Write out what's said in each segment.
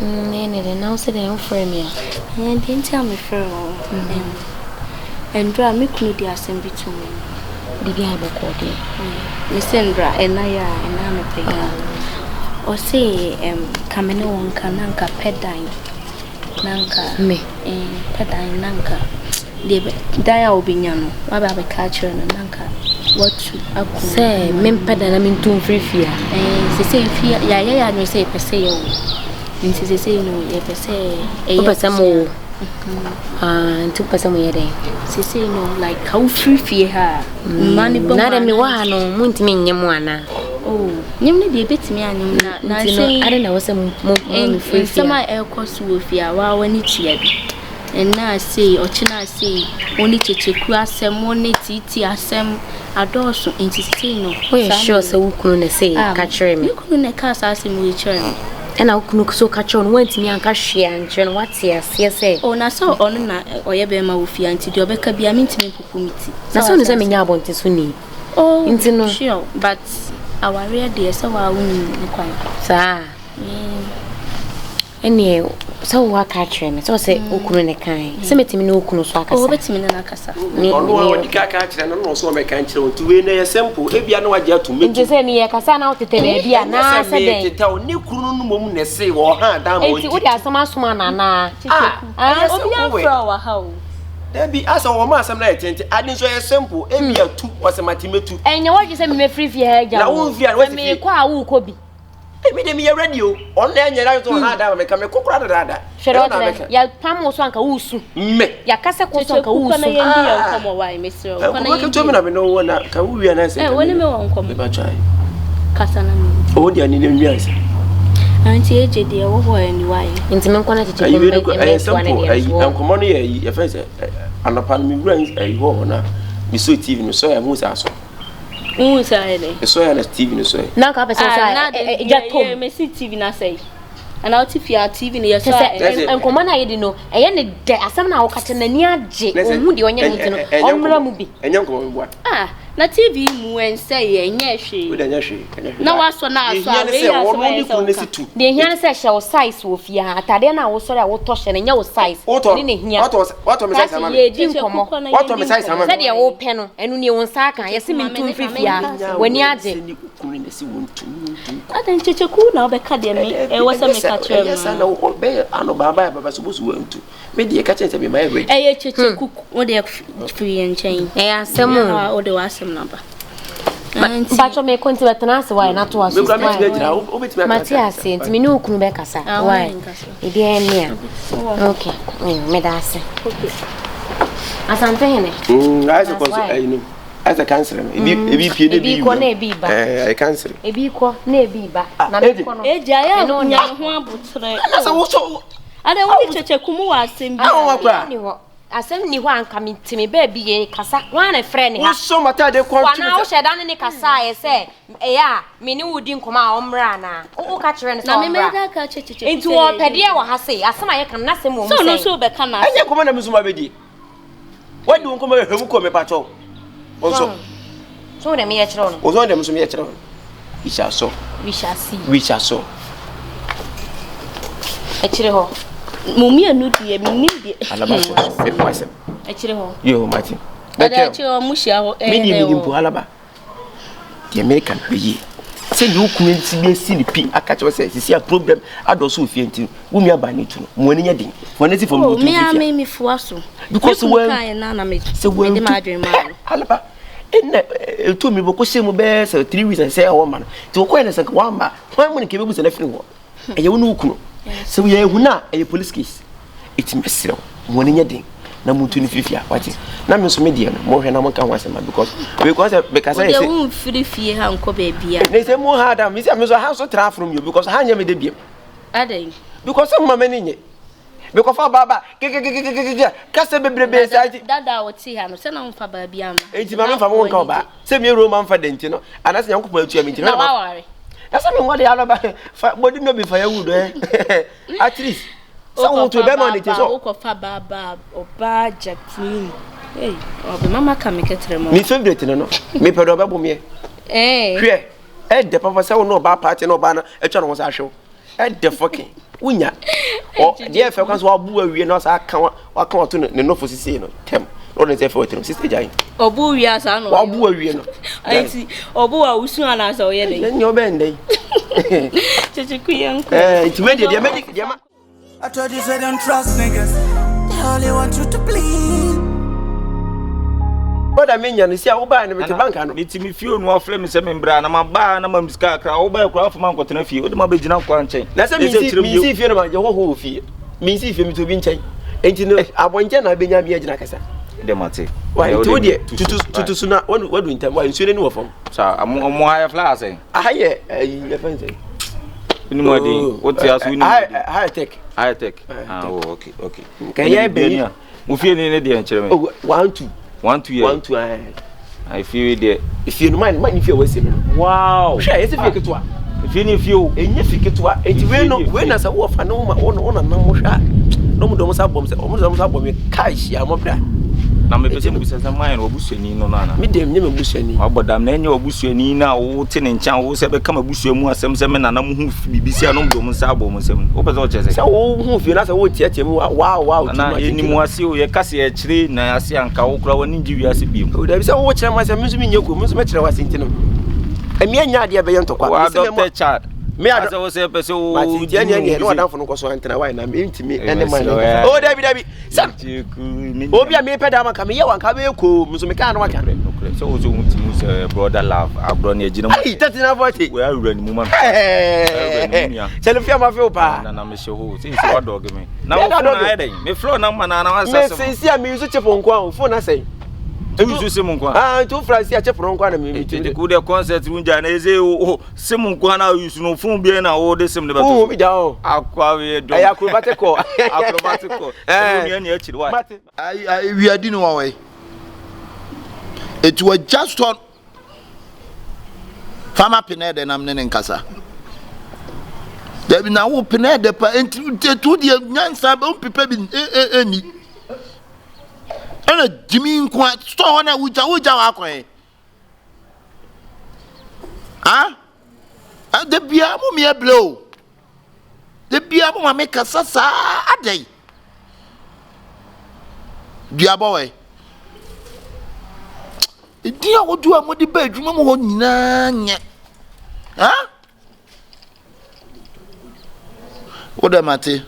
Nene now said I frame ya. And didn't tell me for and draw me could the assembly to me. Baby, I will call you. Miss Sandra and I and I'm a pagan. Or say, coming on Kananka pedine. Nanka, me, pedine Nanka. Dia Obignano, what about a catcher and Nanka? What I say, Memped, I mean, to free fear. They say, fear, yeah, I say, per se. And they say, no, per se, a some and 2% a day. They say, no, like how free fear her. Money, not any one, no, won't mean Yamuana. Oh, you need a bit me, and I don't know, some more free summer air cost with ya while when it's yet. And now I say, or China say, only to Kyekyeku, only Titi, Assem, Adorso, Intestino. We are sure so we couldn't say, catch him. You couldn't cast us in which and I could so catch on went me and cash and turn what's here, say. Oh, now so on or Yabema with you until your Becca be a minting pupumity. That's soon as I mean, I want to soon. Oh, into no sure, but our real dear, so I won't quite. Sir, any so what catch him? So say, Ukune kind. Send me no Kunoswaka. Oh, bet me in Nakasa. No, you can't catch and also make a chill to win a simple. If you know what to make. Just any Cassan out to tell you, and I said, tell new Kunum say, or hand down. What are some Asumana? How? There be as a woman some night, I didn't say a simple. Maybe a 2 was a mathematic. And you want to send me free fear. I won't fear what me a could be. Maybe me a radio. Only I don't have to come a cook rather. Sherlock, ya Pamo Swanka Usu. Me, Yakasa Kosanka Usu. Come away, Mr. Welcome to me. I know one can we answer when you won't come by try. Casana. Oh, dear, need years. Auntie AJ, dear, what and why? Intimate quantity. I'm common here, your face, and upon me brains, a woman. Me so TV, so I was asked. Who is I? So I TV, so now, I just told me see TV, I say. And out if you are TV near and command, I didn't know. I ended there as some now catching the near J. Moody on your and young what? Ah, na TV when say, and yes, she would no, I saw now. The Yana says, shall size with ya. Tadena also I will toss and your size. What was said your old pen and when you on Saka, I see me 2 3 when you are I think Kyekyeku now because it was a catcher. Yes, I know all bear. I know Baba, but I suppose we went to. Maybe a catcher to be my way. Kyekyeku, what they are free and chain. Yeah, some more or the awesome number. But you may continue to answer why not to us. Matthias sent me no Kunbeka, sir. Why? It ain't near. Okay, Medase. As I'm saying, I suppose I know. As a cancer, a B, I cancel. A B, Nebiba. I know one, but I don't want to check Kumu. I send me one coming to me, baby, a Cassa, one a friend. So much I don't want now, she done in a Cassa, I say, yeah, me no didn't come out on Brana. Oh, catch her and catch it into a pedia or Hassay, as some I can nothing more. So, no, so, but can I come on a Musuma baby? Why do you come here who come a patrol? Also, so the Miatron was on them to Miatron. We shall so. We shall see. We shall so. Actually, Mummy and Nuti, a minute. Actually, you, Martin. But you're Musha, meaning Alaba. The American be. Say you couldn't see the pin. I catch myself. You see a problem. I don't so fear to whom you are by to when you're doing. When it's from me, I made me for so. Because we're Nana made so well, my dream. Alaba. And told me because she bears 3 weeks and say a woman to acquaintance like one man. One money came with an effing war. And you know, so we are not a police case. It's messy. One in your day. Number 25 years. What is Namus Median? More than I can once a man because I won't feel fear Uncle Baby. They say more hard than Miss House of Trap from you because I am a debut. Adding because some woman in it. Because for Baba, cast a baby, that I would see him, send on for Babiam. 80 man from one come back. Send me a Roman for Dentino, and that's young people to me. That's what they are about. What did not be firewood, eh? At least. Someone to them on it is all for Baba or bad Jacqueline. Hey, or the mamma can make it. Me favorite, no, me probably me. Eh, the papa saw no bad party, no banner, a channel was a show. the fucking unya o dia fe kwanso abu awie no sa aka to ne no fosisi no tem no dey say for it sister jai obu wi asa no abu awie no anti obu wa usu ana sa o ye dey nyo be ndey Kyekyeku yanko it made the medic I told you say don't trust niggas. They only want you to bleed. But I mean, you see, I buy and the bank. It's me few no flame is a member, and I'm a bar, and I'm a scar, I'll buy a craft man got a few. The mobile now can't change. That's a me see if you're about your whole fee. Me see if you to be changed. And you know, I want you to be a Janaka. The Mate. Why, told you to soon. What do you tell? Why you shouldn't know from? So I'm more higher flowers. I hear a fancy. What's your high tech? High tech. Oh, okay. Can you be? We feel in the answer. 1 2 years. 1 2 I feel it. If you mind if you're wasting. Wow. Share if you get to. If you and if you get to it, when as a wolf, I know my own and no shot. No more almost album, cash, I'm up there. Na me pese mu sesa man obusuani no na me dem nyem obusuani abodam na enye obusuani na wo te ne ncha wo se be kama busuamu asem se me nana mu hu bibisi anom do mu sa abom nsem wo pese wo chese se wo hu fi na se wo tiatia mu wow na eni mu ase o ye kase ye kire na ase anka wo kura woni nji wi ase biem o da bi se wo kire ma se mu zumi nyeko mu zumi kire wase ntino emi anya ade be ye ntokwa wa doctor child me ade wo se pese o matintia ne no wadan fo no koso antena why na me ntimi ene man o dabi sam obi a me peda maka me ye wanka be ko muso me kan no waka so wo so mutimu se brother love abro na ejina mo ai tatina vote we awura ni mu ma selfie ma fe opa na me she ho say so dog me na wo na eden me flow na ma na wasa me sensi a me use chepo nko a fo na say tu simu kwa tu Francis a chepo nko na me te ku de concert unja na eze o simu nko na use no fun bi na wo de sim de beto bi da o akwa we do acrobatic ni achiri wa I we are dinu wa it was just on Farmer Pinede na mne nkasa Debi na wo Pinede pa tu de nyansa be mpepe bi eni ana Jimmy nkwa store na wuja wa kwen de bia mo me blow de bia mo ma me kasa sa adai bia boy Idia wo do amodi ba adwuma mo ho nyina nye wo de mate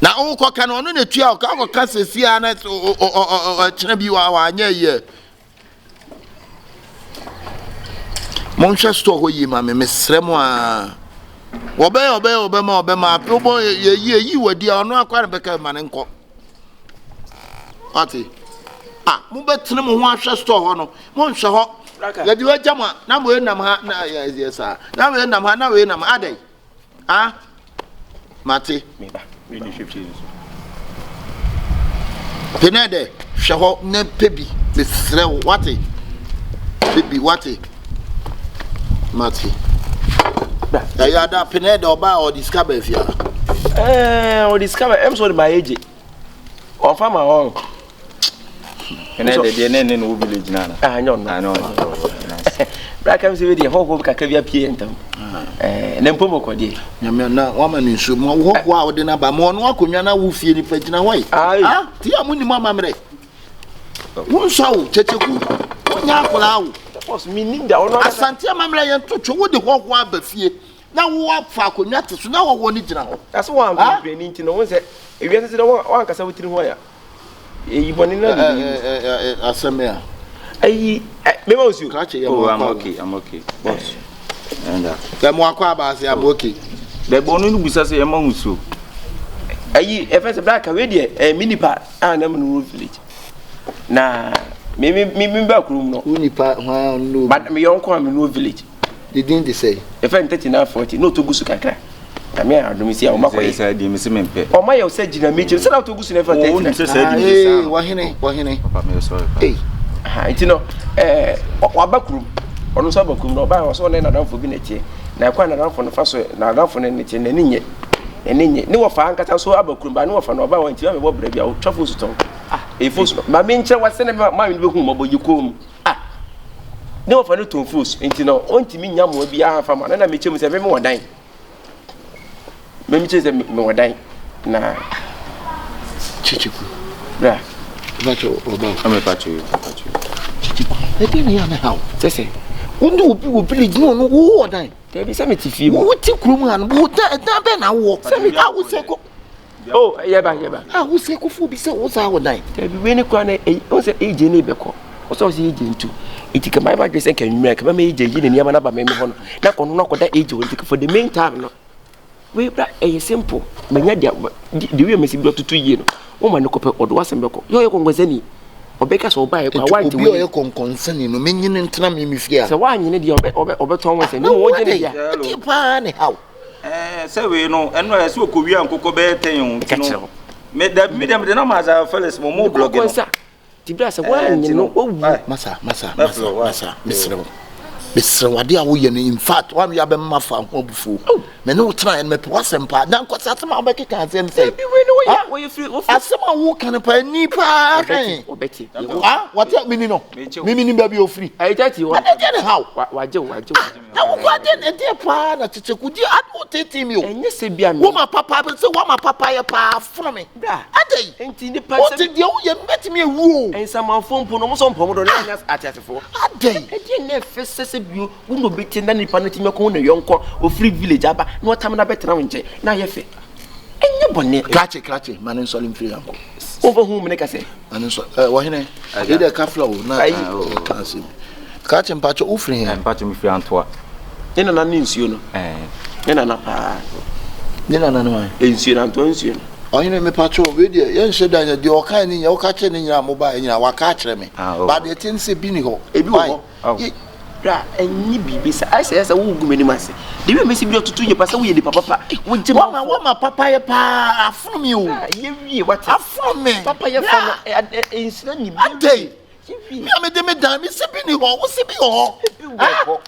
na o ko kan ono na tua o ka ko ka sesia na o kire bi wa anya ye mon chesto ho yi ma me mesremo a obe ma probo ye wadi ono akwa be ka ma ne nko ati mo betene mo ho ahwe store ho no mo nhwe ho ya di wajama na mo enam ha na yes na mo enam ha na we enam adai mate me ba we ni 15 Pinede hwe ho na pebi be sre wate pebi wate mate ya da Pinede oba o discover fia o discover em so my age on farmer on Pinede de ne no village na no Black am say dey ho ka bia pie entam na mpomo kode nyame na wa ma ni nsu mo ho ho a ode na ba mo no akonwa na wo fie ni pagina wai ti amuni mama mre won sawo Kyekyeku wonya akola wo boss me nim da ono asante amamre ye ntotwo wo de ho ho aba fie na wo afa akonwa te so na wo ni gina ho that's one be ni nti no won say ewi se wan kasa wotiri ho ya eyi boni na asemea ayi me ma osu I'm okay boss enda ka mo akwa ba se am okay be bonu nu busa se e ma husu ayi e first black we dey mini pa na no village na me ba kurum no unipa ho no but me yon ko me no village didn't they say e fa 39 40 no to gusu kakra na me adom si a o makoy say di me se mempe o ma yo se gina me se na to gusu na fa 39 wahine papa me sorry iti no wabakurum ono so abakurum no ba so na danfo bi na tie na kwa na danfo no fa so na danfo ne tie na ninye ni wo fa ankata so abakurum ba ni wo fa no ba wa ntia me bo bra bia o twafo so ton e fo so ba me nche wase ne ma me be hu mo boyikom ni wo fa no ton fo so nti no onti mi nya mo bia ha fa ma na me chem se me wo dan me cheze me wadan na Kyekyeku bra bacho oba ame pacho Kyekyeku e dey na ya me how sese wondo obi no no wo wadan te bi se me ti fie wo ti krom han wo da be na wo se me ha wo se ko oh yeba ah wo se ko fu bi se wo sa wadan te bi we ni kwa na o se eje ne beko o so se eje ntu itika mai ba dwese kan nwura ka ba me eje yi ne niam na ba me ho no na kono no koda eje wo itika for the main time no we bra simple menya dia the way me si bi tutu yi no o ma ne ko pe odo wasem beko yo ye kongwezani obeka so ba ye kwa wanti obi o ye konkonsani no menyine ntena me fie a se wanyi de obeton wese ni wo je ne dia ti pa ne how se we no eno ya se okowi ankoko be ten no me dem de na ma za fellas mo blog no ti bra se wanyi no owu masa Mr. Wadi a woye no in fact wa me ya be mafa ho bufu me no try me pe wasempa dan ko satem abeke kan say say bi we no ya we free asema wo kan pa ni pa kan obeti what me ni no me ni ba bi o free ai tati wa how waje wo kwa den e dey pa na Kyekyeku di adu tete mi o enye se bia me wo ma papa be say wo ma papa ye pa from me bra adai enti ni pa se what dey wo ye metimi ewu o ensama fompo no mo so mpomo do na atiasefo adai e dey na fese bio uno beti na nipa na timeko wo na yonko o free village aba na otam na betena wonche na ye fe enye bone krache manen solim free anko over whom ne ka say manen so wo hene e dey ka flow na kansim krache mpacho u free he mpacho mi free antoa ina na nsuo no ina na pa nina na no nsuo na antoa nsuo no o hene me pacho we dey yen heda nya de o kan ni ya o ka che ni nyina mo ba nyina wa ka kire me ba de tin se bi ni ho ebi wo bra enyi bibi sa ai say wo gumeni mase de bi mesi bi otutu ye pasa wo ye de papa wo je ma papa ye pa afunu mi o ye wie what afunu me papa ye fa insina ni adai mi amede me dan mi se bi ni ho wo se bi ho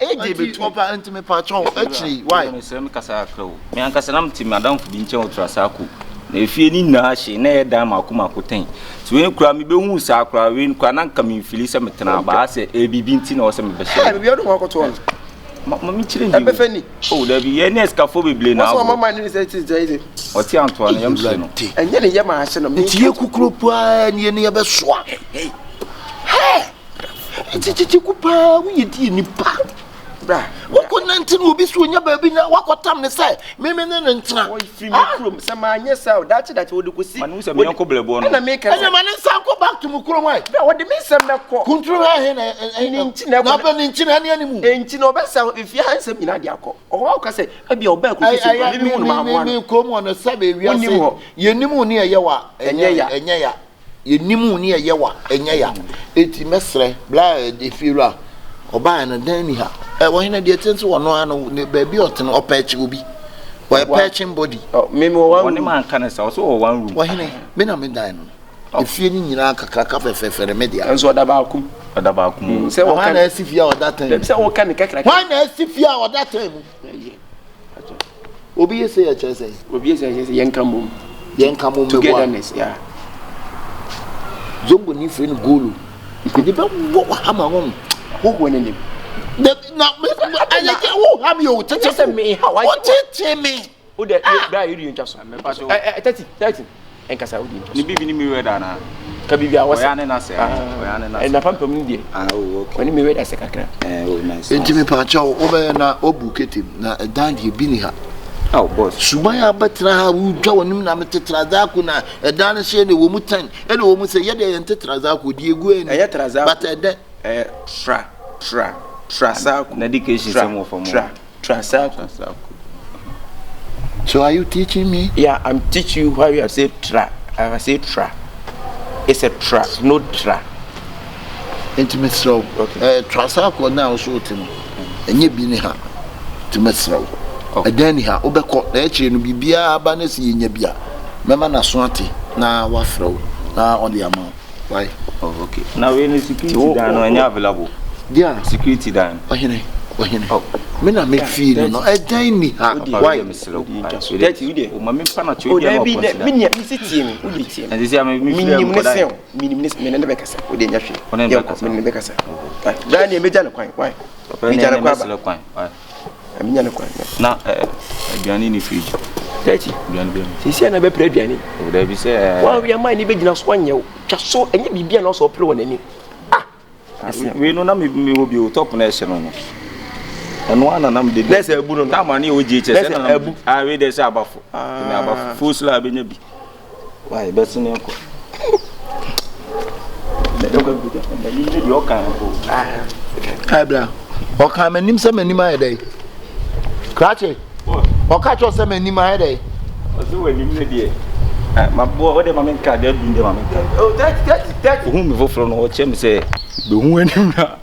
eje betu opa ntime pacho actually why me se me kasa akra o me ankasa nam ti madam fu bi nche ultrasa ku na efie ni na hye na ye dan makoma koten ti we kura me be hu sa akra we nkwa na nka me mfili se metena ba se ebibi nti na wo se me be hye bi odo ko to ma mi chire ndi e be fani o da bi ye next ka fo beble na so mama ni se ti jai o ti Antoine yam se no enye ne ye ma hye no mi tie kukuro pa ni ye be soa Kyekyeku pa wo ye di ni pa bra wako nanti no obi so nya ba bi na wakotam ne sai me ne ntena o free me krom se ma anye sa o dachi wo de kosi manu se me yanko blebo no na me ka anya mane sanko back to mukrom wai bra wo de me sem na ko kontro ha he na nti na ba ni nti na ne animu nti no be sa if ya hansem ina dia ko o wa ka se abi o ba ko kosi me hu ma mo me ko mo na sabe wi ase ye nimu ne ye wa enye ya ye nimu ne ye wa enye ya eti mesre bla de fiura oba na dan ni ha wo hina de tense wo no ano ne ba bi oten opachi obi wo patching body me me wo ne man kan sa so wo one room wo hina me na me dan no efie ni nyina kakaka fefefere media enso oda ba akum se wo kan na asifia o that time se wo kan ne kakra why na asifia o that time obi yese ya chese obi yese yenka mum togetherness yeah zongo ni friend golu de ba wo hama won wo ne nim na ayeke wo hama yo tete me how I tete me o de bra you yin chaso 30 enkasa o di ni bibi ni mi weda na ka bibi a wasa oyane na se oyane na na pampam ni die okay oni mi weda se kakra nice enti pa cha o be na obu ketim na dan die bi ni ha boss subaya batra ha wu dwa wonim na metetra zaku na dan se ne wo mu tan e ne wo mu se ye de entetra zaku die egu eni ye tra zaku but de tra zaku na education se mo for mo tra zaku so are you teaching me? Yeah, I'm teaching you why you have said tra. I have said tra. It's a tra, no tra. Intimate slow. Okay. Trasa ko na so tim. Enye bi ni ha. Intimate slow. Then ha obekọ na eche no bibia aba na si nya bia. Mema na so ate na wa fro na on the amount. Why? Oh, okay. Now we need security dan no anya available. Dia security dan. Ohene. Me na me feel no dan ni ha. Why? That you dey. O ma me pa na cho dey no. Me nya me sitie me. O dey tie me. And this me minimum me ne be kasa. O dey nya hwe. Me ne be kasa. Dan ni meja na kwan. Why? Meja na kwan. Why? Amenya na kwan. Na aduane ni fridge. 30 sisi na be pre aduane o da bi say wa we man ni be gina so anyew twa so enye bibia na so pre wonani we no na me obi o top na ehye no no eno ana na me de nese abu no ta ma na o GHS na abu we dey say abafo me abafo fusla abenya bi why best ne ko Kabra. O ka manim se manim ayedai. Krache. O ka cho se manim ayedai. O se wanim ne die. Ma bo o de ma men ka de dun de ma men ka. Oh, that. Hu me foforo no o chem se be hu anim na.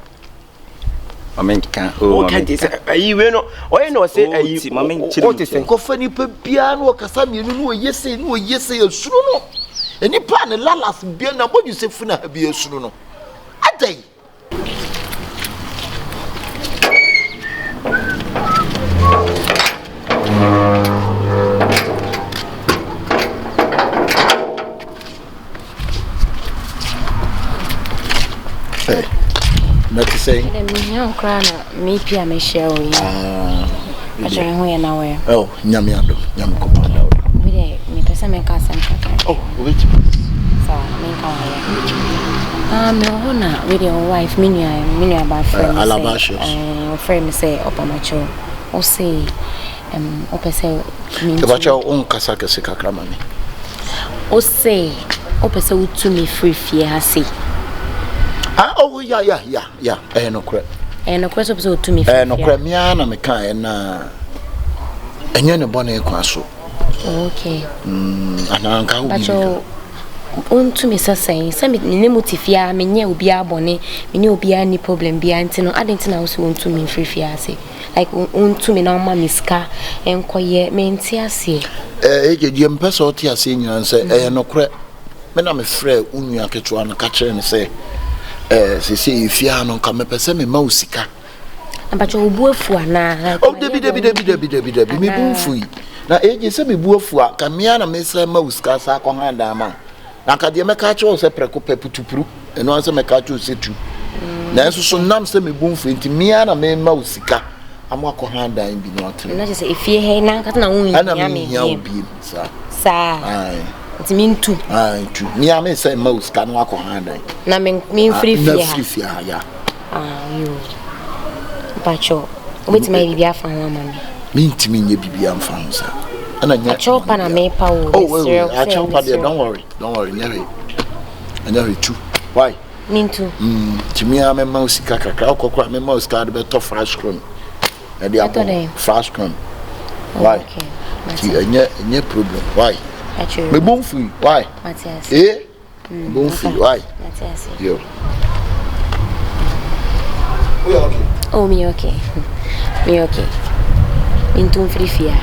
Ma men ka o ka de se ayi we no. O ye no se ayi ma men chiri. O te se Ko fani pa bia no kasa mienu no yese asuru no. Eni pa ne lalas bia na bodu se funa bia asuru no. Adai. Hey, not to say. Me cry na me pia me share we. I join ho na we. Oh, nyame ado, nyame kopanda. We dey me pesa me ka sam ka. Oh, wait. So, me ka wa. Me ho na we dey wife me nua ba friend. Alabashos. Friend say opamacho. O say o pesa me. Ke bacha on kasa ke se kakra mami. O say o pesa utu me free fie ha say. Oh yeah. No kre. No kre so pesa utu me free. No kre me na me kan na enye ne bone kwa so. Okay. Ananka wo bacho untu me sasai se me ne motifia me nya obi abone me ne obi ani problem bia ntino adenti na wo so untu me free fie ase like untu me na ma miska enkoye me nti ase eje die mpesa oti ase nyina se no kre me na me frɛ unu aketo an ka kire ne se se ifia no ka me pese me ma usika abacho obu afu ana oh debi me bu mfui na eje se me bu afu a ka me na me sra ma usika sa ko handa ma na ka de me ka kire se preko peputupuru eno an se me ka kire se tu na enso so nam se me bu mfui nti me na me ma usika amwa ko handa bi no atre na je se ifie he na ka na won ana me ya obi sa ai ti mintu tu me ame say ma usika no akọ handa na me free fie ya yo bacho obeti mai bibia fa ho ama me mintimi nye bibia mfa ho sa ana nya chopa na me pa o I chopa there, don't worry nyare anya tu why mintu timi ame ma usika kakra okokra me ma usika de beto fresh cream e dia fresh cream why ti anya problem why me bon free why Matias bon free why Matias yo we okay oh me okay mintu free fia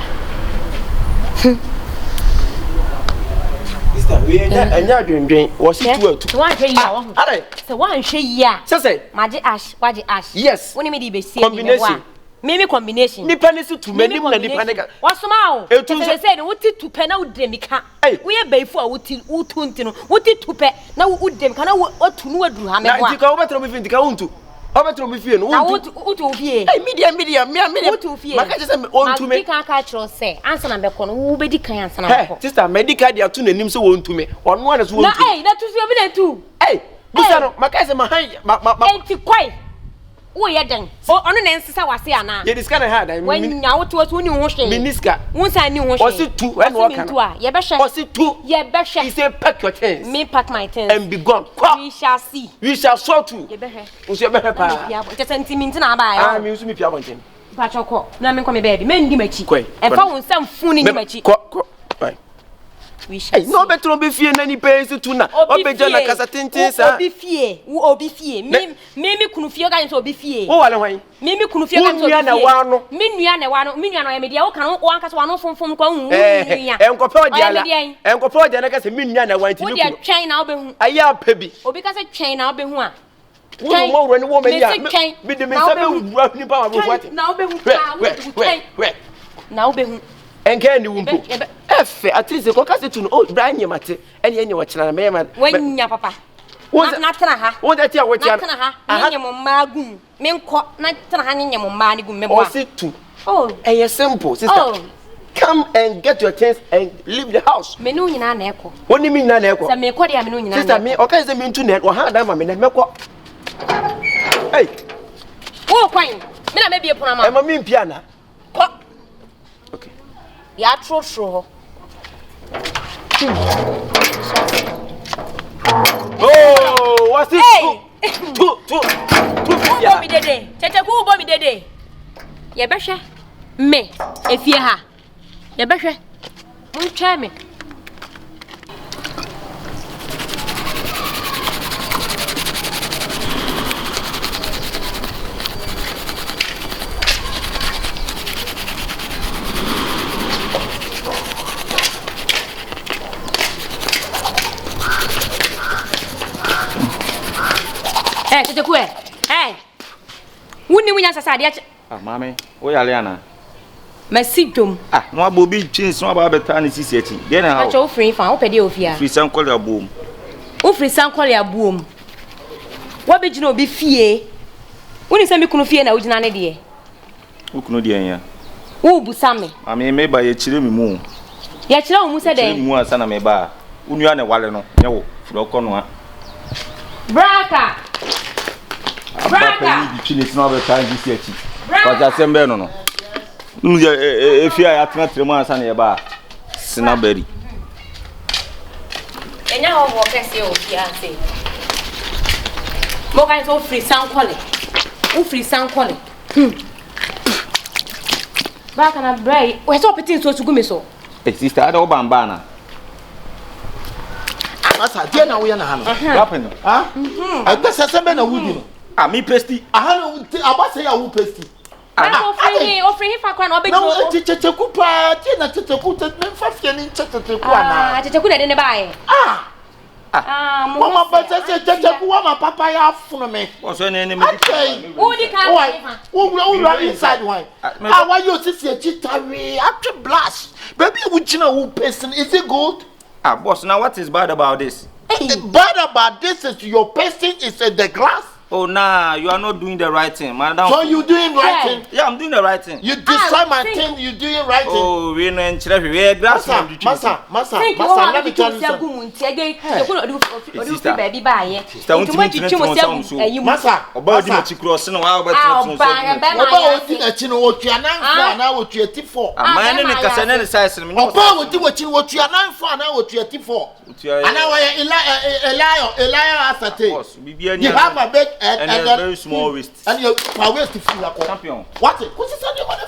sister we anya dwendwen wo si tu wan hwe ya wo are se wan hwe ya say maji ash yes woni me di be sie combination mimi combination nipa ne si tu menim na nipa ne ka wasoma o se say no wuti tupe na udremika wo ye baifu a wuti utunti no wuti tupe na udremika na otu no aduru ha me ho na ntika wo betro me fi ntika wontu o betro me fi no wontu utu fie media me utu fie maka je se wontu me ka kiro se ansa na beko no wo bedi kan ansa na beko sister medical dia tu nanim se wontu me ono ana se wontu na tu se obi na tu busa no maka se ma enti kwai wo ye den ono na nsesa wase ana ye diska na ha dan wanya woto woto ni ho hwe miniska wonsa ni ho hwe o si tu when wo kan ye be hwe o si tu ye be hwe he say pack your things me pack my things and be gone we shall sort you ye be hwe o se be hwe pa je sentiment na ba ya me usu mi pia bonten pa choko na me ko me baby me ndi machi e fa won sam funi ndi machi ko we shall no betro be fie na ni pay tu na obeja na kasa tenten sa obi fie me kunu fie ga nso obi fie wo wale hwan me kunu fie ga nso obi fie me nua na ya me dia wo kan wo ankasa wano fonfom kwa hu nua enkope odi na kasa me nua na wan ti wo dia twen na obehu aya pa bi obi kasa twen na obehu a wo mo woro ni wo me ya me de me sabe wura ni pa wa bo kwate na obehu na obehu enke ni wumpo efe at least ko kase tu no o bra nyemate ene wo kira na me ma wanya papa na tena ha wo da ti a wo tia na tena ha nyem magu me nko na tena ha nyem ma ni gu me bo o si tu oh eye simple sister come and get your things and leave the house. Me no nyina na ekọ. Woni me nyina na ekọ. Say me ekọ dia me no nyina. Sister me okay say me ntu na o ha da ma me na mekọ. Hey. Wo kwan. Me na me bie pona ma. E ma me mpia na. Ko. Okay. Ya tro ho. Oh, what's this? Two. Yeah. Me dede. Kyekyeku bo me dede. Ye behwe. Me efie ha. Ye behwe. Muntwa me. Kyekyeku wuni munya sasa de mame wo yale ana masidom no abobi chins no aba beta ne sisi achi de na ha cho free fan wo pede ofia free san kwale abuom wo free san kwale abuom wo be gina obi fie woni se me kunu fie na wo gina ne de wo kunu de ya wo busame ame me ba ye chire mi mu ye chire wo mu se de mu asa na me ba unu ne wale no nye wo furo ko no a braka Braka, you chini snow time this year. But I send Ben no. If you are at 3 months and about Snowberry. And now, what can say, fiancé? More kinds of free sound quality. Who free sound quality? Back and a bright. Where's all petting so to go me so? A sister, I don't bambana. Masa, dear, now we are not happening. I guess I send Ben a wood. Me pasty. I say I will pasty. Offering him for crown or big. No, Kyekyeku pa, Tina Kyekyeku, Fafian, Kyekyeku. Kyekyeku didn't buy. Mama, but I said Kyekyeku, my papa, I have me. What's her name? Who will inside wine? I want you to see a chitari after blast. Baby, which you know who person is it good? Boss, now what is bad about this? Bad about this is your person is in the glass. Oh, nah, you are not doing the right thing, madam. So you doing right thing? Yeah, I'm doing the right thing. You destroy my thing, you doing right thing. Oh, we know in Chile, we are grass. Masa, let me tell you something. Sister, baby, buy it. Masa, about the cross and all about and a very small waist. And your waist to feel like champion. What? What's this on your mother?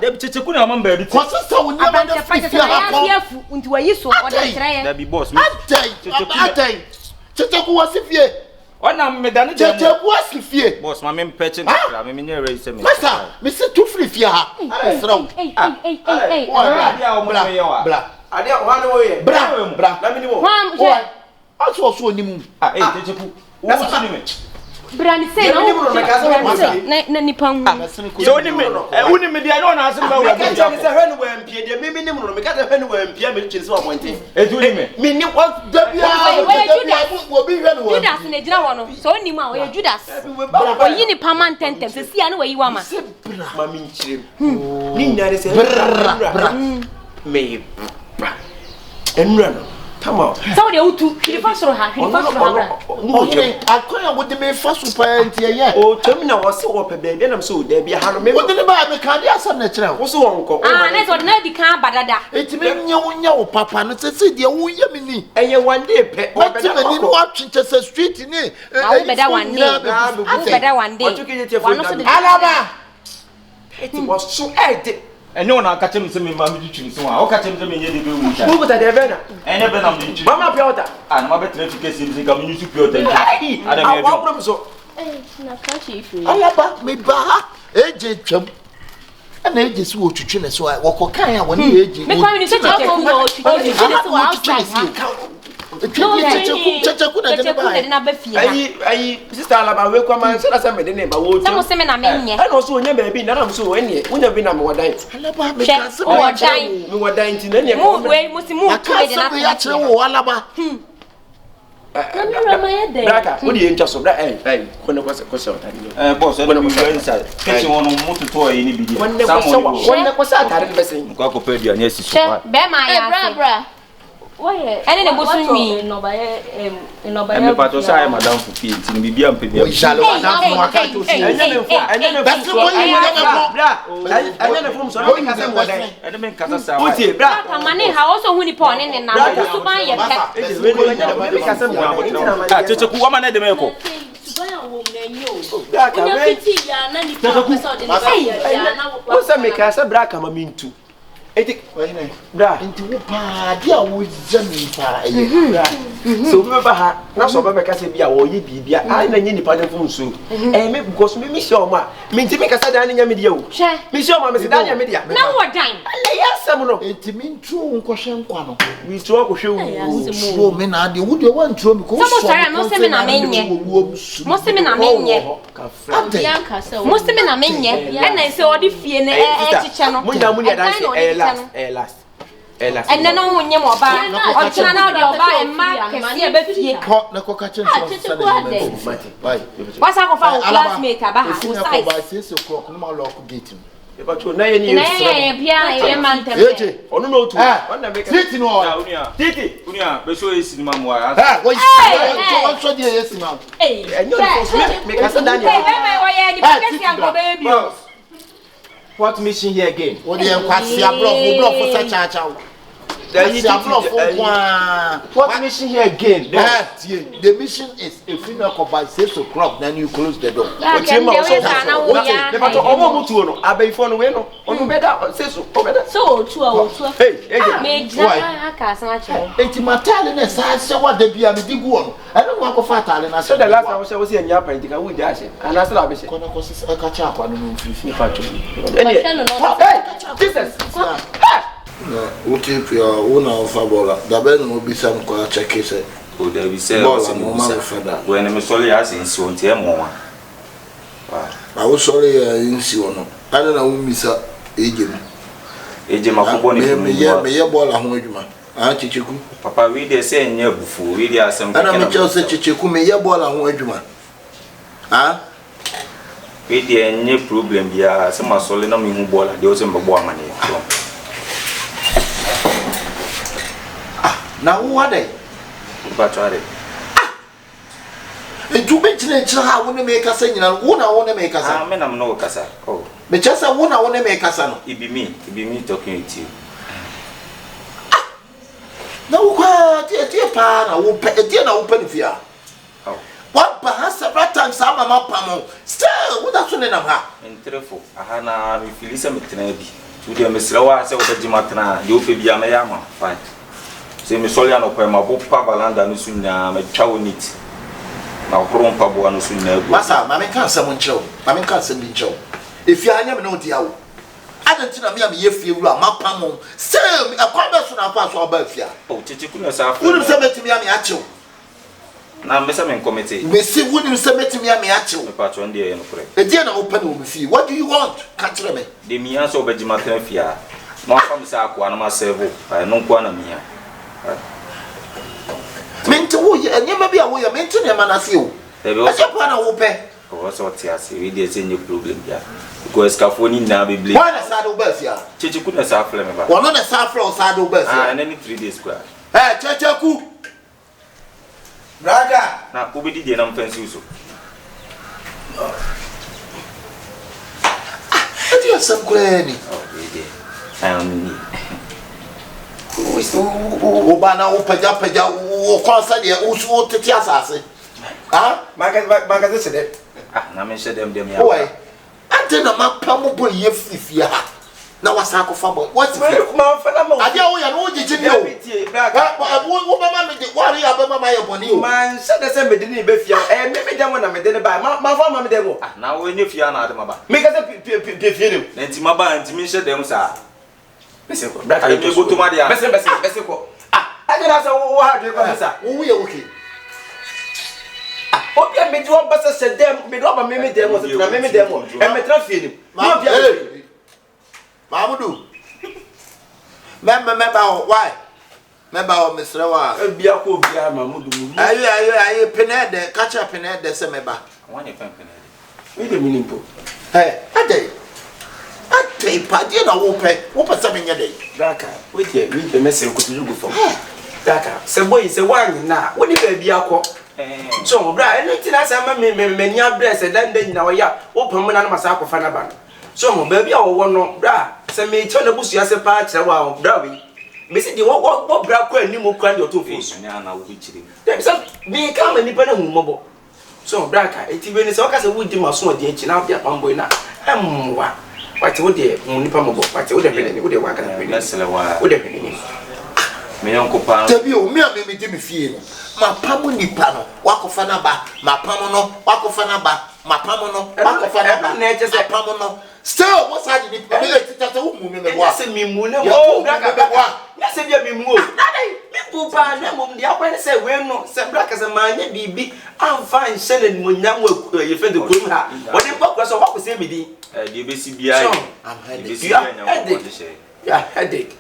They be a man, baby. What's this on your mother? Into a use or that be boss. Kyekyeku was if ye. What now, Madame? Kyekyeku was if ye. Boss, my men petching. I'm in your race. Masa, Mr. Too free fear. Hey, blah. Let me know. Also, ni hey, Kyekyeku. What's your name? Brand say na nipa hu. So oni me dia no na asem ba wa ka tell me say hwe no wa mpie de me nim no me ka hwe no wa mpie me chin so appointed. Etu ni me. Me ni what da bia wo bi hwe no wa. Judas na gira wo no. So oni ma o ye Judas. Oyi ni paman tentem se sia na wa yi wa ma. Ma mi nchire. Ni nyare se bra. Me bra. Enra no. Come on. So they utu, he fasoro ha, he fasoro ha. No, I can't with the me first super yeah. Oh, tell me now what's so up there, then I'm so there be a hand. What did I make candy as a natural? What's so uncle? That's what not the can badada. It's me, your papa, and it's a dear woo yamini. And you one day, pet, what's in the watching just a street in it? I better one day. Better one day. What you get your phone? Alaba! It was so empty. And no one will catch him to me, Mammy. So I'll catch him to me. Who was that ever? And never know. Mamma Piota. And my better education is coming to Piota. I don't know problem so. Alaba, me baha, AJ chum. And AJ swore to chin so I walk okay when he AJ. Me come in such a cool outside. Sister Alaba, we come and say me the name. Some say me na me nye. And also nye baby, na am so any. We never na me wadai. Alaba, me can say me wadai nti na nye. Move we must move to me na. Alaba. Braka, what do you interest of that? Hey, when the was a question, boss, I don't know inside. Kitchen on motor toy any video. When the was a carried messing, Cocopedia, and yes, Bear my bra. Why? And then it was me. No, by a part of Madame for Pete in Bibian Pibia. We shall not have to see. I never that's the one you never from so I don't make Casa. What's it? Braka, money, how also when you pawn in and now to buy your cat. It is really a woman at the Melco. What's that make us a Braka, I mean, too? Bra into pa dia wo jami pa so remember her na so be ka se bia wo ye bibia ai na nyi nipa dem fun so me because me sure ma me nti me ka sa dan nya me dia o me sure ma me se dan nya me dia na wo dan ala ya sam no enti me ntru nko hwe nkwa no we tro ko hwe wo me na de wo de wan ntru me ko so mo se me na menye mo se me na menye mo se me na menye e na se odi fie ne e chiche no mo nya mo nya dan se last and then no one more by on channel your buy and mark and be hot na ko ka chen so bye what's our classmate about who size by 6 o'clock no ma lock gate but you na ye man tem onu no tu on na make titi no titi unia be so esi ma mo ah what so dey esi ma enyo for me ka sa Daniel what mission here again? What do you quasi block for such a child? What mission here again? The mission is if you knock by 6 o'clock, then you close the door. So, 2 hours. Hey, it's my talent as I said what the be a big one. I don't want to fight talent. I said the last time I was in your painting, I would dash it. And I said, I catch up on Jesus. What if you are owner of a baller? The bell will be some quite check it. Oh, there we say, when I'm sorry, I see so more. I was sorry, in Siono. I don't know, Miss Agent. Agent Macoboni, me a ball and Wedgman. Auntie Chiku. Papa, we dare say near before, we are some. And I'm just such a Chiku, me a ball and Wedgman. Ah? We dare no problem, yeah, some are solid on me ball, there was a money. Now, what day? But try it. You mention how I want to make a saying, and one I want to make a sign. I'm no Casa. Oh, but just I want to make a son. It be me talking with you. No, dear pan, I won't pay a dinner open if you are. What perhaps several times I'm a pamo. Still, what that's in a ha. And therefore, I had a Phyllis Metnebi. To the Mr. Wasa of the Jimatana, you will be a mayama. Fine. Say me Soliano Pema Bob Pavalanda Nusuna, me chow meat. Now, Chrome Pabo and Suna. Massa, Mamma can't summon show. Mamma can't send me show. If you are never know the hour, I don't think I'm here if you are my pamo. Still, a conversation of pass or Belfia. Oh, Chichikuna, wouldn't submit to me at you. Now, Miss Amen Committee, Missy wouldn't submit to me at you. The patron dear and pray. The dinner open with you. What do you want? Catch me. The Mias over Jimatafia. More from Sako and myself, I know one of me. Meant to you, and you may be away, mention him and as you. There was a plan of open. What's what I say? We did send you problem here. Because Cafoni now be blamed. Why a saddle Belfia? Chichikuna Saflem. One on a saffron saddle Belfia. And any 3 days square. Hey, Kyekyeku. Braga. Now, who be the name fancy so? I do some granny. Oh, really? I am Ubana upaja o concert ye usu tete asase. Ah, magaze se de. Ah, na me she dem ya. Boy. Ante na mapam boy ye fifia ha. Na wasako fa boy. What's me ma fa na ma. Ade wo ya no jiji ni o. Wo mama me de wari abema ma ye boni o. Man se de se me de ni be fia. Me dem na me de ne ba. Ma fa ma me dem o. Ah, na wo nye fia na ade ma ba. Me ka se pe fie dem. Na nti ma ba nti me she dem sa. Bese ko. Braka me go to ma dia. Bese ko. Ah, ajena se wo ha de ko sa. Wo ye okay. Obi me di one bese se dem, me do ba me dem o se na me dem o. E me tra fie dem. Ma bia. Mamudu. Member why? Meba o mesrewa. Bia ko bia ma mudu mu. Aye penede, catch up penede se meba. One penede. We the meaning po. Ade padi na wo pe se menye dey. Daka, we the message ko tuju go for. Daka, se boy se wan na, wo ni ba bia ko. So bra, anything as am me nya bless dan dan na wo ya, wo pam na na masa akofa na ba. So mo ba bia wo no, bra, se me che na busu ase pa kire wa bra we. Me say the what bra kwa ni mo kwa ndi otofo. Na na wo bi kire. Dem say me ka ma nipa na hu mobo. So bra ka, eti we ni se wo ka se wo di maso odi echi na bia pamboy na. Emwa. Wati wo de nipa mobo. Wati wo de penene, wo de wa kana penene. Mesele wa. Wo de penene. Me yonko pa. Tebi o me di me fie no. Ma pamu nipa no, wakofa na ba. Ma pamu no, wakofa na ba. Ma pamu no, wakofa na ba. Na eche se pamu no. Still, what's that? Me tata wo mu me wa. Se mi mu ne mo braka baba. Na se bia mi mu o. Na dai, mi pu pa na mo ndi akwa se we no, se braka se ma nya bibi. Amfa nse na mo nya mo ye fe de kurum ha. Wo de pa kwa so wa ko se mi di. De be si bia. I'm headache. Yeah, headache.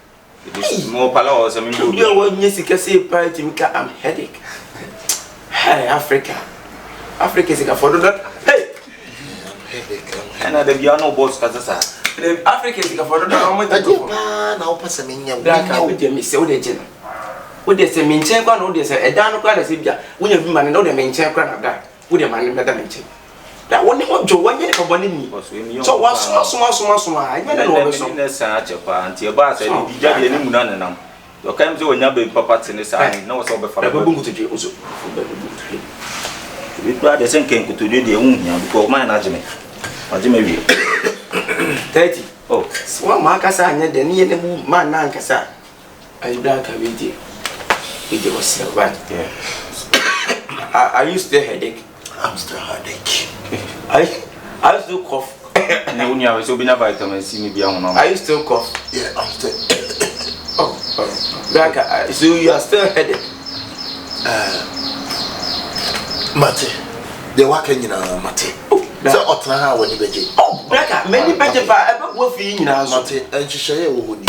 Mo pala o se mi do. You wo nya sika se party mi ka am headache. Hey, Africa is a for that. Hey. And the piano boss Kazasa. Africa is a for that. I'm going to now pass a minion. Black with them, Miss Odin. Would they say Minchen? Would they say a down crowd as if we have man know the Minchen crowd of that? Would a man better mention? That one more Joe, 1 year for 1 year. So what's small, I don't know. Such a party, a bass, and you judge any munanam. You can't do another papa in the side, no so before I go to jail also. We brought the same came to do the union because my management. What do you maybe 30? Oh, one Marcasa and the near the man Nancasa. I drank a video. It was so bad. I used to headache. I'm still headache. I used to cough. No, you have so been a vitamin C. Maybe I used to cough. Yeah, I'm still. Braka, so you are still headache. Mate, the working in a mate. So, Otna, when you begin. Oh, Braka, many better by a wolfie in our mate, and she shall would.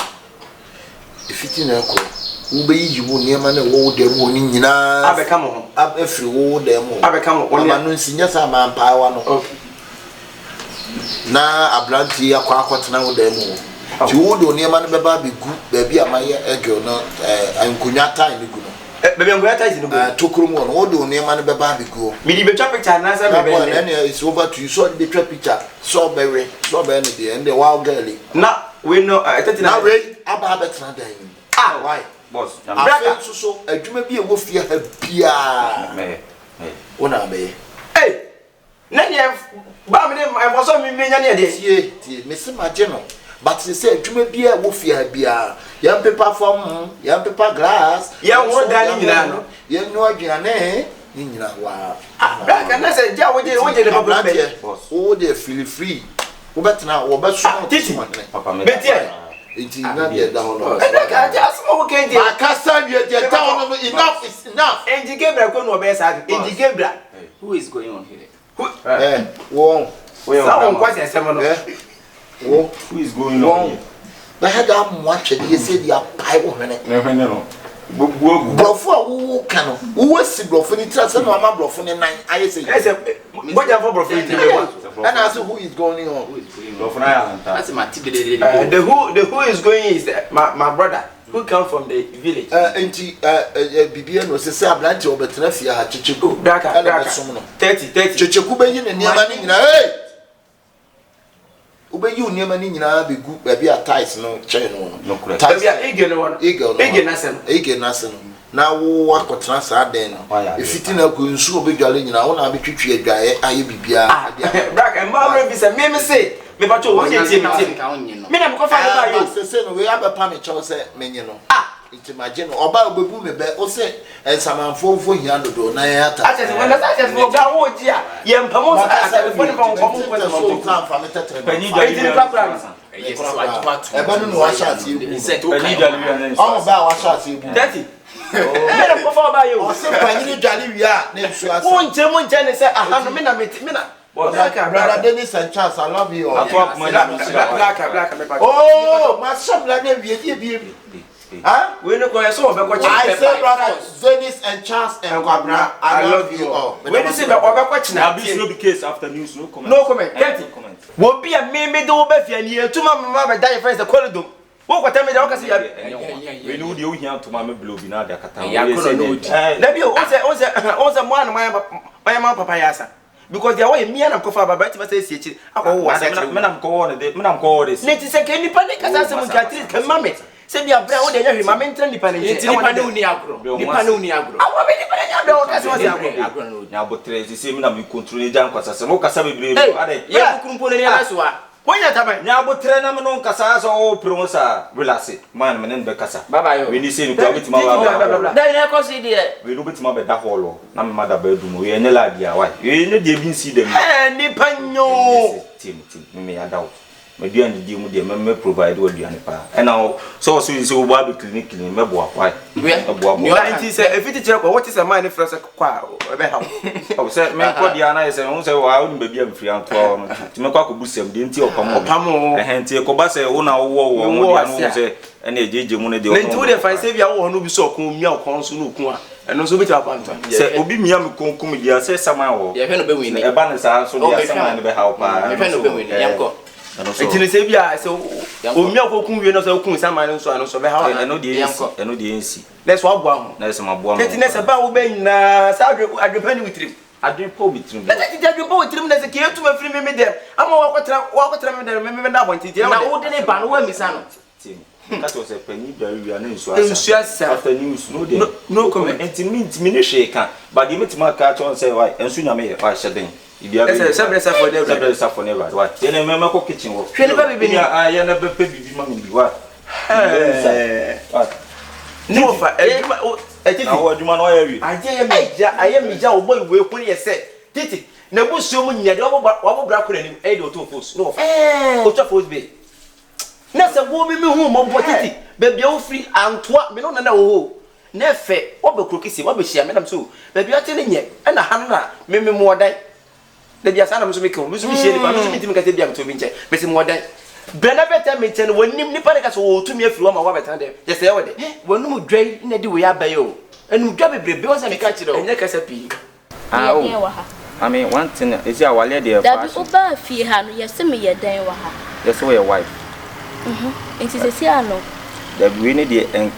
If it's in a call, who be you near man, all the morning in a become up every wall, them. I become one man, senior man, power. Now, a blanty, a quack now, them. You would near man, baby, good, baby, a my girl, not and Kunyata in the good. Baby, I'm going to took room on all the near man, baby, go. Midi be traffic, and it's over to you. Saw the picture, saw Berry, and the wild girlie. Now, we know I thought now, Ray, about that. Ah, why, boss? I'm so I do maybe a wolf here, Pia. One I may. Hey, Nanny, I was on me, Mr. Mageno. But they said, you may be a wolf here, beer. Young paper from young paper glass, young more than you know, Gianne. Wow. And I said, yeah, what did you boss? Oh, they feel free. Who better now, or better, Papa, it's not yet down. I just okay, I can't stand you down. Enough is enough. And you gave a good best at the game. Who is going on here? Whoa, someone quite a seminar. Who is going on? But I don't watch it. You said you are pie on it. No. Before who can who was bluffing it? That's not bluffing. And I say, what have a bluffing? And I say, who is going on? That's my the who is going is my brother who come from the village. And Bibian was a sablant over Tenafia, Chichiku, Braka, 30, Chichikuba, and Yaman. Hey! Ube you near many be good, baby, a ties no chain no correct. Eager, now what could transfer then? If it in a good so big jolly, I want to be treated a guy, I be black and Mother is a meme say, me but you want to see me. Madam, we have a panic choice, Menino. It's my general about boom, or say, and some phone for Yando, Nayata. I said, when I said, for God, young Pamos, I said, when I'm from I don't know what shots you said. All about what shots you daddy. Let him go by you. I need Jolly, we are named one German Jenny said, 100 minutes. Brother Dennis and Charles, I love you. Oh, my son, like Huh? We no go so I say brother Zenis and Charles and Kwabena, I love you all. When you say that obekwachi na this no be case after news no comment. No comment. Get comment. Wo bi a me do obefia ni etuma mama be die first the corridor. Wo kwata me da wo ka say ya. We no dey ohia to ma me blow bi na da kata. Ya kono no. Na bi o say mo an my papa yasa. Because they are me and I'm cover about it say see akọ wo asa me na ko won dey me na ko dey. Neti se ke nipa ne kasa se mo ntatiri ke mame. Se bia bra wo dey nya hwema mentra nipa ne. Nipa ne uni agro. Nipa ne uni agro. Awo be nipa ne nya do ka se wo agro no. Nya botre se me na me control jan kwasa se mo kasa bebre ade. Ya kukumpo ne ya so a. Wonya taban. Nya botre na me no kasa so o promosa relax. Man me ne be kasa. Baba yo. We ni se ni kwa bitima ba. Dai na ko si de. We no bitima be da holo. Na me mada ba dum. We ne la dia why. We ne de bi nsi dem. Nipa nyo. Team me ya dawo. Me duan di mu de me provide wo duan pa. E na so wo ba be clinic me bo akwa. We bo. You anti say if it tell what is a man fresh kwa e be ha. O say me ko dia na say won say wa won be bia mfiri anto no. Ti me kwa ko busem de nti opamo. Nti ko ba say wo na wo dia no say e na ejeje mu ne de. Nti wo de fa say bia wo no bi so okun mia okon so no okun a. Eno so bi ta pa nto. Say obi mia me konkum dia say sama wo. Ye hwe no be win ni. E ba ne sa so dia sama ne be ha pa. Me hwe no be win ni yam ko. Enti ne se bia se o mi akokun wie no so okun sama ne so ano so be ha. Eno de ensi. Let's wa boa ho. Na se ma boa no. Enti ne se ba wo be nyina sa adwepa ni witrim. Adwepa witrim. Na ti adwepa witrim na se ke etu ma firi me dem. Ama wa kwatra me dem me na bonti ti. Na wo de ne ba no wa misa no. That was a penny very and so after news no comment. Enti me ne sheka. But the metima catch on say why ensu nya me why shedding. Sebresa for never. Sebresa for never. Why? Then me ko kitchen wo. Hwe ne ba bibi ni. Ya na be pe bibi ma mi wa. No fa na wo adwuma no ya wi. Aye me ja obo iwe kun ye se. Titi na busuo mu nya de wo bra ko nanim e de o to force. No fa. O to force be. Na se wo mi hu mo bo titi. Be bia wo free antoa me no na wo. Na fe wo be krokisi wo be hia me nam so. Be bia te ne nye e na han na me mo dan. The Biasana Musumiko, Musumi, Musumi, Biam to Vince, Bessie Modern. Brenda better mention when Nipanicas will to me a few of my water. Yes, I would. When you drain in a do we are by you, and you drop a bills and catch it on the Casapi. I mean, one thing is our lady of that fear, yes, send me a day. Yes, we are wife. It is a Siano. The windy and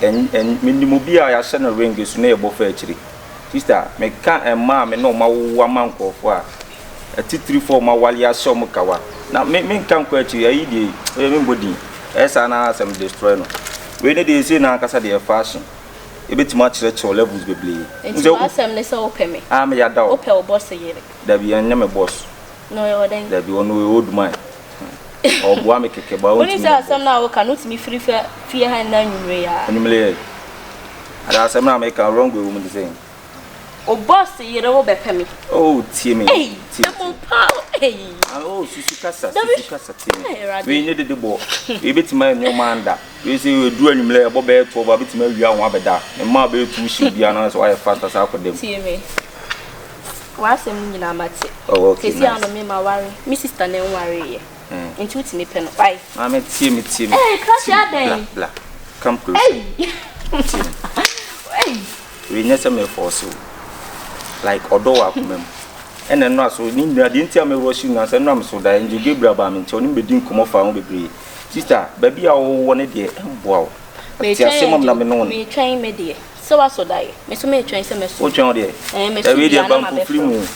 Minimobia, I send a ring is near Buffet. Sister, make can't and mamma no my 1 month of war. A T3 ma wali aso mukawa na me kan kwachi ayi de everybody esa na asem destroy no we ne dey say na kasa dey fashion e betima chire levels beble nti asem ne say opeme me ya da ope o boss yere da bi anya me boss no yo den da bi ono old man o boa me keke ba oni say asem na wo kan no timi free fear han na nwure ya anyimle ada asem na me kan wrong we woman say o boss yere wo be pemi oh tie me tie mo pa oh susu kasa tie we need the bo we betima no manda we say we do anyimle ebo be to ba betima wi awon abeda e ma be tu shi bia na so why fast as akodem tie me wa asem nyina mate oh okay kesi ano me ma ware mi sister na nware ye enti utimi pe no bye ma me tie me crash aden bla come close we need some force like odo wa kumem ene no aso ni ndia de ntia me rush na se no am so da nje gebra ba me ntia oni be din komo fa ho bebre sister baby a wo ne de emboa wo me twen na me no me twen me de so wa so dai me so me twen se me so o twen o de me so de ban ko free mu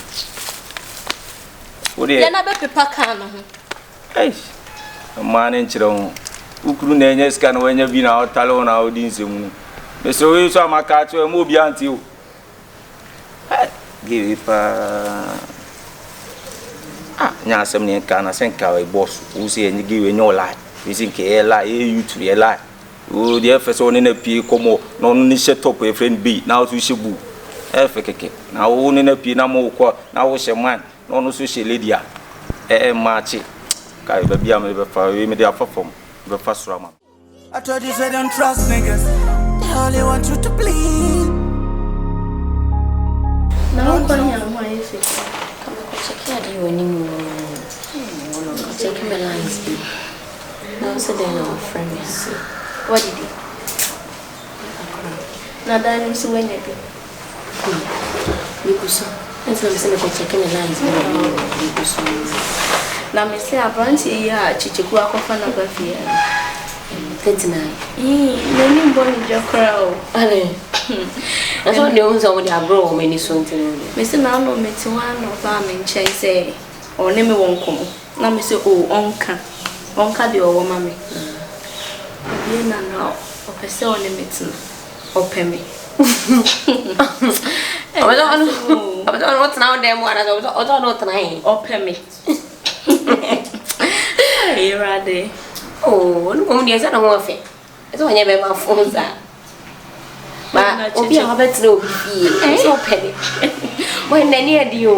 o de ya na be pepa kan no ho ai ma ne nchire ho ukuru na enye ska na wanya bi na o talo na o din se mu me so we so amaka cho mo bi anti o give nya asem ne ka na senka we boss wo se enye give enye ola we sin ke ela YouTube ela o de first one na pie komo no ni she top e friend B na o she bu e fe keke na wo ni na pie na mo ko na wo she man no so she lady a match kai ba bia me be fa we me de afafom be fa surama I told you say don't trust niggas, they only want you to bleed. Now I'm going to my face. Come on, check out you anymore. Check my lines. Now, so then our friend is. What did he? Na dani so wanya bi. Nikuso. Nso me se me ko check the lines nikuso. Na me se abranti ya Kyekyeku akofa na bafia. 39. Na ni mboni jokra o. Ale. Aso de unzo de abro o meni so ntino. Me se na no meti wan no ba me nchen se o ne me won komo. Na me se o onka de o wo ma me. Ye na na o pese o ne meti o peme. I don't know now them one I don't know tonight. O peme. Here are they. Oh, no one is an offer. It's only a my phones are. But Obi Robert no be so penny. When they near you,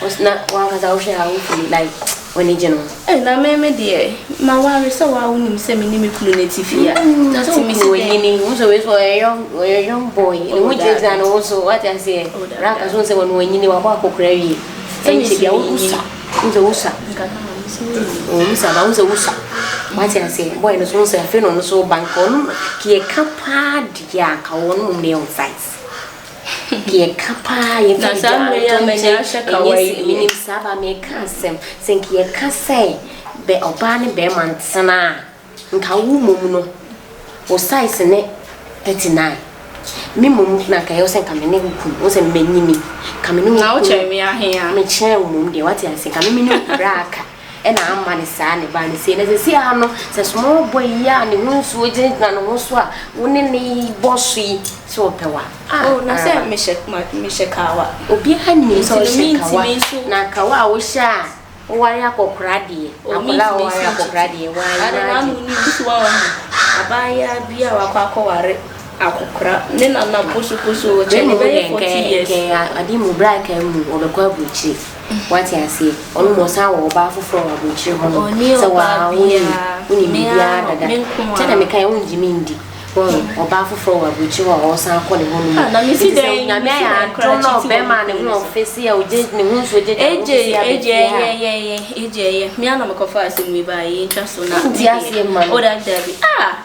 was not one as I shall like when you know. And I may dear, my wife so I wouldn't send me community fear. That's me winning also is for a young boy. And which is and also what I say, Rakas was when you know about Cockrey. Thank you, Usa. Usa. What I say, boy, no so say, feel on so bank on Kyekyeku ya kaon neon size. Kyekyeku, you can say, meaning Saba make casem, think Kyekyeku say, be obani be mansana, Nkawumuno, or size in it 39. Mimum na kayosen coming in, was a menini coming out, me here, me chair, what I say, coming in brack. And I'm money son, Banny saying, as I see, I know, a small boy, and the moon's wooden and also wouldn't need bossy so pewa. Oh, no, say, Mishakawa. Oh, behind me, so means Nakawa was shy. Why I go crady, or Malawa crady, why I don't know this one. A buyer be our quack. Akukra nena na pusu cheni be 40 years adimu black or the kwabuchi what I say almost our ba fufro abuchi ho so wa uni bia dada tena me kai unji mindi o ba fufro abuchi ho o san ko ne ho na me si dey na me ya don't know be man ne ho face ya o je ne ho so je eje me ana me ko fa asem wi ba ye twa so na dia se man o da dabi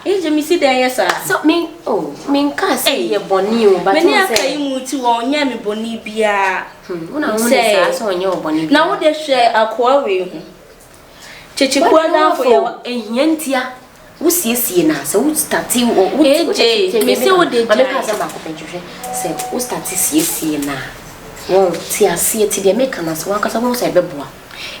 eje me si dey yes so me ka say ye boni o ba to say me akai mu ti won nya me boni bia una say so nya o boni na wo de hwe akoa we hu Kyekyeku ada for ya ehiantia wo siesie na so wo start wo me say wo de ba me ka say ba ko penhwe say wo start siesie na wo ti asie ti de me kana so wakasa wo say beboa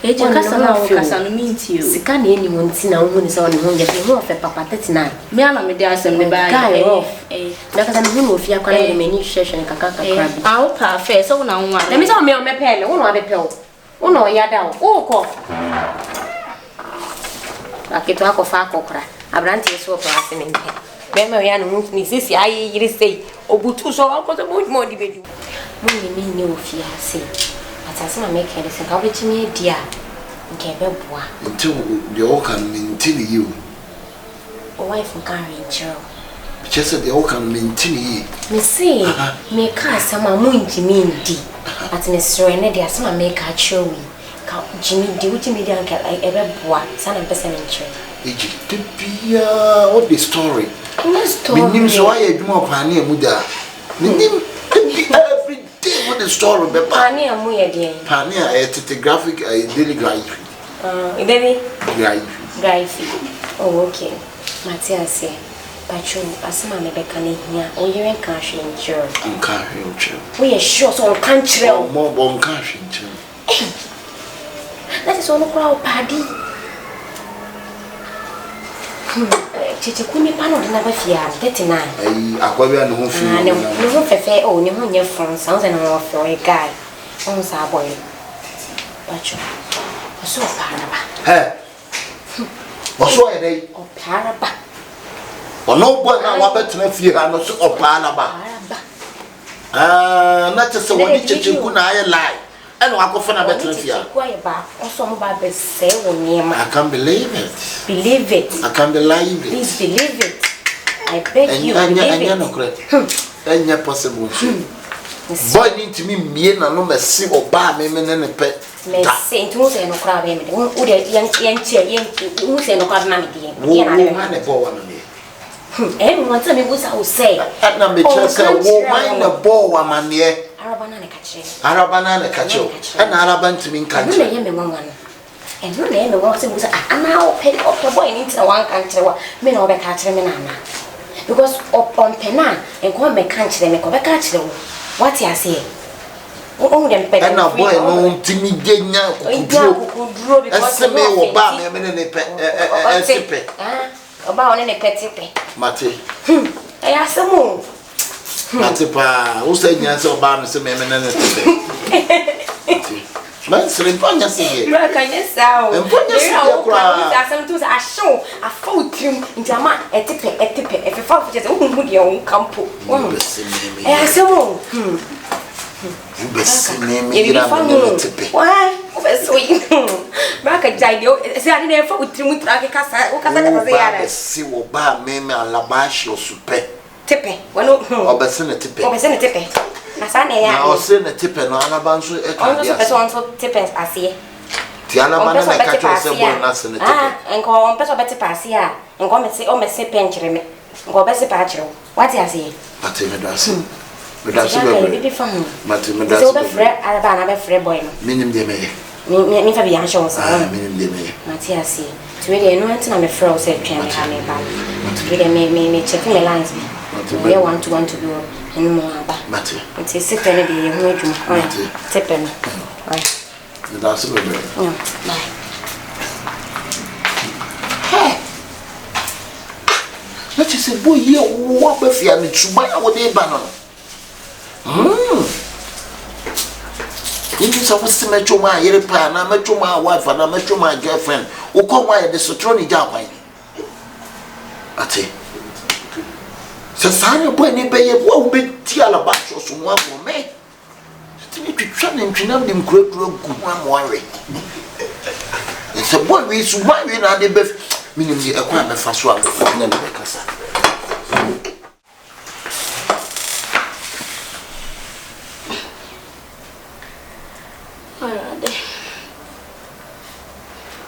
eje kasa na wo kasa no minti o sika na eni wonti na wo ni say wo ne ho fe papa 39 me ana me de asem me ba na kasa no hu ofia kwa na me ni hwehwe ne kaka kakra bi awo pa fe so na wo na me say me pe me wo no abepe wo no ya da wo ko akito akofa akokra abranti so pa asene nke be me ya no ni sisi ayi yiri sei obutu so akoso mo di bedu mo ni ni ofia sei atase na make ele se ka obetimi dia nke beboa until the all can maintain you o wife can enjoy just the all can maintain you me say me ka sama mo ntimi ndi atene sere ne dia sama me ka chewi ka jimi di utimi dia nke ebeboa sana mpese me nche Egyptia what the story story minim so aye adwuma paane amuda minim every day what the story be paane amu ye de paane a photographic daily graphic daily graphic oh okay Matias Pacho asema me beka ne hia o yere kan hwe nchiro nka hwe nchiro we are sure so on kan chiro mo bon kan hwe nchiro that is all crowd party Kyekyeku ni pano de na ba fia 39 ai akwabia ne ho fi ne ho fefe o ne ho nye fon sounds and no of your guy on sa boy Pacho so para ba so e dai o para ba ono boy na wa betena fie ha no so o para ba na tse woni Kyekyeku na aye lie eno akofo na betena fie I can't believe it. I can't believe it. Please believe it. I beg you believe it. No correct. Enya possible. Boy need to me mie na no mesi oba me ne pe. Me say to say no cry me. Wo de yen che yen wo say no cry na me die. Wo na ne bo wa me. Everyone tell me what I will say. At number just say, "Wo mind the ball, woman, yeah." Arabana catch. Arabana catch you. And Araban to mean catch. And no name was it was now pay up the boy into one country. Me no be catch me nana. Because up on pena and come me catch them, come catch them. What you say? Oh, them pay. And now boy no Timmy Genya could draw because me will buy me a minute about any petty. Mate. I asked some more. Matipa, who said yes or ban some men and man, sleep on your sea. Look, I guess so. And put your sometimes I show a full trim into a man, a tip, if you fall just own your own campo. I asked some more. You best name me. Why? Sweet. Back at Jadio, is that there for trim like a cassa? What can I see? What bar me a labash or soupe? Tippy, one of Obescene tippy. Obescene tippy. I was saying a tip and Alabansu. Also, tippers, I see. Tiana Banana catch yourself and a tip. And call on Peso Betty Passia, and come and say, oh, Messi Penchre, go Bessie Patcho. What do I say? Matimidasi. Be fun. Matimidasi over Fred Alabama, Fred Boy. Minim de me. Me for the answers. Minim de me. Matiasi. To really know until I'm a fro said, can I have me back? Really me checking the lines. We want to go. Matty, it's a sick and a tipping. That's a little bit. Let you say, boy, you walk with you and to buy our day banner. You need supposed to make your my pan, I met my wife and I met my girlfriend who come by the Sotroni Jawai. Ati. Sasanya boy ni be ye wo be ti alabacho so mo amo me ti mi twitwa na ntwinam dem kurakura gu ho amoare se boy we su boy we na de be minim di ekwa be fa so a na be kasa alade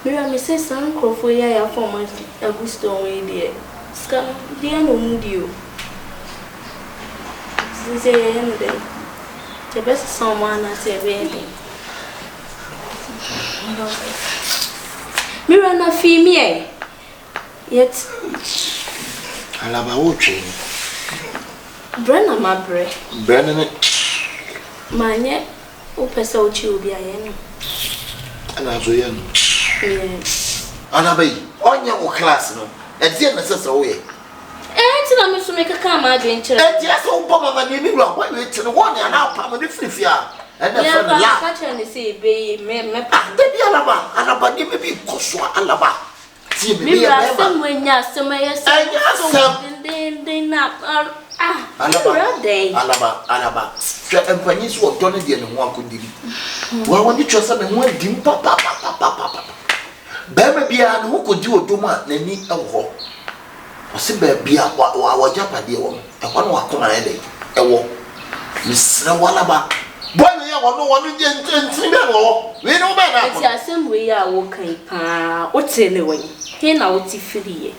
mira me say san krofo ya format Augusto we dey ska dia no mudio say anything. The best someone I say anything. Mira na female. Yet alaba wo twen. Brenna ma bre. Brenna ne manye o pesa o chi obi aye no. Ana zo ye no. Alaba yi onya wo class no. E die na sesa wo ye. Na me so make ka ma adventure. Just so mama ni mi ro why we tell one and now pam ni free fia. And the friend la. Catch and say be me Baby alaba ni me bi koso alaba. Ti me be some when ya some yes. Then alaba. Twa empanyi so do ne de ne ho akodiri. Wa woni twa se me ho adim papa. Ba me bia ne ho kodi odom a nani ewo. Ose baabia wa japade wo e kwa no akoma e dey e wo misra walaba boy ya wono je ntenti be no we no be na ko ti asem we ya wo kan pa o te ne we he na o ti firi ye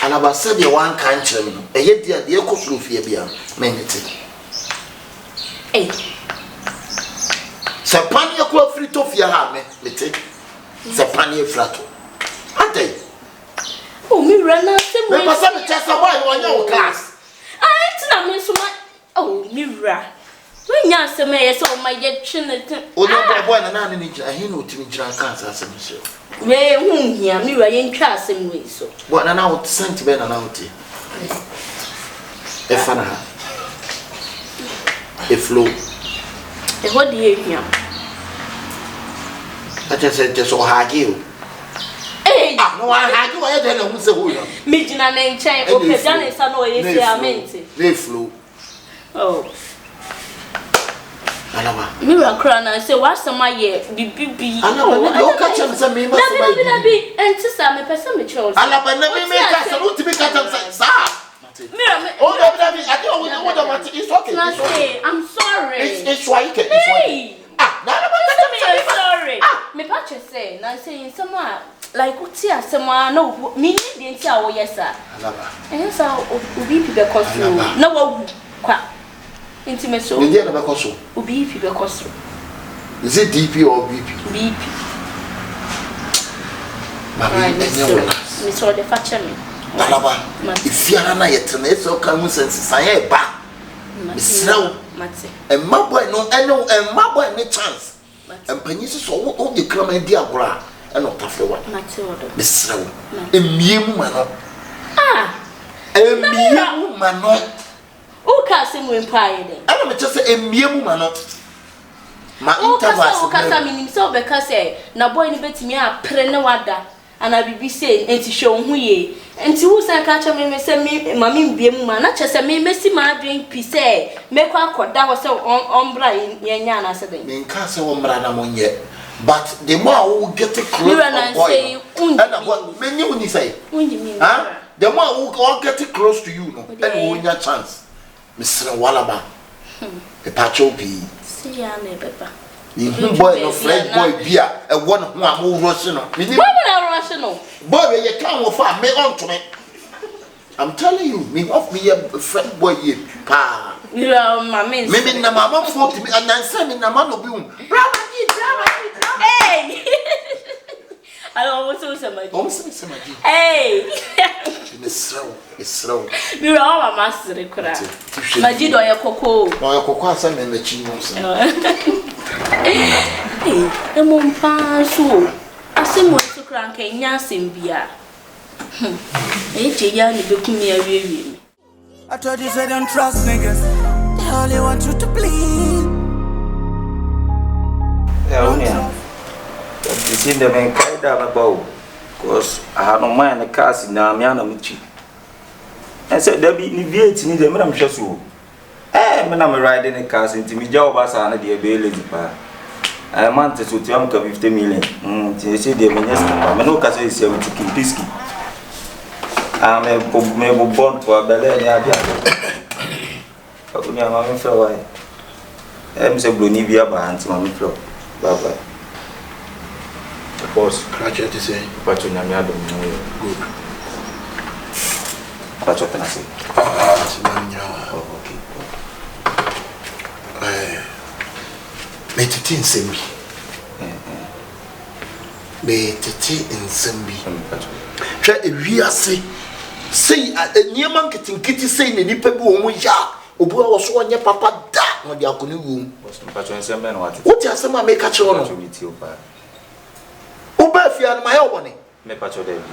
alaba se de wan kan kyerem no e ye dia de ko suru fie bia menete se pani ko firi to fie ha mete se pani frato ate. Oh, me run out some way. But some just a boy on your class. I ain't not so much. Oh, Mira. When you answer me, so my yet chinnet. Oh, no, boy, and I need a hino to me, cancer, as himself. Where whom here, Mira, in class and way so. What an out sentiment and out. A fan, a flow. What do you hear? I just said, just so hard you. No, I had you. I don't know who's Mijina name chain, or Pedana is no way. They flew. Oh, Mira crown, I say, what's the my year? Be I know, catch him some me, and to some person with yours. I never make a salute to be cut outside. Mira, oh, I don't know what it's okay. I'm sorry. It's why you can. Sorry. Me patch say, now saying someone. like uti asema no me dey nti a wo yesa alaba yes obi pi be koso na wo kwa intimeso me dey na be koso obi pi be koso is it DP or BP mama me so the fache me alaba ifiara na yetena eso kan mu sense saye ba misrawo mate and my boy no and my boy no chance and panyi so wo de krama di agora and not tafe one mate odo misrawo emiem ma no emiem ma no o ka se mu empae de ana me che se emiem ma no ma intervals o ka sa minim se obeka se na boy ni betimi a pre ne wada ana bibi se enti hwe hu ye enti wo san ka cha me se me mami mbiem ma na che se me mesi ma adwen pi se me kwa akoda wo se ombra yenya na se den me nka se ombra na monye but the more we get close to boy and what me you ni say the more we get close to you no and we nya chance Mr. Walaba e pacho bi se ya na beba you boy no friend boy bia e won ho am rush no me ni boy na rush no boy we can wo fa me on to me I'm telling you me of me a friend boy ye pa you are my man me na mama for me and then say me na man no bi brava hey I don't want to say my hey Israel we are all master kura maji do ya koko no ya koko asa me na chi no se e mo mpa so asemo to kura nka nya asem bia e je ya ni bekumi awie I told you say don't trust niggas. They only want you to bleed. Yeah, you see the man carry down a bow. Cause I had no mind the cast in Namiana Michi. I said, there be VAT in the Madame Chassou. Eh, when I'm riding a cast into me, job as I the ability. I wanted to tell 50 million. They say the minister, I'm no case is 70 Kimpiski. I'm a born for a belly. I couldn't have my floor. I'm so Blunivia by Auntie Mammy Flow. Bye bye. Boss, graduate to say, but you know, good. That's what I say. Okay. Meditating Simbi. Meditating Simbi. Try a real say a near market in Kitty saying any people who ya. Obu was one your papa da when you are going room. What you say, make a channel? Ubefia my own. Me pacho David.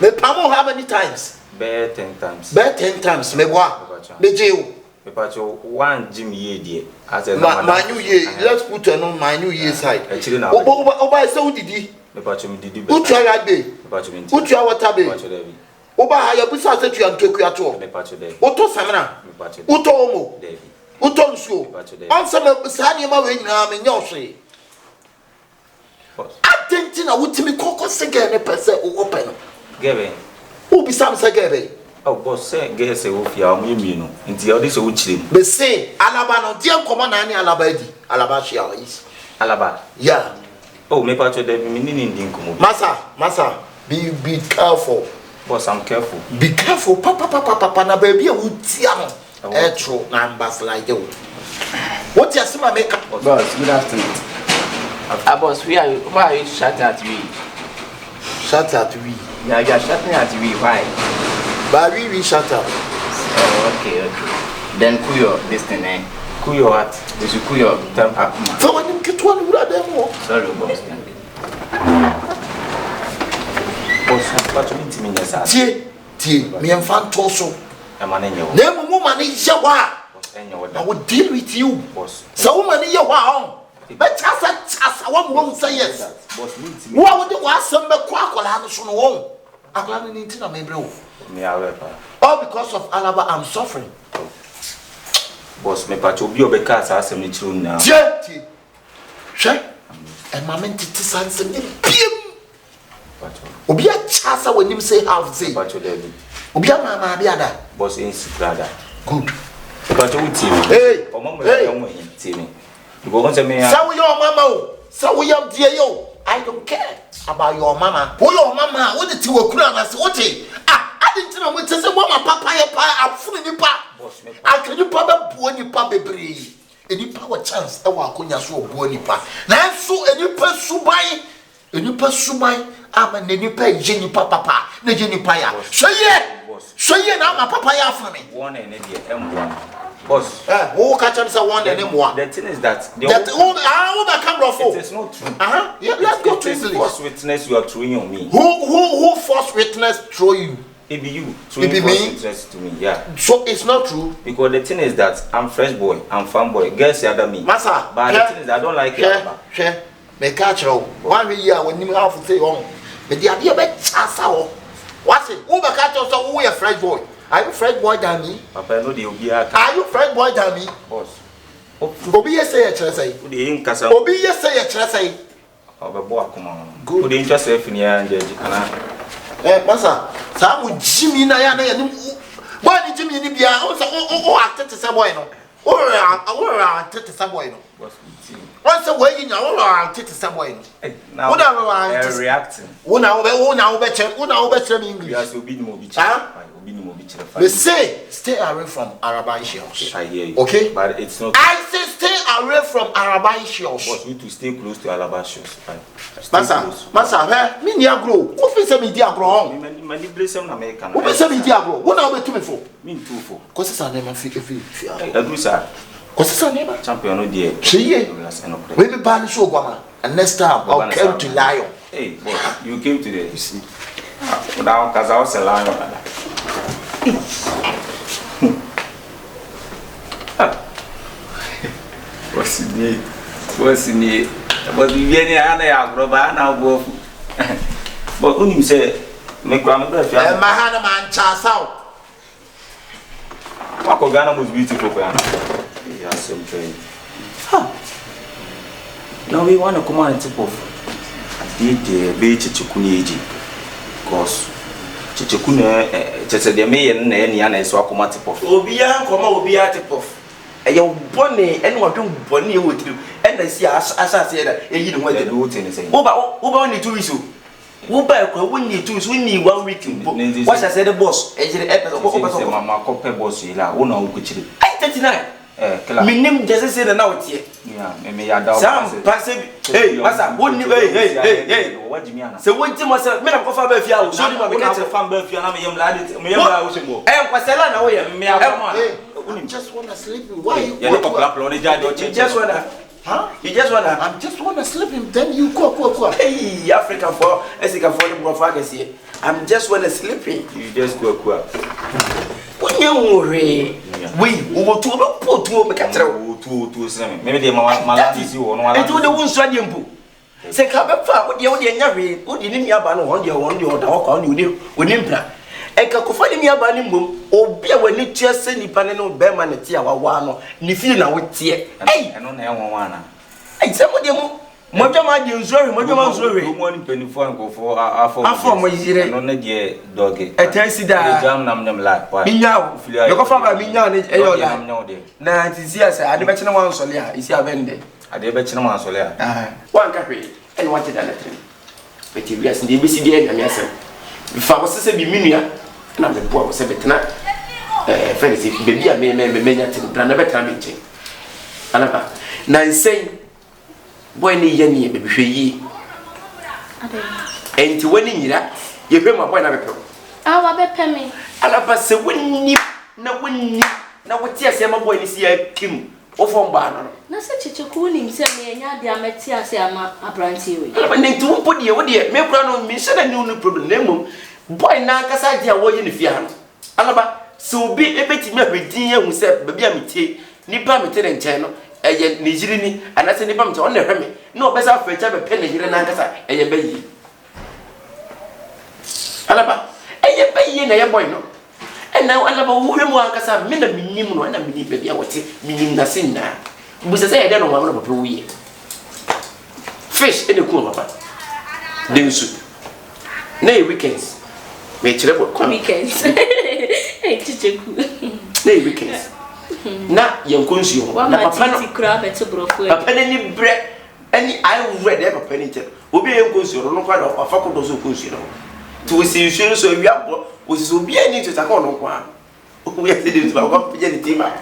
Me pamo how many times? Bear 10 times. Bear 10 times. Me what? Me jail. Me pacho one Jim ye dear. As a my new year. Let's put on my new year side. Actually now. Oba so did he? Me pacho me did. Utra that day. Me pacho me. Utra what tabe? Pacho David. Oba haya busa set you and take you at all. Me pacho David. Oto samana. Me pacho. Uto omo. David. Uto nsuo. Answer me sani ma we nyina me nyoswe. Attention na wutimi koko sege ne pese o open. Gebe. Who be some sege? Oh boss say get say wo fia o yemi no. Nti o dey so wo chire. Be say alaba no dia nkomo na ani alaba di. Alaba shia is. Alaba. Yeah. Oh me pacho David me ni ndi nkomo. Masa, be careful. Boss I'm careful. Be careful. Papa na baby e wutia no. Etro numbers like you. What you say my make up? Boss, good afternoon. Boss, why are you shouting at me? Shut at we. Yeah, you are shouting at me. Why? But we shut up. Oh, okay. Then Kuyo, this thing, eh? Kuyo what? This is Kuyo, turn up. So when you get one, Sorry, boss. Boss, pacho me ntimi nyesa. Tie, me enfan toso. E ma na nyewo. Na mu woman is yawa. I will deal with you. Boss. So woman is yawa on. But chasa one won't say yes. Boss me ntimi. What would you want some kwakola no so no? Akola ni ntina me bro. Me awe pa. All because of Alaba I'm suffering. Boss me pacho obi obeka asasem ni chiro na. Tie. Hwe. E mama ntiti sansem ni piem. Pacho. Obi a chasa when him say half say. Pacho David. Obi a mama bi ada. Boss in sikrada. Good. Pacho uti. Hey. Omo mo ya mo yin ti ni. Go on say me ya. Sa wo your mama o. Sa wo your dear yo. I don't care about your mama. Oh, your mama, what did you work on us? What? I didn't know what to say. Mama, papa, I'm full in pa. I can you papa, bony papa, baby. Any power chance, I want to so bony pa. Now, so any person buy, and you pursue my I'm a nipa, Jenny papa, the Jenny paya. So, yeah, now my papa for me. One and M1. Boss, who catch us a one and M1? The thing is that the camera for it is not true. Yeah, let's go to this false witness you are throwing on me. Who false witness throw you? It be you. It be me. Witness to me, yeah. So it's not true. Because the thing is that I'm fresh boy, I'm farm boy. Girls say other me. Massa, but the thing is I don't like it. Share. Me catch you. 1 year when you have to say on. But the idea be chasa. What's it? Who be catch you so who a fresh boy? Are you fresh boy than me? Papa no dey obi aka. Are you fresh boy than me? Boss. Obi yes say chere say. Who dey in kasa. Obi yes say chere say. Obe bo akoma. Who dey interest in ya nje kana. Massa, sa mu Jimmy na ya ni boy ni Jimmy ni bia o atete say boy no. O atete say boy no. Boss. Once a way in our atete say boy no. Now reacting. Una be English. You as obi ni mo bi. They say stay away from Arabaceous. I hear you. Okay? But it's not. I say stay away from Arabaceous. But we to stay close to Arabaceous. Massa, me ni agro. Who fi say me di agro? Me bless some American. Who fi say me di agro? What now be to me for? Me too for. Cause it's a name of fi. Agro sir. Cause it's a name. Champion no there. We be ban show guama. And next time I'll come to Lion. Hey, boy, you came today. You see. Now cause I was a lion. What's in it? But we any other agro now go. But when you say make grandmother my hand man chance out. Ghana was beautiful. Yeah, same thing. Now we want to come on and tip off. The beach Chikuni because Chichikune said the may and any other so automatic of Obia, Obia tip off. A young bonny and what do bonny with you, and I see as I said, you know what they do anything. Only 2 weeks. Who buy when you choose we need 1 week. What I said the boss, a episode of my copper boss, you know, which is 39. My name just said now it's here. Yeah, some passive. Hey, Massa, wouldn't you? Hey, what do you mean? So, what you must have made a coffee of you? So, you get a fan birth, you know, young lad. And what's the land away? I just want to sleep. Why you just want to? Huh? You just want to? I just want to sleep him. Then you go. Hey, Africa for Esica for the Brofagas here. I'm just want to sleep him. You just go. When you worry, we will put to make a two. Maybe the Malay is you or one. I told the one studying book. Say, come back with the only Yari, who didn't have on your dog on you with Impla. And Kakofani me about him, or be when you just send the panel bearman at Tia one, Nifina with Tia. Hey, I don't know one. And some of them. Mojama Juzuri, Mojama Zuri, 124 go for our form, on the dear doggy. I tell you that jam them like Minyao, you go from a Minyao, no day. Now it is yes, I bet no one solia, is your vendor. I bet no one solia. One cafe, and wanted a letter. But you yes, the BCD and yes, if I was to say Minia, and I'm the poor was a veteran. Fancy, baby, I may never time meeting. Another, now saying. When you yenny baby ye. And to winning that, you pay my point of a pearl. I'll bet me. I'll pass a winning, no winning. Now, what yes, I'm a boy is here, Kim, or from Barnum. No such a cooling, send me a diameter, say I'm a branch here. But then to put you, dear, make run on me, said I knew no problem. Boy, now, cause I dear, what in the fian. Alaba, so be a bit me, dear, who said, baby, I'm tea, Nipa, me channel. Nigerini, and I send him to honor him. No better for each other penny here and Ankasa, and your baby. Alaba, and your baby and your boy, no. And now Alaba, who am Ankasa, men of minimum, and I believe baby, I would say, meaning the sin now. But I say, I don't know what about a year. Fish in the cool, papa. Then soup. Nay, weekends. May trouble come weekends. Hey, Kyekyeku. Nay, weekends. Na young consumer, na papa no crab at a broker. Papa any bread, any I read ever penny. obi en konsuo no kwa do afa ko do so konsuo no to we see nsuo so wi abo we see obi ani to taka no kwa we see dey to ba ko pije ni tima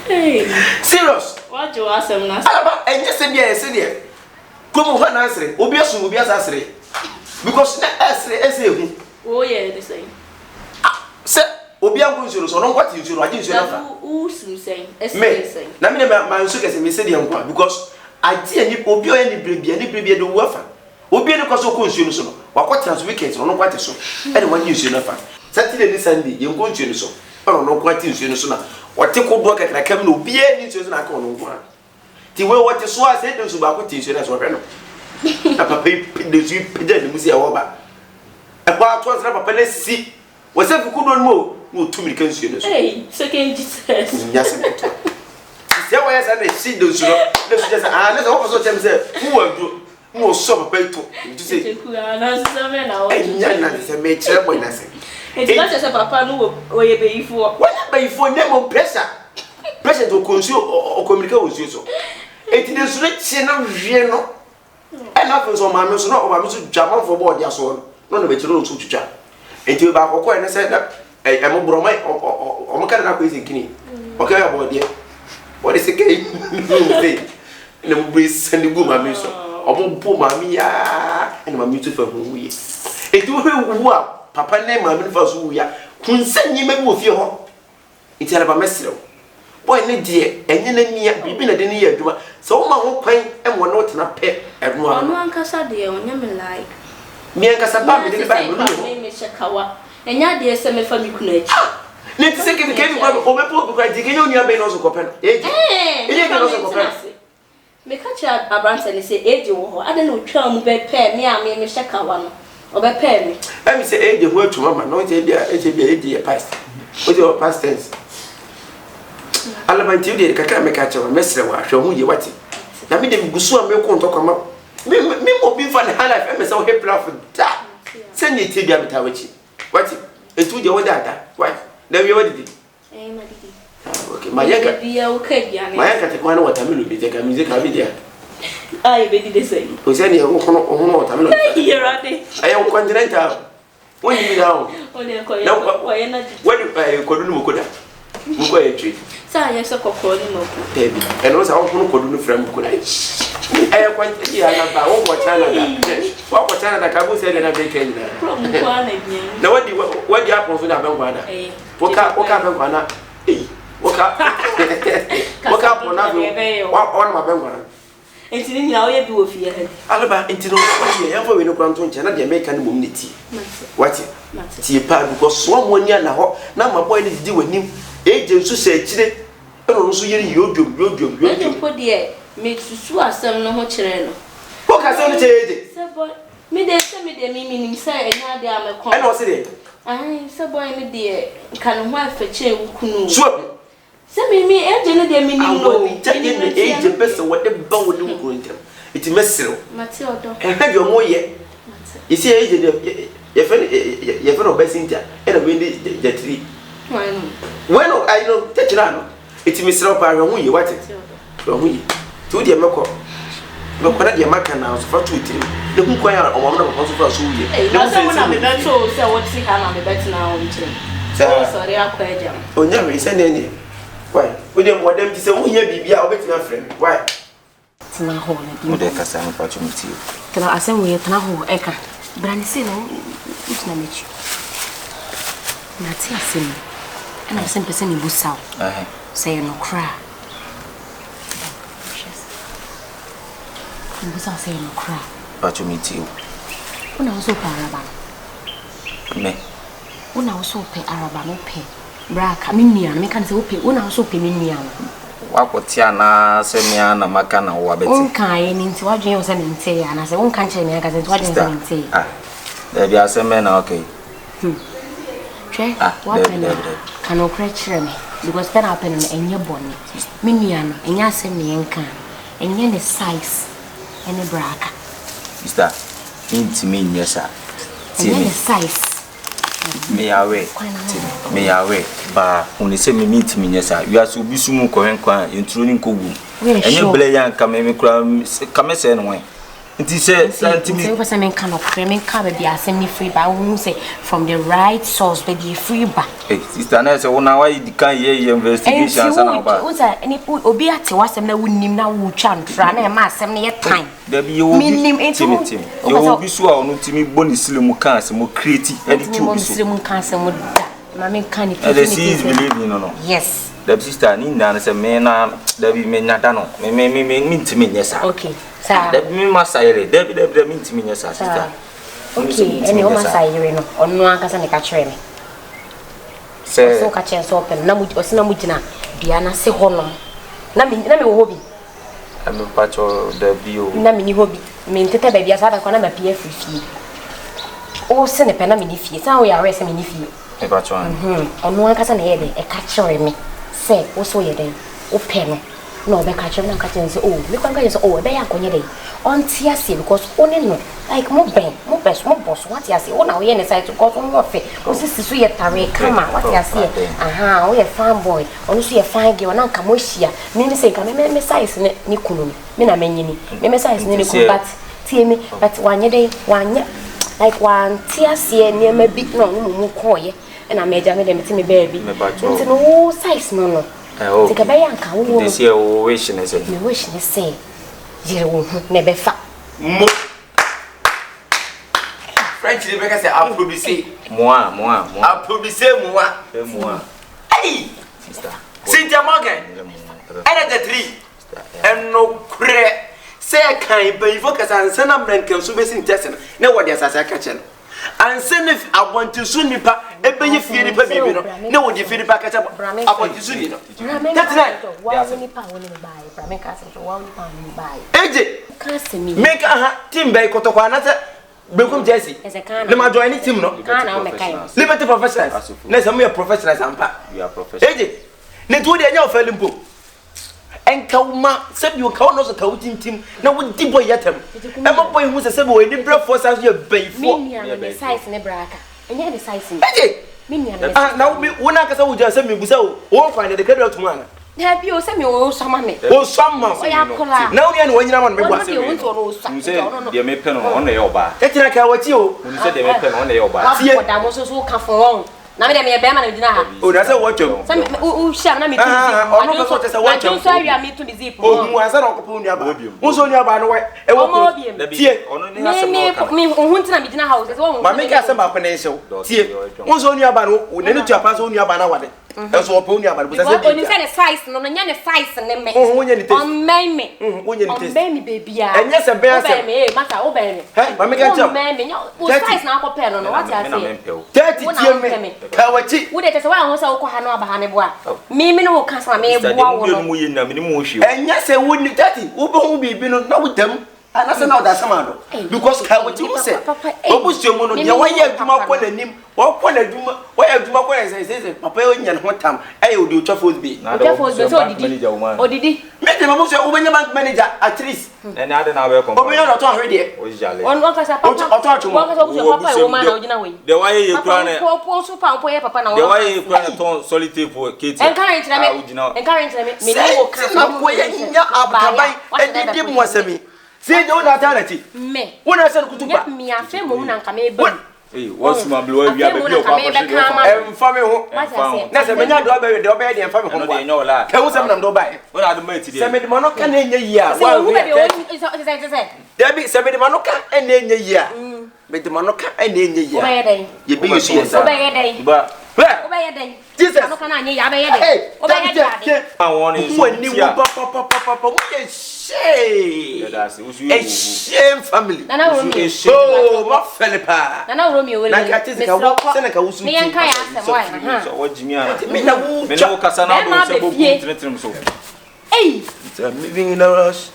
hey serious what you ask them na aba enye se bia ese de komo ho na asre obi asu obi asasre because na asre ese hu oh yeah the same se obi an konsuo so no kwati nsuo aje nsuo na fa who sim saying me na me ma nsuo kese me se de nkwa because aje ani obi o ani brebia do wafa obi ani kwaso konsuo no so no wakwati as weekend no kwati so e de wani nsuo na fa Saturday ni Sunday yen konsuo no so no kwati nsuo no so na wote kodo kakra kam no obi ani nsuo so na ka no nkwa ti we wote so ase de nsuo ba kwati nsuo na so hwe no na papa de nsuo pede ni musi e wo ba e kwa to nsra papa na si wo se fi kodo no mo no tumi kan nsuo no so second Jesus yes se wo yesa na si de nsuo na so just na so wo so chem se fu wadu mo so papa to you say ku na so me na o enya na se me chere boy na se it's not just papa no o ye be ifo wala be ifo ne mo pressure to consume o communicate with you so eti de so chi na wie no e na so ma me so no o ba me so dwama fo board ya so no no be chere o so twitwa eti ba akoko e ne se da e mo broma o mo kana na ko isi kini o ka ya board ye board se ke no be ne mo be send go ma me so o mo po ma mi ya e na ma mi to fa ho wi eti wo hu a papa ne ma me fa so wi ya kunsanyi me bi ofie ho eti ala ba mesrew boy ne die enye na nia bibi na de ne ya adwuma so wo ma ho kwan e mo no tena pe eno ano ankasa de onya me like mi ankasa ba me de ba me shekawa enya de se me fa mi kuna echi ne ti se ke mi kwa o me po kwa di ke nyu abe no so kope no eji eji ke no so kope me ka cha abrante ne se eji wo ho ade no twa mu be pe me a me shekawa no obe pe me e mi se eji ho atuma ma no je bia eji e past o je past tense alabanti de kakra me ka cha ma mesre wa hwe ho ye wati na me de gusu a me ko ntokwa ma me mo bi fa na hala fe me se o he plaf da se ni ti bia beta wachi wati etu de woda da wati na wi wadi ma didi okay mayaka bia o ka bia ne mayaka te kwa na watermelon bi te ka mi ze ka bi dia ai be didi sei o se ni o hono watermelon here ade ai o continental woni mi dawo oni ko ya ko ya na wadi ko dunu mo koda mo ko e twi sa ya se kokko ni mo ko baby e no sa o hono ko dunu fra mo koda ai kwanti ya na ba wo ko chana da wo ko chana da ka bu se na be ken na from ko na bien na wadi apon so da ben kwa da woka ben kwa na woka apon na wo on ma ben kwa entini nyina o ye bi wo fie ha alaba entino ye ya fo we no kwanto nche na de make na mum neti wati ti pa because so mo ni na ho na ma boy ni didi wanim eje nsu se chire eno nso yeri yodwom po de me susu asem no ho kire no ko ka se no cheje se boy me de mi nim se enya de amekon eno se de ai se boy me de kan ho afeche wukunu so se mi eje no de mi nim no ni eje pese wode ba wode wukunu ntem iti mesero mate odo e ha de mo ye isi eje de ye fe no besinja eno we ndi jetri bueno I know techna no iti mesero pa ho ye wate ho ye tu de meko na de maka na so fa tu itiri de hu kwa ya o mo na ko so fa so ye na se na me beto se what see ha na me bet na o ntire sorry akwa eja onya me se ne ne why we dem modem ti se hu ye bibia o betina frem why tena ho na bi mo de kasa mo pa chumti tena asem we tena ho eka brani se no itna mechi na ti asem ana asem pese ni busaw say no cry busaw say no cry pa chumti una uso pa araba me una uso pe araba no pe braka minnia me kan se wo pe una uso pe minnia wakotia na semia na maka na wo abeti onkan ni nti wadwen yo se ni nti ya na se onkan che me aka se wadwen se ni nti da bia semia na okay che what can o chere me because pen happen in enye boni minnia no enya se me enka enye ne size ene braka sister intimi nyesa enye size me yawe ba only say me intimi nyesa you aso bisumu ko henkwa entro ni nkogu Any blayan come say no way. It is said me was a man kind of creaming cover be assembly free by won't say from the right source by the free back. Sister Nessa, now I can't hear investigations about. Was any put obiati was a no name now would chant run a mass 7 year time. There be your meaning intimate. You will be so on to me bonny slim cancer, more creative, and two slim cancer would mammy can't believe in no. Yes. The sister Nina is a man, there be men not done. Mean to me, yes, okay. That me must say, Debbie mean to me, yes, sister. Okay, and you must say, on one can catch me. Say, so catch us open, Namu or Sinamujina, Diana say honor. Nami hobby. I'm a patch of the view. Namini hobby, mean to tell baby as I can have a PF fee. Oh, send a penamini fee, so we are resting in fee. A patch on one can hear a catcher me. Say, what's so ye then? O pen. No, be catch them and catch and say, oh, look on guys, oh, they are going day. On TSC because only no, like more best, more boss, what you say, oh, now we are inside to go from your face. What's this? We are Tare, come on, what you say? Aha, we are farm boy, only see a fine girl, and come with you. Mean say, come me size Nikulum, Mina Menini, me size Nikulum, but see me, but 1 day, 1 year, like one TSC near me big no, coy. And I made them to me, baby. No size, no. Oh, take a bayan cow. This year, wishing is it. Wishing is say, you never fat. French, Rebecca said, I'll probably say, moi. I'll probably say, moi. Hey, sister, Cynthia Morgan, and the 3, and no credit. Say I can't, but you focus on Senna Blank and Subbasin Tessin. No one else as I catch him. And send if I want to soon me pa e be you feel baby no would you feel back at I want to soon that's right why when pa when buy Brame Castle to one pound buy eje cast me make a team by Kotokwa na Become Jesse as a can no join any team no can liberty professionals na some your professionals ampa you are professional eje ne to dey anya ofalimpo Enkauma said you can't also count team. Now, what deep boy yet? I'm a boy who's a several in the breakfast as your baby. Me size in a braca. And yet the size in now, when I can just send me so, or find the credit to one. Have you sent me all some money? Oh, some money. Now, when you're on me, what's your own? They may pen on the oba. That's like what you said they may pen on the oba. I was so come for long. Now, me a bear did not. Oh, that's a watch. Some who shall not be. I don't sorry, I mean to be zip. Oh, I said, who's on your banner? It won't be me who wants to be in a house. My make us some financial. Who's on your banner? We need to pass on your banner. That's what pony about. When you said a size, no, and a size and then make me, baby. And yes, a bear, matter, obey me. I make a job. What size now for pen on what I say? 30 would it as well as Okohana Bahaneboa? Me, no, Castle, me, and yes, I wouldn't 30. Who will be not with them? And that's another Samano. Because what you said, Opus Jomono, why you have to mark one and him, what one I do, why I do my way, I say, Papa, and what time I will do Truffles be. Or did he? Make them almost open your bank manager at least. And I don't know where we are not already. One workers are papa, woman, the way you plan it, papa, the way you plan a solitaire for kids. Encourage them, me. Say no alternative. Me. When I said to me, I feel more than come in. Hey, what's my blue? You have a blue family. That's a man. The obey and family home. No, la. Can you send them to buy? What are the mates? Send me the Monoca in a year. Well, there be 70 Monoca and in a year. But the Monoca and in a year. You be obey but obey a day. Jesus, I want a shame family. Oh, my Philippa. And I Romeo will like Seneca was me and Kaya. What Jimmy? Hey, living in a rush.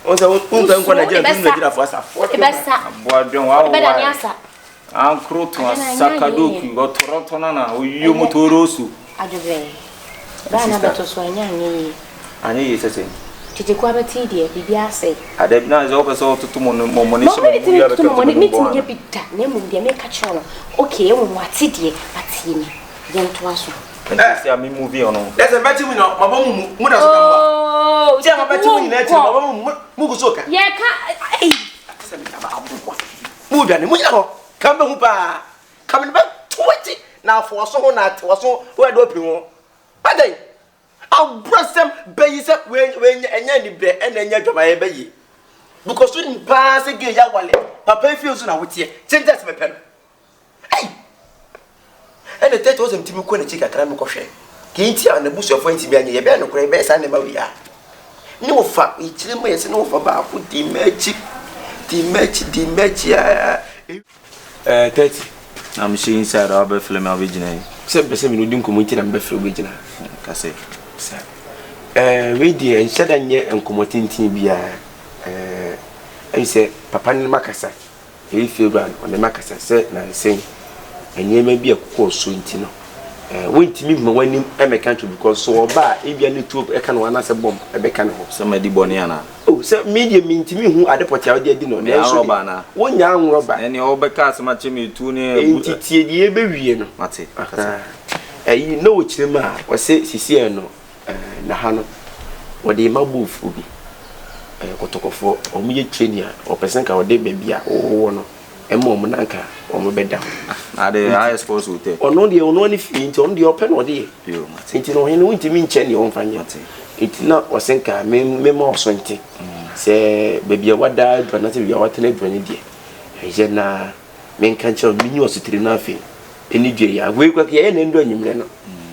Also, what I did for us. Uncle Sakadoku or Toronto, you Motorosu. I do very. Rana to Swanya. I know you say. Did you grab a tea, dear? Bibia say. I did not also to money. Meeting your big tap, name the make a channel. Okay, what's it, dear? But him, then to us. And I say, I'm moving on. That's a better winner. My mother. Oh, Jama batu ni na ti mu kusoka. Ye ka eh. Mu bia ni mu nya ho. Kam be hu pa. Kam ni ba twati na afo so ho na to so we do pin ho. Badai. Abrasem beyise we enya ni bre ena enya dwama ye beyi. Because we pass again ya wale. Papa feels na wotie. Change that me pen. Hey. And the tet was him timi ko na chika kra me ko hwe. Kinti an busu afo ntimi anya ye be no kra be sa ne ma wi ya. Ni wo fa ichire mo yesi no fa ba ko di match ya. 30. I'm seeing inside our be film original. Se me no din ko mo ntira be film original. Ka say. We di en sheda nye enkomotintin bia. I say papa ni makasa. E feel brand on the makasa say na say enye ma bia kokko so ntino. Wentimi ma wani e meka to because so oba e bia ni to e ka no ana se bom e be ka no so ma di boni ana. Oh say media ntimi hu ade poti ade adi no na so roba na. Wonya hu roba. Ene obeka asema chemi tu ni entitie die e be wie no. Mate. You know chirema we say sisi no na ha no wo de mabufu bi kotokofo omuye training o person ka ode bebia wo no emo mo nanka o mo beda na de high sports hotel ono ni fi nti ono de open no de yo nti no hene wonti mi nche ne on fanya nti na o senka me mo so nti se bebia wada dwana se bebia watene dwana die je na men kan che mi nyi ositiri na afi eni dwe ya we kwa ke ene ndo anyimre no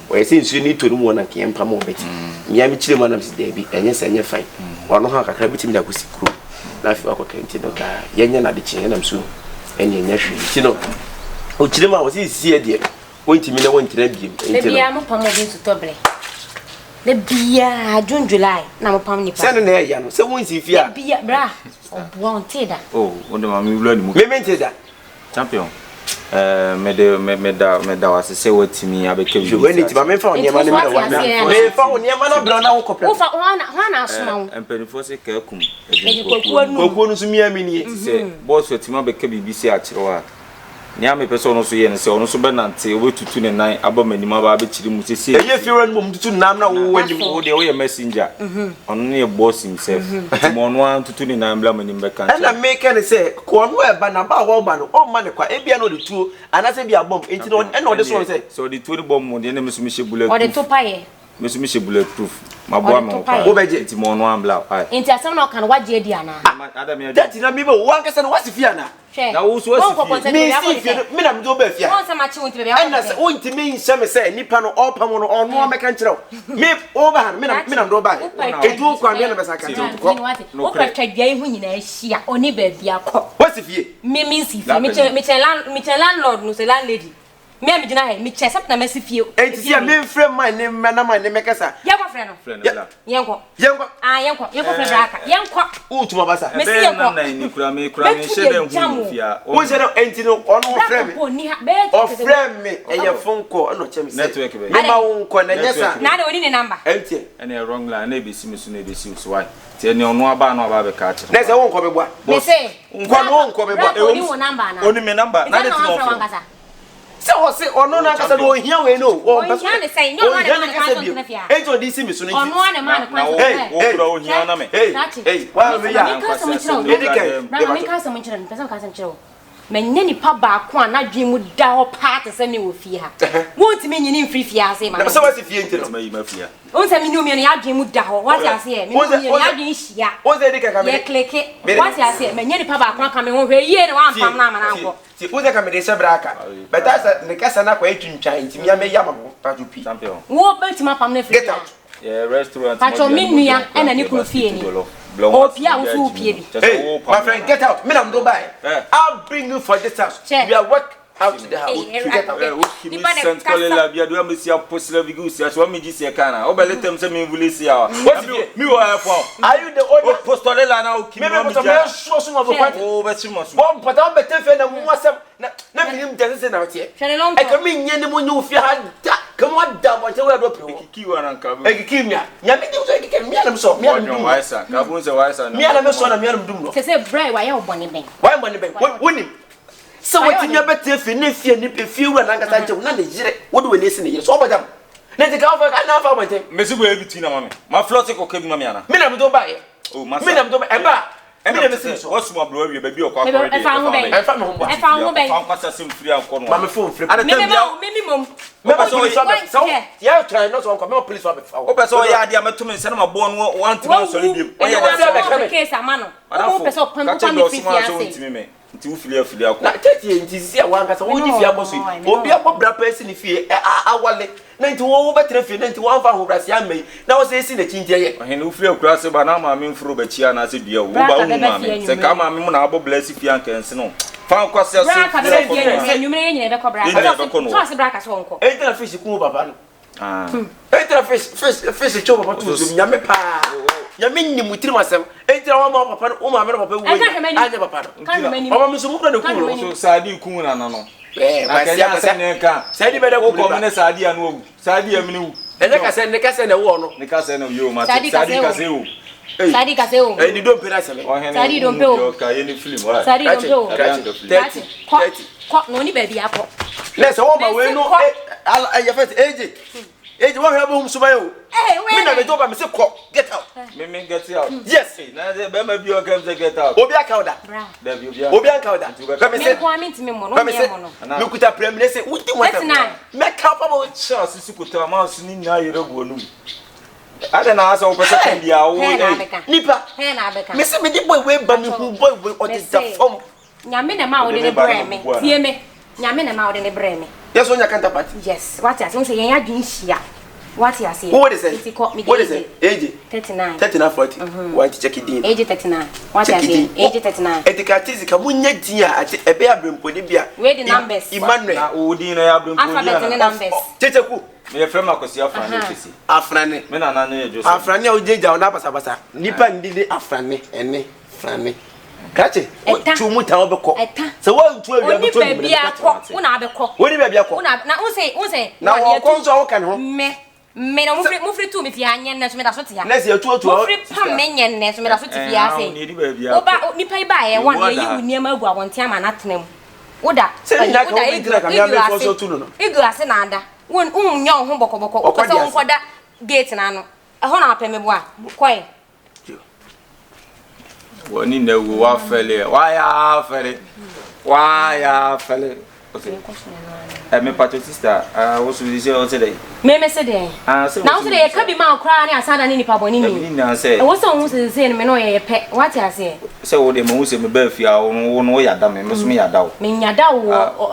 o yesi nsu ni to mu na ke empa mo beti mia mi chire mo na msi debi enye se enye fine ono ha kakra biti mi da kusikru na afi akwa nti no ka yenye na de chin na msu enye nya hwe nti no o chire ma o si sie de wonti mi na wonti na biem nti no bia mo pam odin to tobre le bia June July na mo pam nipa se no na ya no se wonsi fi a bia bra obo on teda oh wonde ma mi wula ni mu me menteda champion me da wase se watimi abeke bi when it ma me fa onyema ne me fa onyema no bra na wo kopre wo fa hwana asoma wo empenifo se Kyekyeku kokuo no so mi amini se boss watimi abeke bi se a kire wa ni ame pese ono so ye ne se ono so be nante obetutu ne nan abamanima ba be kiri mu se se eye fiore no mututu nam na wo wani wo de wo ye messenger ono ne boss himself mo ono an tutu ne nan bla manim be kan na make ne se ko no e ba na ba wo ba no o ma ne kwa e bia no de tuo anase bia bom enti no e no de so se so de tuo de bom mo de ne mesu mi she bullet o de to paye mesu mi she bulletproof mabo am wo beje enti mo ono an bla enti asem na kan waje edi ana adam ya that na me be wo ankasa no wasifia na na wo so wasifia me si me na me do ba fia on se ma chi wonti be ya na se wonti me nse me se nipa no opam no ono ameka nkyerɛ me o ba me na do ba edu kwa me na be saka ko o pɛtwa dia hu nyina ahia oni ba bia kɔ wasifie me si fie me landlord no se landlady me am gina he me che sap na mesi fie enti sia me frɛ man ne na man ne mekasa ya kwa frɛ no yenko frɛ braka yenko utuma basa me si yenko na ni kura me hyɛ den hu fia wo hyɛ no enti no ɔno frɛ me o frɛ me eye fonko ɔno kyɛ me se network be me ma wo nko na nyesa na de woni ne number enti ene wrong line na ebesi me so na ebesi so why ti ene ono aba na aba be ka kyerɛ na sɛ wo nko beboa me se nko no nko beboa oni wo number na oni me number na de ti no se o se ono na kasa do hia we no o hia ne sei nyo ma ne kasa do na fia ento di si mi so no ono na ma ne kasa o kura o hia na me hey wa me ya kasa mo kyerɛ na me kasa mo kyerɛ pesa kasa mo kyerɛ menye nipa ba ko a na dwen mu da ho part se me wo fie ha wonti me nyini mfiri fie ase ma na se wasi fie ntino ma yi ma fie on se me no me no ya dwen mu da ho wati ase e me no ya dwen hia on se dika kamera ye kleke wati ase menye nipa ba ko aka me ho hwe yie ne wa mpam na amana nko ti uze kamera se braka beta sa ne kasa na kwa etwintwan ntimi ya me ya ma patu pi champion wo betima pam na fie get out yeah restaurant pacho minua e na ni kunu fie ni o pia wo so pie bi hey my friend get out me na do buy I'll bring you for this house we are work out to the house to get out ni sent call la bia do am si apostle vigu si aso me ji si kana o bele tem se me vuli si a mi wo airport are you the owner apostle la na o kimi me so so mo kwa o be si mo so bon pata be te fe na mo asem na mi nim dance na otie e ka mi nye ne mo nyu fi ha da ka mo da bo te we do pe kiki wa ran ka e kiki mia nya mi dim so kiki mia na so mia na dum waisa ka bun se waisa mia na me so na mia na dum no se brai wa ya obone ben why money ben woni so what nya bete fi ne fie ni pe fie wura na ngasa nche na de jire wo do we ne si ne so obajam Let go for an alpha with him. Messi will be tina mammy. My floating or came mammy. Minam don't buy it. Oh, my minam don't buy. And what's my blue baby or I found free out corner. Mamma phone flip. Minimum. Yeah, try not to come police for before. Open so yeah, dear, to me, send my born one to know so you. Case a man. I don't know, so to me. To feel like 30 inches. One has only if you are mostly. Will be a brother person if you are wallet. 91 better if you 91 for Brazil may. Now say in the chinja. I know feel cross about now. I mean, through Bachian as a dear woman. Say, come on, I'll bless if you can know. Found cross yourself. You may never cobra. Ain't a fish cool, Papa. Ain't a fish choke about to Yamepa. Yamin with myself. Ain't a woman, Papa, I can't remember Papa. So Sadi Kuna, no. Sadi better go on Sadi and Woe. Sadi and Minu. And like I said, the Cassan and one. The Cassan of you, my Sadi Caseo. Sadi Caseo. And you don't pay us. Sadi don't go. Any film. Sadi don't go. No, ni baby apple. Let's all my way. No, I have age. Age one have home so hey, when I go by myself, get out. Me get out. Yes, now the baby you can get out. Obia Kauda. Obia Kauda. Come and say, look at a premier say, what do you want? Make up about chance to put a mouse in your room. I don't know how to say, Nipper, Miss Midi boy, way, but who boy what is the form? Yamina mouth in a breme. Hear me. Yamina mouth in a breme. Yes, when you can't about. Yes, what I say, I didn't see ya. What you say? What is it? What is it? Age 39. 39 40. Want to check it in. Age 39. What I say? Age 39. Etiquette come when you dear at a bear brim Podibia. Where the numbers? Emmanuel, Udina, alphabet numbers. Teteku. Me a friend of Afrani. Afrani. Men are none. Afrani, O J. Nabasa. Nipan did it Afrani and me. Frani. Catch it. Two mutabako. So what 12 years ago? What did you call? Now, say, now, I can't can me. Me no move free to me fianya na so me da so te ya. Let's you to free pam me nyen na so me da so te ya say. Oba ni pai ba ye wan ye yi niam agu awonte ama na tenam. Woda. Say na ka we dira ka me am so to no. Egu ase na ada. Won nya ho bokoboko. O ko so nkoda gate na no. E ho na apem bo a. Koi. Woni na wo wa fele. Why ya fele. Okay. Me pato sister, what should you say on today? Me say dey. Now today ka bi ma okra na asada ni nipa boni ni. Na say. Wo so hu say me no ye pe. What you say? Say wo dey mo hu say me ba fia wo no yada me so me yada wo. Me yada wo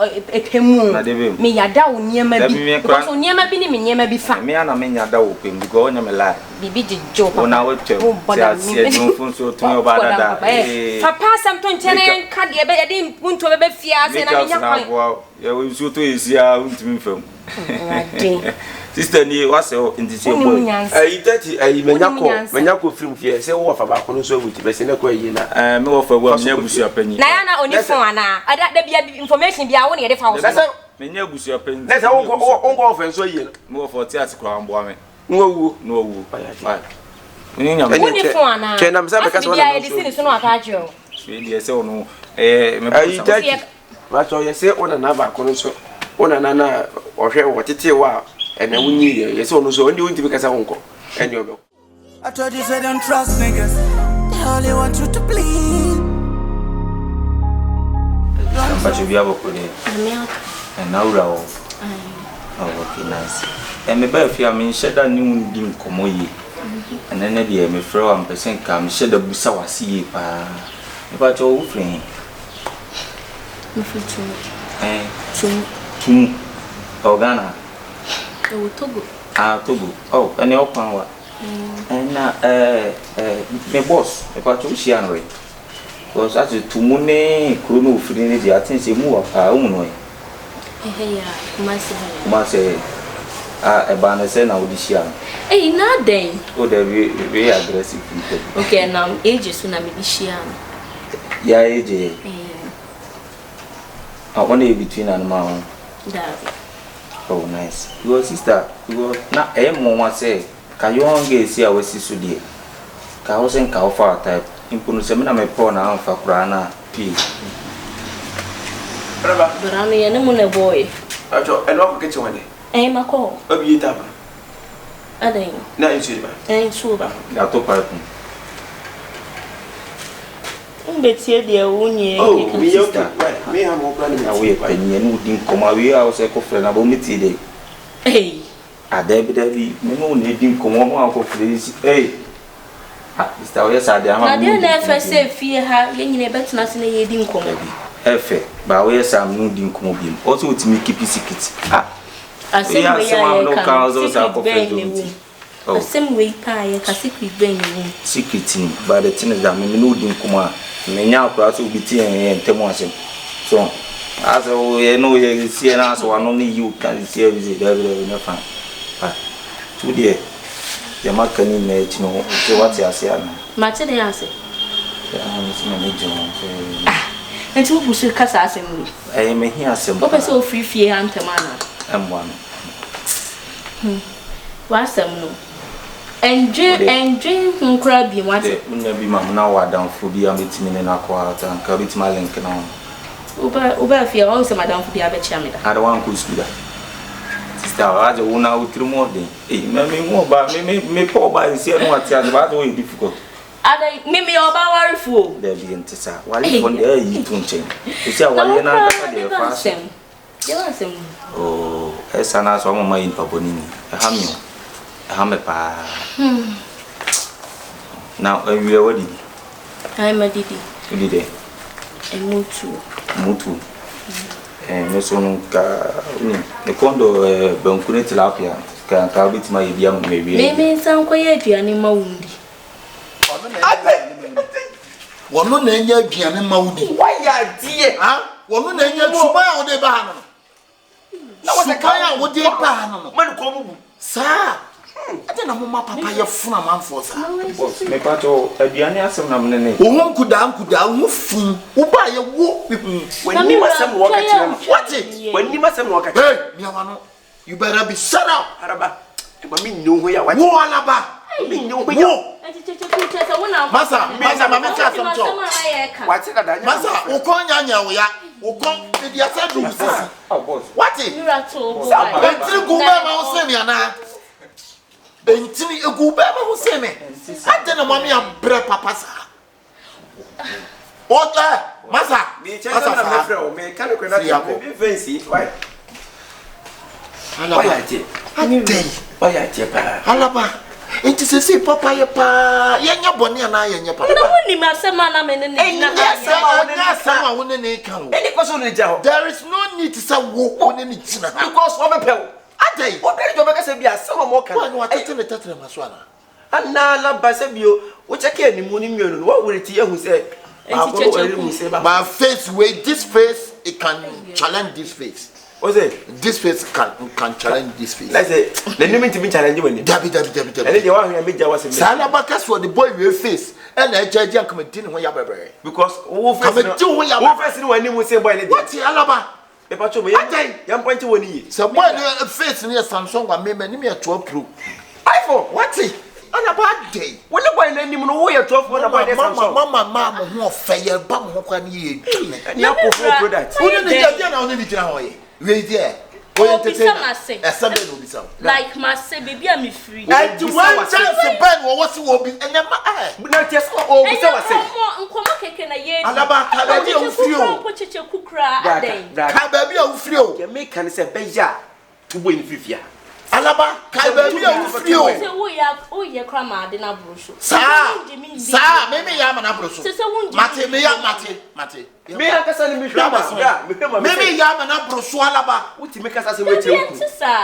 epemu. Me yada wo niema bi. Because niema bi ni me niema bi fa. Me ana me yada wo pem because onya me lie. Bibi jijo papa. Ona wo twa. Say no fun so to oba dada. Papa sam to nchene ka de be de punto be fia say na me nya yeah, we should to is here ultimate film. Sister, ni what's your indication? Menyako film here. Say what for back on so with be say na kwa yi na. Me what for we menya busu apani. Na na oni phone ana. Ada da bia information bia wo na ye de fa wo. Menya busu apani. Na say won offense so yi na. Me what for theater kwa amboa me. No wu. Why? Oni phone ana. Che na me say be ka so na. Ya de sini so no aka jo. We dey say ono me But you say on another conso on anana or share what it is and then we need yes on so only because I won't go and you I told you say don't trust niggas. They only want you to bleed. But you be able to and now raw. Oh, okay, nice. And me ba fi am share that new dim komo yi. And then dey me fro am person kam share da busa wase yi pa. Me ba cho wo free. Two. Oh, Ghana. Oh, Togo. Togo. Oh, and your power. And my boss, about 2 years. Because as to money, Kuno free the attention move of our own way. Must a banner say now this year. Hey, not then. Oh, they're very aggressive people. Okay, now ages soon I'm this year. Yeah, age. I want to between and mom. Oh, nice. Your sister, you not a moment say, can you on get see our sister dear? Cows and cow far type. Impun seminar my pawn and for Prana P. But I'm a boy. I told and not get you any. I'm a call. Of you tap. Adai. Na insu ba. Insu ba. Na to pipe. Mbetie de wunye. Oh, we okay. Me have more plan na we pa ni enu din koma we a o se ko fre na bo meti de. Hey. Adabi me no na din koma mo akọ fre si. Hey. Ah, Mr. Oya sa de ama. Na de na fa se fie ha ye nyine betena se na ye din koma bi. Efe, ba we sa no din koma bi. O so otimi keep secret. Ah. Asem we ya no council sa ko fre do. Asem we pa ye ka secret ben ni. Secret ni, but the thing is that me no din koma. Me nya akura so bi ti en temu asem. So, as we know here see na so one only you can see everything there no fan. Ah. Tu die. Ya makani na echi no, so what you say na. Ma te de ase. Ya me see me jo. Ah. Enti wo busu kasa asem ni. Me hi asem. Wo pese o free fie antema na. Emwa no. Wa asem no. Enje nkura bi wate. Unya bi mam na wa danfo bi ametimi ne na kwa ta nka bitima link na. Uba fie o se madam fo bi abechi ameda. I don't want to speak that. Sister, I just want to tell more than. Hey, me more ba me poor ba see no what ya ba do difficult. Ada me oba worry fo. There be ntisa. Wale for there you tun chen. You see wale na ka dey fast. Dey wan sem. Oh, esa na so mama yin papa ni. Ha me pa. Now, you are ready. I'm a didi. You did. Mutu. Me so no ka ni. Ne kondo bankune tilapia. Ka bit ma yebia mo mewie. Me san koye aduane ma wundi. Wono na enya aduane ma wudi. Why ya die? Wono na enya suban a wode ba ha no. Na wose kan a wode ba ha no. Man ko mu. Sa. Ade na mama papa ye funa manfo sa. Boss, me pato aduane asem na mne. Wo nkuda wo fun. Wo ba ye wo. Wani masem wo ka tire. What? Wani masem wo ka tire. Hey, me wano. You better be shut up. Araba. Ba mi nyo ho ya wa. Wo alaba. Mi nyo ho ya. Masa, mama ka samcho. What ka da nya. Masa, wo kon nya wo ya. Wo kon e dia sa du sisi. Oh boss. What? Miracle. Entri go ba ma wo se mi ana. Entini egu ba ma ho se me. Ade na mama ya bre papa sa. Ota, masa. Masa na me frɛ o me ka ne kwana me fancy. Why? Alaba. Why ya tie pa? Alaba. Enti se papa ye pa. Ye nya boni ana ye nya papa. Na woni ma se ma na me ne na. Sama woni ne kan. Any question ni ja ho. There is no need to say wo woni ni tina. Because o be pew. Adai. O be jo be ka se bia sama mo kan. Wa no atete maso ana. Ana la ba se bio. Wo cheke ni mu ni nwenu no. Wo wori ti ehu se. My face way this face it can challenge this face. What's it? This face can challenge this face. Let's say the name to be challenge when Dabi. And then you want to make Jawas. Salabakas for the boy with face and I judge and come in when you're because who come and do when you're facing when you say boy. What's Alaba? The patrol, young point to 1 year. So boy face near Samsung or maybe me a 12 Pro. iPhone, what's it? On a bad day. When the boy named him, no way at 12 when about Mama, who fair bum who can ye. And you product. Who didn't get on any town? Wait there. Like my say, baby, I'm free. And to one chance to burn or what's will be and then but not just all the same. Alaba, Kababi of Frio. You make can say Beja to win Vivia. Alaba, Kababi of Frio. Oh, yeah, Crama, then I brush. Sir, maybe I'm an abroso. Mate, Mate. Me I can send me maybe I'm an abroso Alaba. What you make us as a way to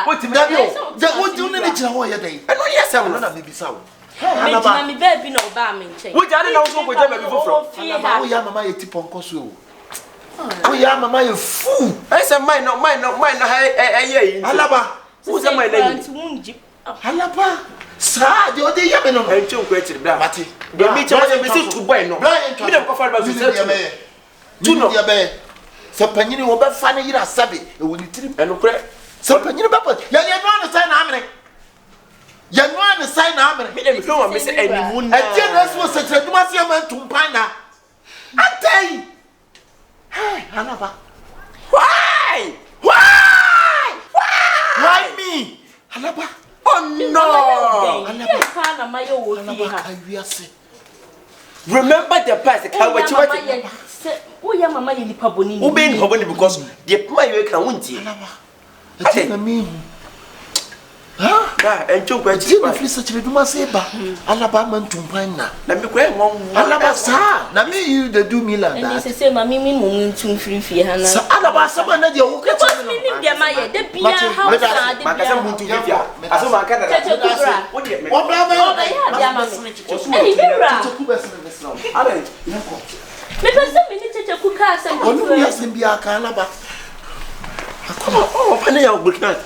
what you make what do you need to know your day? I know, yes, I'm not maybe so. Alaba, me baby, no barming. Which I don't know what you before. Oh, yeah, Mamma, you tip on Cosu. Oh, yeah, Mamma, you fool. I said, mine, Alaba. Who's my name? Alaba. Sir, the other Yaman and two questions, Mati. The meeting was to buy no blind. You don't offer about the do not your bed. So Panini will be funny in a sabby. It will trip and crack. So Panini Papa, you're not a sign army. You're not a sign army. Me don't want to say any moon. And Generous was such a man to Panda. I tell you. Hey, Alaba. Why me? Alaba. Oh no! Remember the past. Oh yeah, mama, you paboni. Who been hobby because the my can win tea. I mean, and two questions. I feel such a do say, Alabama to Pina. Let me go home. Alabama, now me you the do Milan. And this is say, Mammy, moon to free fear. Alabama, someone that you're okay. The Pia house, I saw my cat. Because some minutes to cook us and oh yes, and be a calabar. Oh, penny out book at.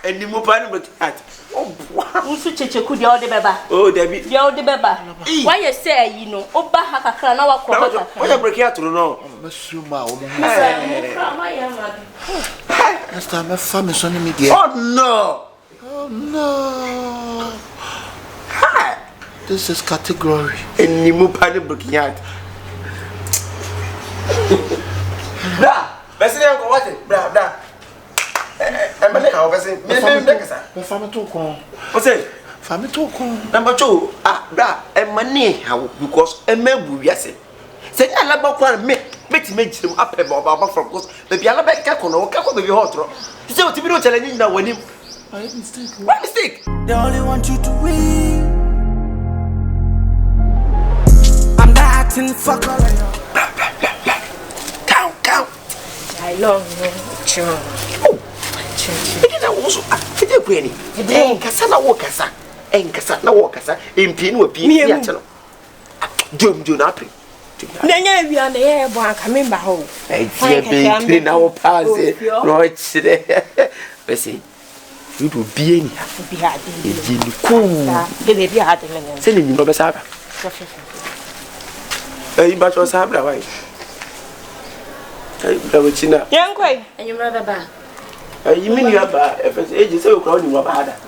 And the more penny at. Oh, who's such a could you all the baba? Oh, Debbie, you're the baba. Why you say, you know, oh, Bahaka crown our quarter. What a break out to know. That's time my family son me dear. Oh, no. Oh, no. This is category. And you move penny breaking out. Blah, Bessie, what? Blah, blah. I'm a little person. My family took on. What's it? Family took on. Number 2. Blah, and money how because a man will yes. Say, I love one make them up about from course. The Piala back on or Caco be hot. So to be no challenging now when him. I mistake. What mistake? They only want you to win. I'm not acting fuck all Count. I love you. Oh, it also a granny. And Cassana Walkasa, and Cassana Walkasa, in Pin will be here. Do not. Then we are the air one coming back home. I see now pass it. Right, let's see. You will be in here. Baby, I had sending you no Besaba. But was Sabra, right? Young Quay, and your mother back. You mean you have a first age so crowding about that?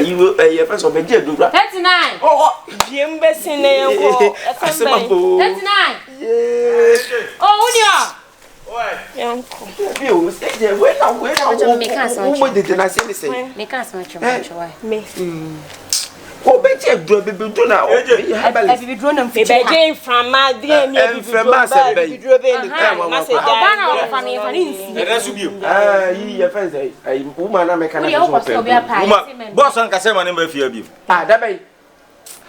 You will pay your first of a dear do that. That's 9. Oh, Jim Bessin, that's 9. Oh, Uncle. You say, when make us what did I say? Make us much me. Oh, bet you do now. I be drawn and Jane from my dear and from myself. You drove in the your friends, a woman, I make an boss and Cassama number for you. That may.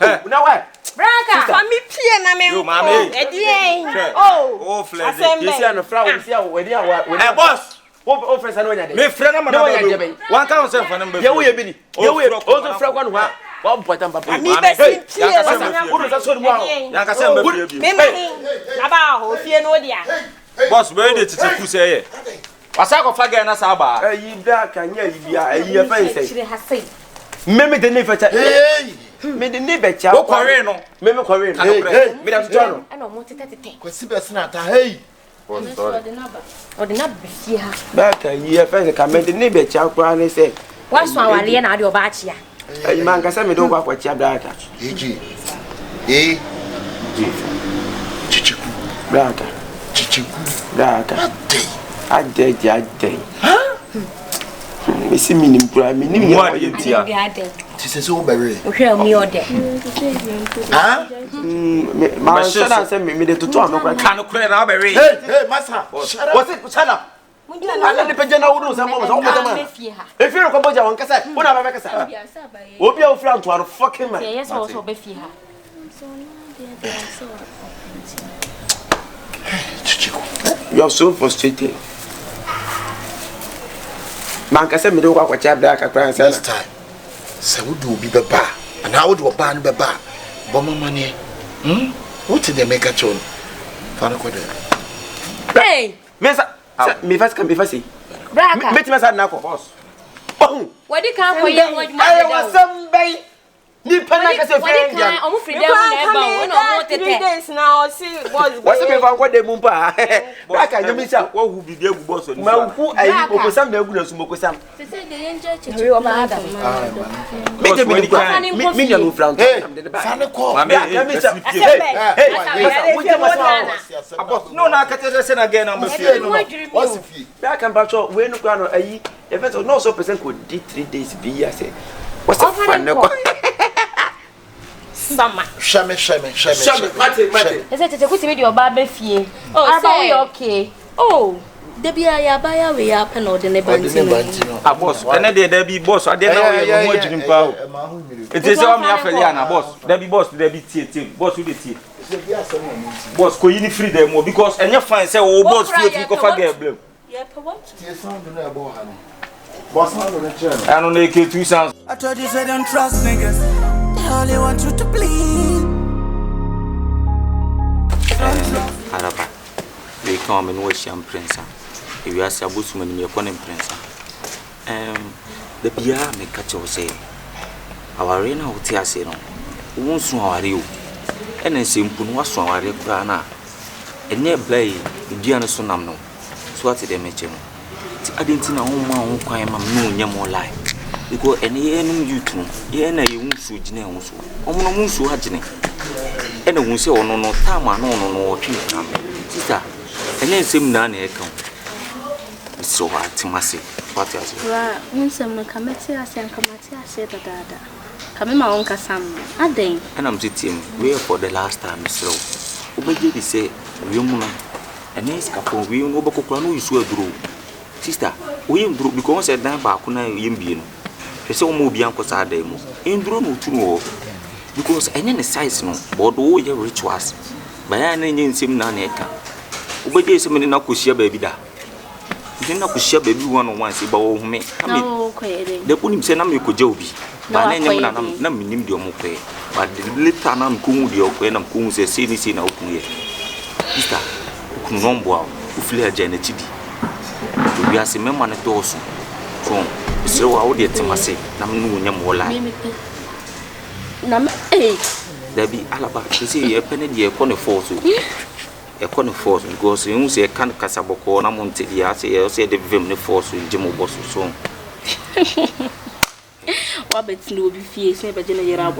Now what? Braga, I'm me, mammy. Oh, flash. You see, on the flower, when you are boss. What offers I know that? My friend, I'm not 1,000 for number. You will be. You will also from one. One point, I'm about me. Boss, where did you say? Wasako Fagan as Abba. You black and you face. Maybe the neighbor. Made the neighbor. Oh, Coreno. Maybe Coreno. Hey, I don't want to take. What's the best not? Hey. Or the number here. But you have come in the neighbor. Chow say. What's one alien out your batch? You man can send me over what you have done. Chichiku. I did. Missing me in prime. What you this is all very. Me or there. Huh? My son sent me to talk. I can't clear now. Hey, master. What's it? Shut up. I let the pigeon out. If you're a composer on cassette, what am I make a say? We'll be our friend to our fucking man. Yes, also be here. You are so frustrated. Manka said, me do what you have there. Last time, so would you be the bar? And how would you ban the bar? Bomber money. What did they make a tone? Hey, me first can be fussy. Meet me as a knuckle, boss. What do you come for? I was some bay. Ni pana ka se friend ya. Omo free dem na ba wo na omo tete. 3 days now see boss. What's me fa kwa dem mpa. Aka nyemi sha wo hu bi dem boss oni. ma hu ayi okosam na egu na sumo okosam. Se se de yenje cheche o ba adam. Me de me mi nya no friend. Fane ko. Ma me sha. No na ka tete se na get na me fie no. What's the fee? I can back to we no kwa no ayi. E fe so no so person could did 3 days be ya say. What's the fun no? Sama. Shame. Mate. Ese tete kuti me di oba be fie. Oh, say okay. Oh, Debia ya ba ya we ya pe no de ne bantino. Ah boss, ene de be boss, ade na we no mo adwiri mpa o. It is all me afeli ana boss. There be boss, there be tie. Boss we dey tie. Boss ko yini free dem o because enye fine say o boss fit ko fa get blame. Yeah, pe what? Tie sound na ebo hani. Boss na no channel. I don't make it 2 sounds. I told you say don't trust niggas. They only want you to bleed. Araba. We come in with sham prince. If you ask about some me kon prince. The bia me catch you say. Our reina hotel ase no. Won so aware o. Ena sempu no waso aware kura na. Enye blai duane so nam no. So ati de meche no. Ti adenti na ho ma ho kwan ma no nya mo lai. Because any enum YouTube, ye na ye unsu gine unsu. Omo no unsu agine. Ena unse ono no tama no twi kam. Sister, ene nsem na na e kan. So atimase. What is it? Wa unsem no kameti ase ankamati ase dada. Kame ma won kasam. Aden. And I'm sitting where for the last time so. Obeje bi say we mu no. Ene iskapo we no obekokura no isu aduro. Sister, we nduro because e dan ba ko na yembie no. Say o mo bi anko sa da mu enduro no tu no because enye ne size no but o ye rituals baya na enye nsem na na eka obeje sem ne na kohia ba bi da ndi na kohia ba bi one on one say ba wo home de ponim say na me koja obi ba na enye na minim de o mo kwe but later na ko hu de o kwe na ko hu say ni na okun ye sister okun no mbo a ufile aja na chidi obi ase mema ne to so so I would get to say, Namu Yamola. There be Alaba, you see, a penny, a corner force. A corner force because you say, can't Casaboko, Namonte, I say the Vimne force with Jimmo Boss so. Roberts no be fierce, never general.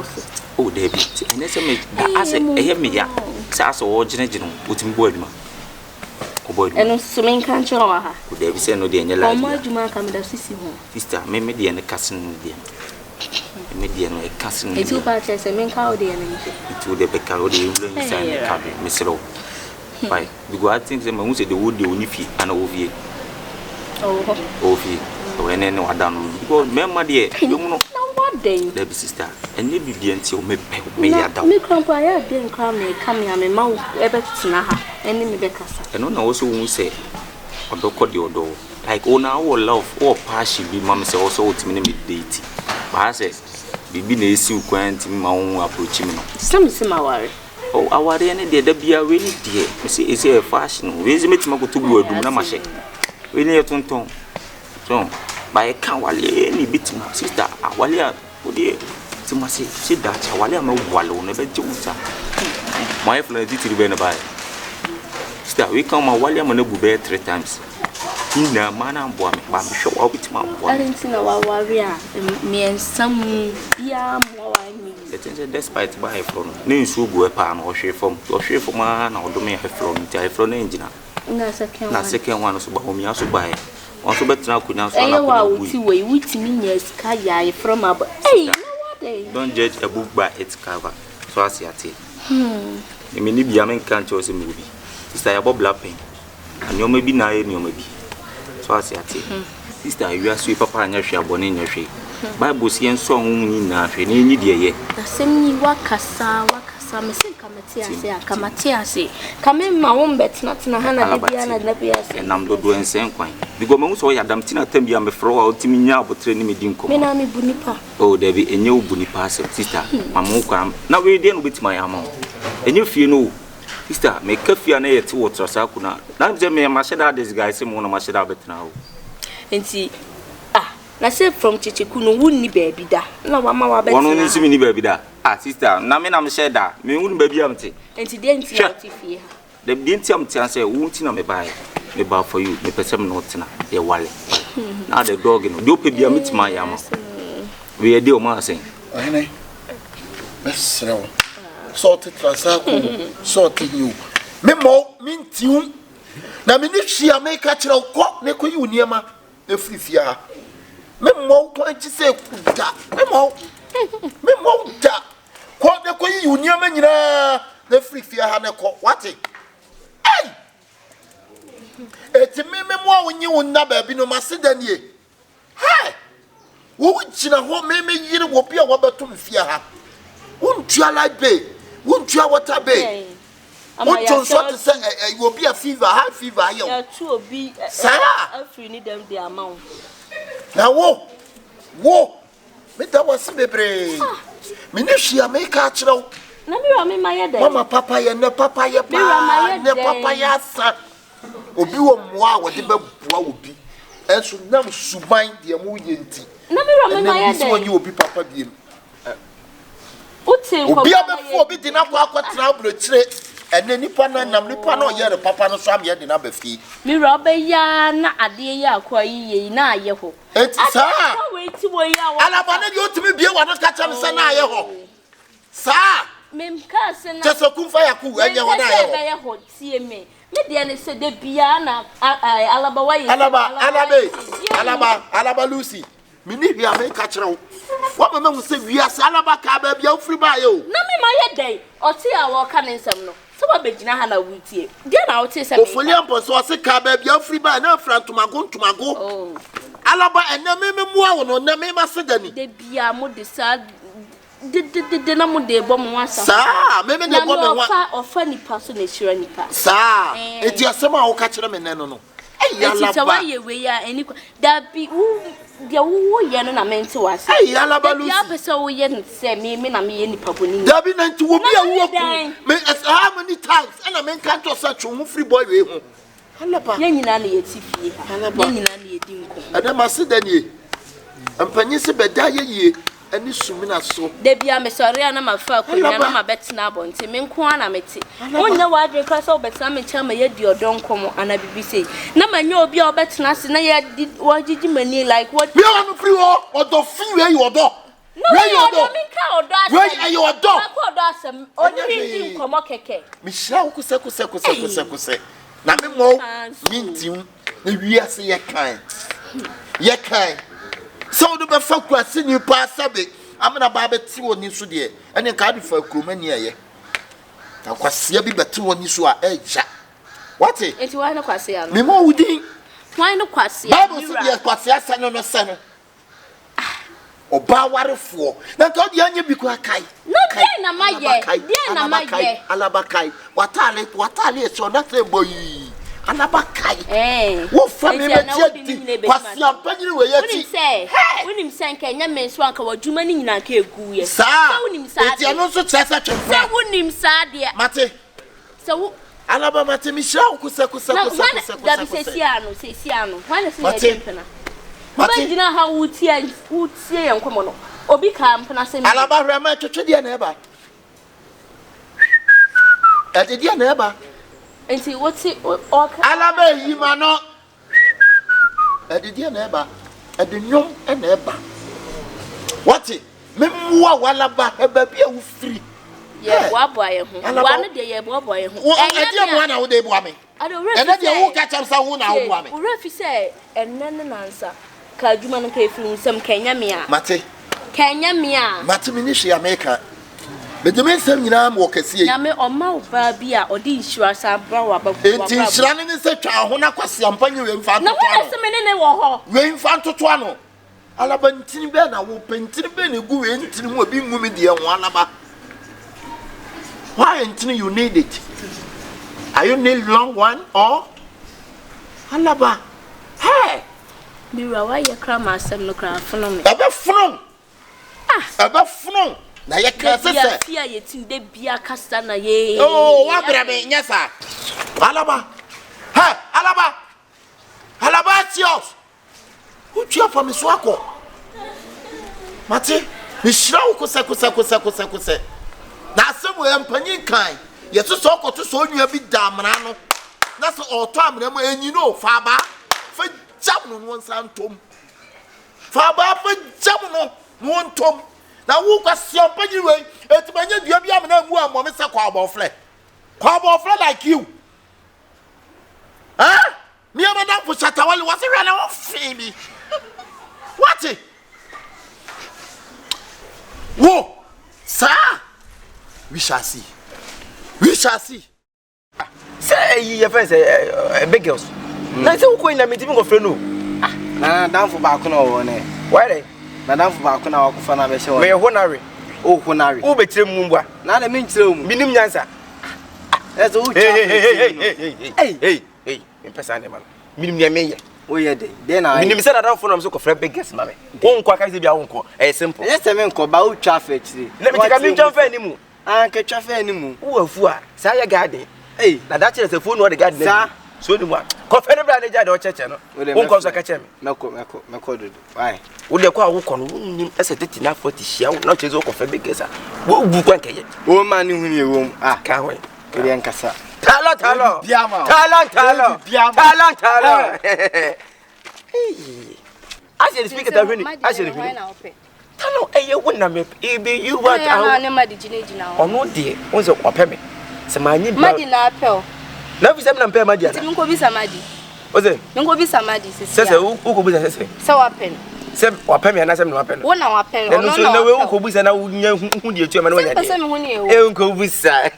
Oh, David, and let's make as a me ya, Sass or General, put him board. And so main country or her. Would they be sent no day in your life? Sister, may me and a cousin, dear. Median, a cousin, a 2 parties, a main cow, dear. It would be Carodi, Miss Rowe. Why, because I think the moon said the wood, the Unifi, and Ovie. Oh, when any are done. Because, Mamma, dear, you know what day, there be sister, and you be until me down. Me compare, didn't come me, come here, my mouth, ever to Naha, and me Becassa. And also won't say, or do call your door. Like, oh, now, all love, or passion be mamma say also ultimately deity. But I say, be a suit quaint in my own approach. Some is my worry. Oh, our any day, there be a really dear. You see, it's a fashion. Raise me to my good word, do not mash. We need a tonton. So, by a cow, any bit my sister, Awalia, oh dear. To my say that Awalia, my wallow, never do. My friend did to be by. Still, we come a Walia Manabu 3 times. In a man and boy, I'm sure I'll be to my boy. I didn't see no warrior, me and some yam. Despite by from names who go upon or share from man or domain from engine. Na second one was about me also by. Also, better now could now way with me, yes, Kaya from up. Hey, don't judge a book by its cover. So I see at it. You may be a man can't choose a movie. It's like a bob lapping. And you may be naive, you may be. So I see at it. Sister, you are sweet papa and your share born in your shape. Bible see song in nothing in India. The same wakasa, Missing Kamatia say, come in my own bed, not in a hand and I'm not doing same coin. Because most of your damn tina tell me I'm a fraud out to me now, but training me dinko. Menami Bunipa. Oh, there be a new Bunipa, sister. Mamma, now we didn't with my amount. And if you know, sister, make coffee and air towards Sakuna. Now, me, and my shadow, this guy, some one of my shadow, but now. And see, na say from Kyekyeku no wunni baby da na mama wa bet wono nsi ni baby da sister na me na me share da me wunni baby amte enti de enti na otifie ha de enti amte an say wunti na me buy me buy for you me person no tina e wale na the dog no do pe bia metima ya ma we dey o ma say ahene besrew sort transaction sort you me mo minti hu na me ni hia me ka kire ko ne ko yi uniema e frifia me mo ko anti se kuda me mo da ko ne ko yi uniema nyina ne frifia ha ne ko wate ai eti me mo wonyi wonna ba bi no maseda nie hai wo gina ho me yire wo bia wo betum fia ha wontua la be wontua water be wonton so to say wo bia fever high fever ayo ya tu obi afri ni dem the amount na wo me da was bebre me ne hia me ka kire na me wa me maye dey mama papa ye ne papa ye pa ne papa ya sa obi wo moa wo de babua obi enso nam suban de mo yenti na me wa me maye dey woni obi papa biem utin ko obi abefo obi de na kwa kwatra bro kire ene nipa na nam nipa na oye re papa no so am ye de na bafi mi robe ya na ade ya akwa yiye na aye ho eti sa wait wo ya alaba na de otimi bie wa no ka cha se na aye ho sa mem ka se na tese kumfa ya ku enye ho na aye ho be ye ho tie me de ne se de bia na alaba wa ye alaba Lucy mini hia me ka kire wo mama hu se wiase alaba ka ba bia ofri ba ye o na me maye dey oti a wo ka ne nsem no so ba begina ha na wutie de na wo tie se me ofoli ampo so se ka ba bia ofri ba na frantumago oh alaba ena me mua wo no na me ma se dani de bia mo de sa de na mo de bo mo wasa sa me de bo me wa ofa nipa so na shira nipa sa eti asema wo ka kire me ne no alaba eti tawa ye we ya eni da bi dia wo ye no na mente wase alaba Lucy ya pese wo ye nse me na me ye nipa boni da bi na nti wo bia wo ku me how many times and me kan to say chu free boy we hu alaba ye nyina na ye tifie ye nyina na ye di nko ada maseda nie ampanyi se beda ye ani sumina so de bia me sori na mafa ko nya na ma betina abonte me nko ana meti onya wa adwe ka so betina me chama ye di odonkomo ana bibisi na manya obi a obetina se na ye wajiji mani like what me wan free wo odo fi we you odo we you odo me ka odo asem we you odo ka odo asem oni di nkomo keke me hia kuse na me mo mintim na wiase ye kan so do be fa kwase ni pa sabe amna ba beti woni so de ene ka adu fa kroma ni eye ta kwase bi beti woni so a eja what enti why no kwase ya no me mo wudi why no kwase ya ba so de kwase asa no se no oba warefo na to de anya bi ko akai no dey na maye alaba kai watale so na se boyi alaba kai wo fa me ti kwase ampanyiri we yati wonim se nka nya menso anka wadwuma ni nyina ka egu ye sa wonim sa eti ano so chese twefra sa wonim sa de mate sa wo alaba mate mi sha kusa da bi sesi ano wana se ya tempena mate gina ha wutie ye nkomo no obi ka mpena se alaba hwe ma twetwe de na eba ati de na eba enti woti alaba yima no ati de na eba ade nyom na eba wati memwa walaba eba bia wo free ye boabo aye ho wana de ye boabo aye ho ade mo na wo de boa me ene de wo ka cham sa wo na wo boa me wo refi se enne ne nansa ka adwuma no ka efiri nsam kanya me a mate me ni hwe America Benjamin nsam nyina mo kase yi na me oma oba bi a odi insura sa bra wa ba enti insura ne se twa ho na kwase ampanyi we mfa na wo se me ne wo ho we mfa ntoto ano alaba ntini be na wo pentini be na gu we ntini mo bi ngumi de ho alaba why ntini you need it are you need long one or alaba hey Mira, why you cry myself no cry follow me? Ebe funu. Na ye ka sese. Fear ye tin de bia kasa na ye. Oh, wa bra me nyasa. Alaba. Ha, alaba. Alaba tios. Who cheer for me so akọ? Mate, me shroud kusa. Na semu empanyin kan. Yesu so koto so onua bi damrano. Na so oto amna mu enyino faba. Fa jam no wonsa ntom. Faba fa jam no wontom. Na wo kwase empanyin we etimanya dua bi amna mu ammo me se kwa abofle. Kwa abofle like you. Huh? Me amada fu chatawali wase re na wo fi bi. What? Whoa! Sir! We shall see. Say, your friends, big girls. Now, so who in the meeting of friend? Nah, down for Bakuno one. Why? Madame for Bakuna, Fana, show May honor. Oh, Honari. Who betray Mumba? Not a means to Minim Yansa. That's all. Hey, in person, man. Minim Yamay. Oh, yeah, then I Minim said I don't for so for big guests, mammy. Won't quack as if your uncle. A simple. Yes, I mean, about traffic. Let me take a minute anymore. I can't traffic anymore. Who are Saya Garden? Hey, now that is a phone or the garden, sir. So the one. Coffee brand or church, won't cause a catch him. Mako, why? Would you call Wukon as a did enough for the shell, not his own coffee big guesser? Who won't get it? Oh, man, in your room. Ah, can't wait. Kasa. Talent. Hey, I should speak at the ring. I should be. Hello, you wouldn't have you want or no, dear. Was a pepper. Samani, Maddy Napel. Never said I'm paying my dear. You could be somebody. Was it? You could be somebody, says who could be a so a pen. Sem or pay me and I said no pen. 1 hour pen. No, who is an old who you chairman when you could be sad.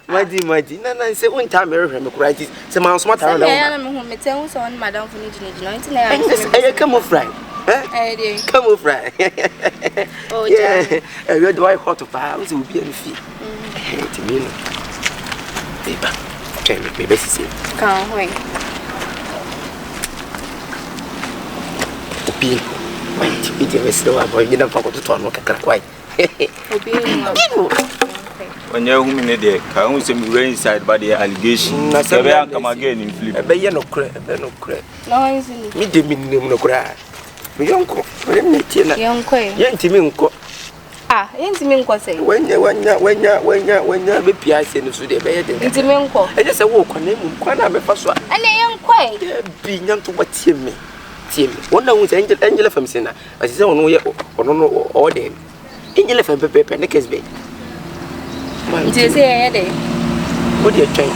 My dear, Nana said 1 time I remember crisis. Some mouse matter. I am who tell us on Madame for 1999. Come on, Frank. Come on, Frank. Oh, yeah. You're the white hot of hours will be in feet. To me, paper. Maybe see. Can't wait. It is slow about you don't forget to turn like a quite. When you're woman, there can we inside by the allegation. I said, come again in flip. I bet no crack, no crack. No, isn't me, the minimum no crack. Young Timinko. Ah, Intiminko say, when you're be piazza in the Sudan, Intiminko. I just a walk on him, quite a first one. And I am quite being young to what Tim. One now was Angela from Sena, as his own way or no order. Angela from Pepe and the case be. It is a day. What do you train?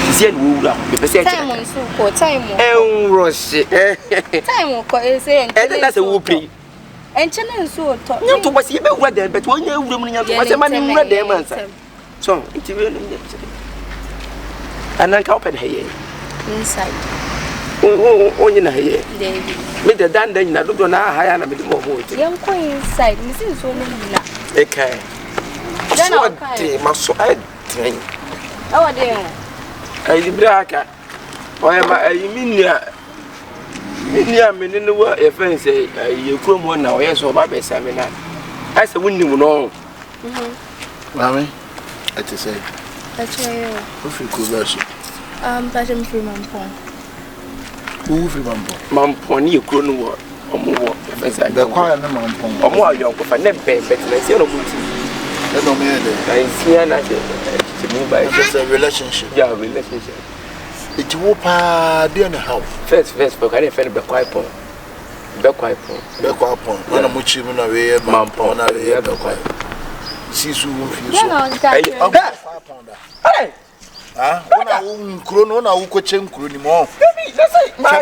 He said, woo up, because time for time. Oh, Rossi. Time for saying, and that's a whoopee. And China so taught you to was even weather, but when you're women, you have money read them answer. So, it's really and I open here inside. Oh, you know, here. With the dandelion, I don't know how I am a bit more. Young queen inside, Mrs. Woman. Okay. Then I must so I train. How are they? I Braka. Why am I? You mean, in the world, if I say you come one now, yes, or my seminar. I said, when you know, Mammy, I just say, that's why you could passion free Mampon. Who free Mampon, you couldn't work or more. The choir, Mampon, or more young, if I never pay better than zero. That's not me. I see to me by just a relationship. Yeah, relationship. It will be in the house. First, but I didn't be quite poor. Be quite poor. When I'm much even away, Mampon, I have the quiet. See, so hey! Ah, Crono, now could change Crunimo.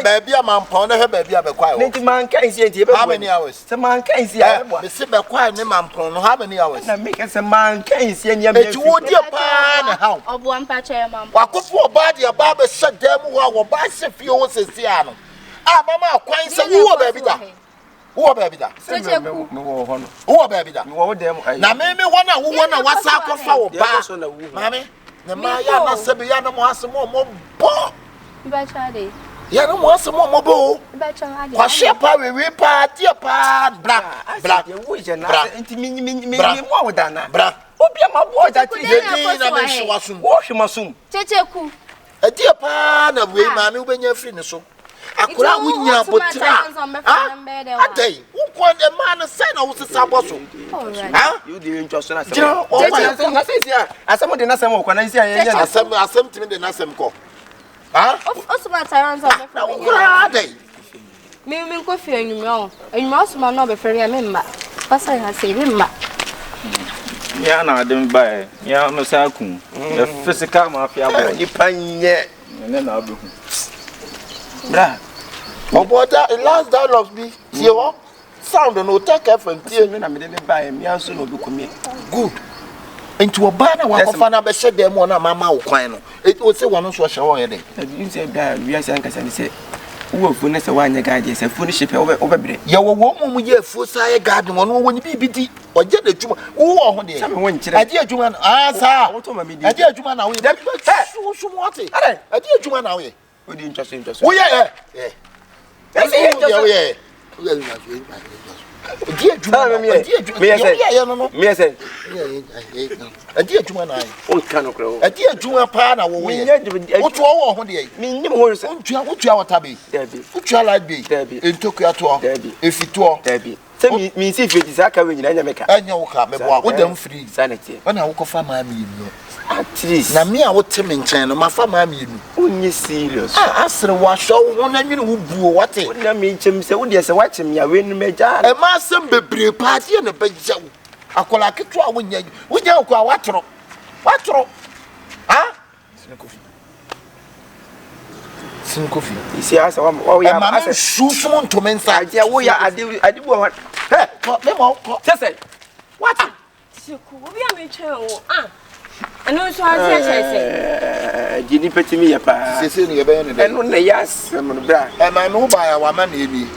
Baby, a man pound her baby, a quiet. Man can't see how many hours. Some man can't see. I sit back quiet, man pound how many hours. I make us a man can't see any of you. Would your pan how? Of 1 patch, mamma. What could for body a barber shut them while Bass if you was a Siano? Ah, mamma, quite so who baby that? Who baby that? Who baby that? Now, maybe one who won a WhatsApp for Bass on the mammy. The Maya Sabiana wants some more ball. You don't want some more ball. What shepherd we repair, dear pad, black, more than that. What be my boy that is wash him soon. Kyekyeku. A dear pan of way, man, when you're finished. akura wunya botra adai wo kon e man say na wo sesa boso ha you dey interested na say na say asem de na asem ko na isi anya asem timi de na asem ko ha osuma tyrants on me akura adai me ko fi enyume osuma no be fere me mma pasa ha say me mma ya na dem ba ya no sa ku the physical mafia boy ni panye ne na abu bra oboda last dialogue bi tie ho sound no take FM tie me na me de ba me anso no dokumi good enti oba na wakofa na be hye dem na mama wo kwan no o se wono so hye wo ye de you say da we are saying kasa ni say wo fu na say wanya guide say fu ni shepe obebre ye wo mu ye fu sa ye guide wono wo ni bibidi oje de djuma wo ho de say me won kire ade adjuma sa wo to ma me di ade adjuma na wo ye so mo ate ade adjuma na wo ye we dey interested wo ye eh yeah Adi adwuma na on kan kro adi adwuma pa na wo ye woto wo ho de me nyim ho so wotua watabe dabi wotua light be entoku ato efito dabi say me see fe disaka we nyina nya meka anya wo ka mebo a wo dam free sanity ona wo kofa ma mi enu at least na me a wo teme nchen no mafa ma mi enu onye serious asre wa show wo na nwene wo buo wate na me nchim se wo de se wa chim ya we nu meja e ma sem bebre pa tie na bagya wo akola keto a wo nya ko a watoro ha sin kofi isi asa wa ya asa shufu ntomensa aje wo ya ade bo wa me mo ko say what siku obi a me twen wo anu so ase say gini petimi ya pa sese ni ye be ne enu na yas mo bra ma no ba ya wa ma na eni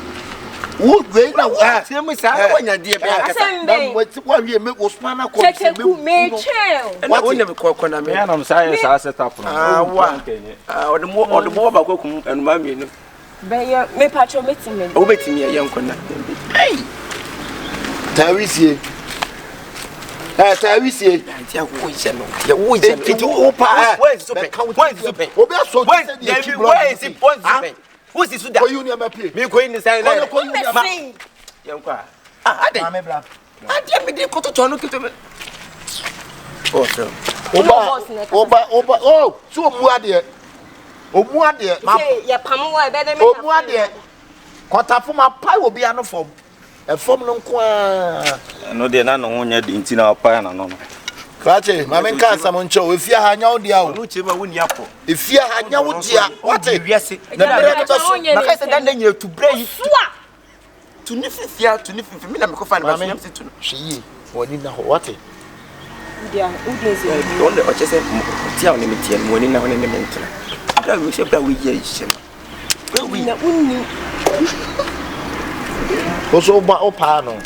wo gwe na wa se mu sa wanya de be akasa na wa wie me osmana ko Kyekyeku me twen what wona me ko na me ya na sa ya sa setup no wa odo ba ko kum enu ma me no be ya me patro metime o betimi ya yankona hey tawisie tawisie ya wo ise no ya wo ise no o pa where is super obi aso where is it point who is suda ko you ni ma pie me ko ni sai na ko you ma yankwa ade ma me bra ade me de ko to no kito me oh so oba oh so mu ade ma ye pam wa be de me omu ade kotafo ma pai obi ano fom e fom no nko a no de na no nya de ntina pa na no Kache, mama nka asam ncho, efia ha nya wo dia wo. no chema woni apo Efia ha nya wo dia. Wate wiase Na bere no so. na ka se dan dan ye tu brei tu ni fifia mi na me ko fa na ba so tu no Hwi woni na ho wate. dia udezi on the oche se tia oni me tia woni na woni me mentira bra we se bra we ye ise we na unni Oso ba opa no.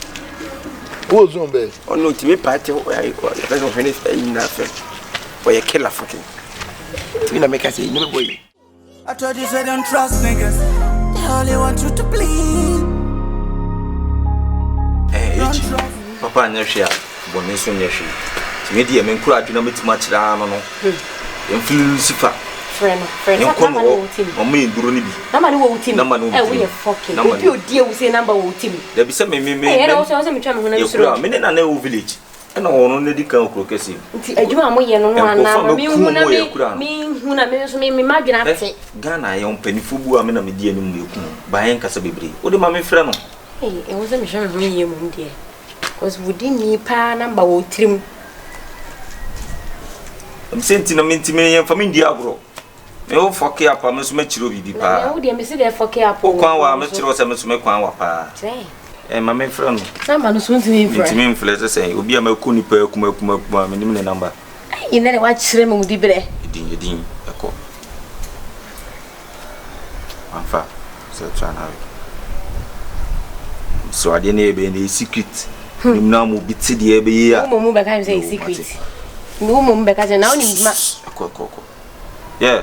Wo zombe. on no ti me party o ya ko ya person finish na fe for your killer fucking tu na make us you no boy I told you, say don't trust niggas. They only want you to bleed. papa nya hwe a bone so nya hwe ti me die me nkura adwena metima kira no no emfili sifa friend na ma wo team o me nduro ni bi na ma wo team we are fucking obi odi e wo say number wo team da bi se me e na wo say me twa me hona bisuro me na wo village na wono ne di kan okro kesi nti adwuma mo ye no no ana me huna me so me madwena te Ghana ye ompanifu bu a me na me di anim eku ba yen kasa bebre wo de ma me frɛ no e wo say me hwe me ye mo ndie cause wudi ni pa number wo trim am senti na menti me yen fa me ndi agro me wo foke apa me so ma chiro bibi pa na wo de me se de foke apo kwan wa me chiro se me so me kwan wa pa ma me frɛ no number no so ntimi frɛ ntimi mflɛ se obi a ma ku ni pa kuma me nim ne number ai na wa chire me mudi bre edin eko anfa se twana so ade na ebe na secret nim na mo biti de ebe yi a mo be ka say secret mo be ka say na oni ma ko yeah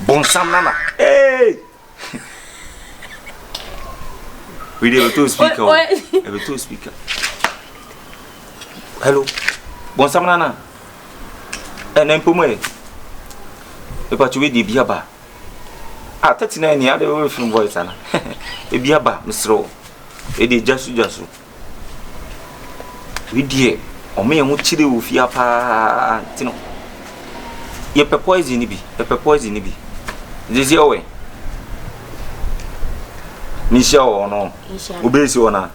bon sam nana hey we dey to speaker hello bon sam nana na mpomo e pa tuwe di biaba 39 ni ade we film voice ana e bia ba misro e de jasu we die o me hu chire wo fia pa tino ye pe poison ni bi dizia we ni sha o no obesi ona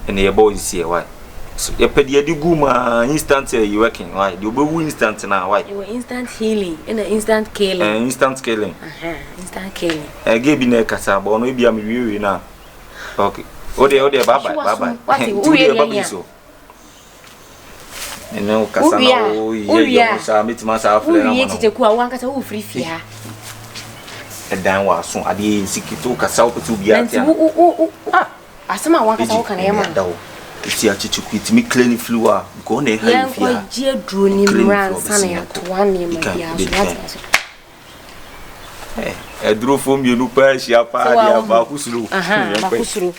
ene ye boys here why so ye pe de guma instant you working why the obewu instant na why you instant healing and instant killing instant killing instant killing ge bi na kasa bo no bia me wiwi na okay ode baba what you so ene kasa na o ye sa mitima sa afle na mo Kyekyeku a wankasa wo free fia edan wa so ade sikito kasa wo petu bia tia asema wankasa wo kana yema iti a Kyekyeku itimi clean flu a go na ha fia ya ko je duro ni mran sana ya to wan ni ma bia so duro fo mienu pa hia pa dia ba kusuru ba kusuru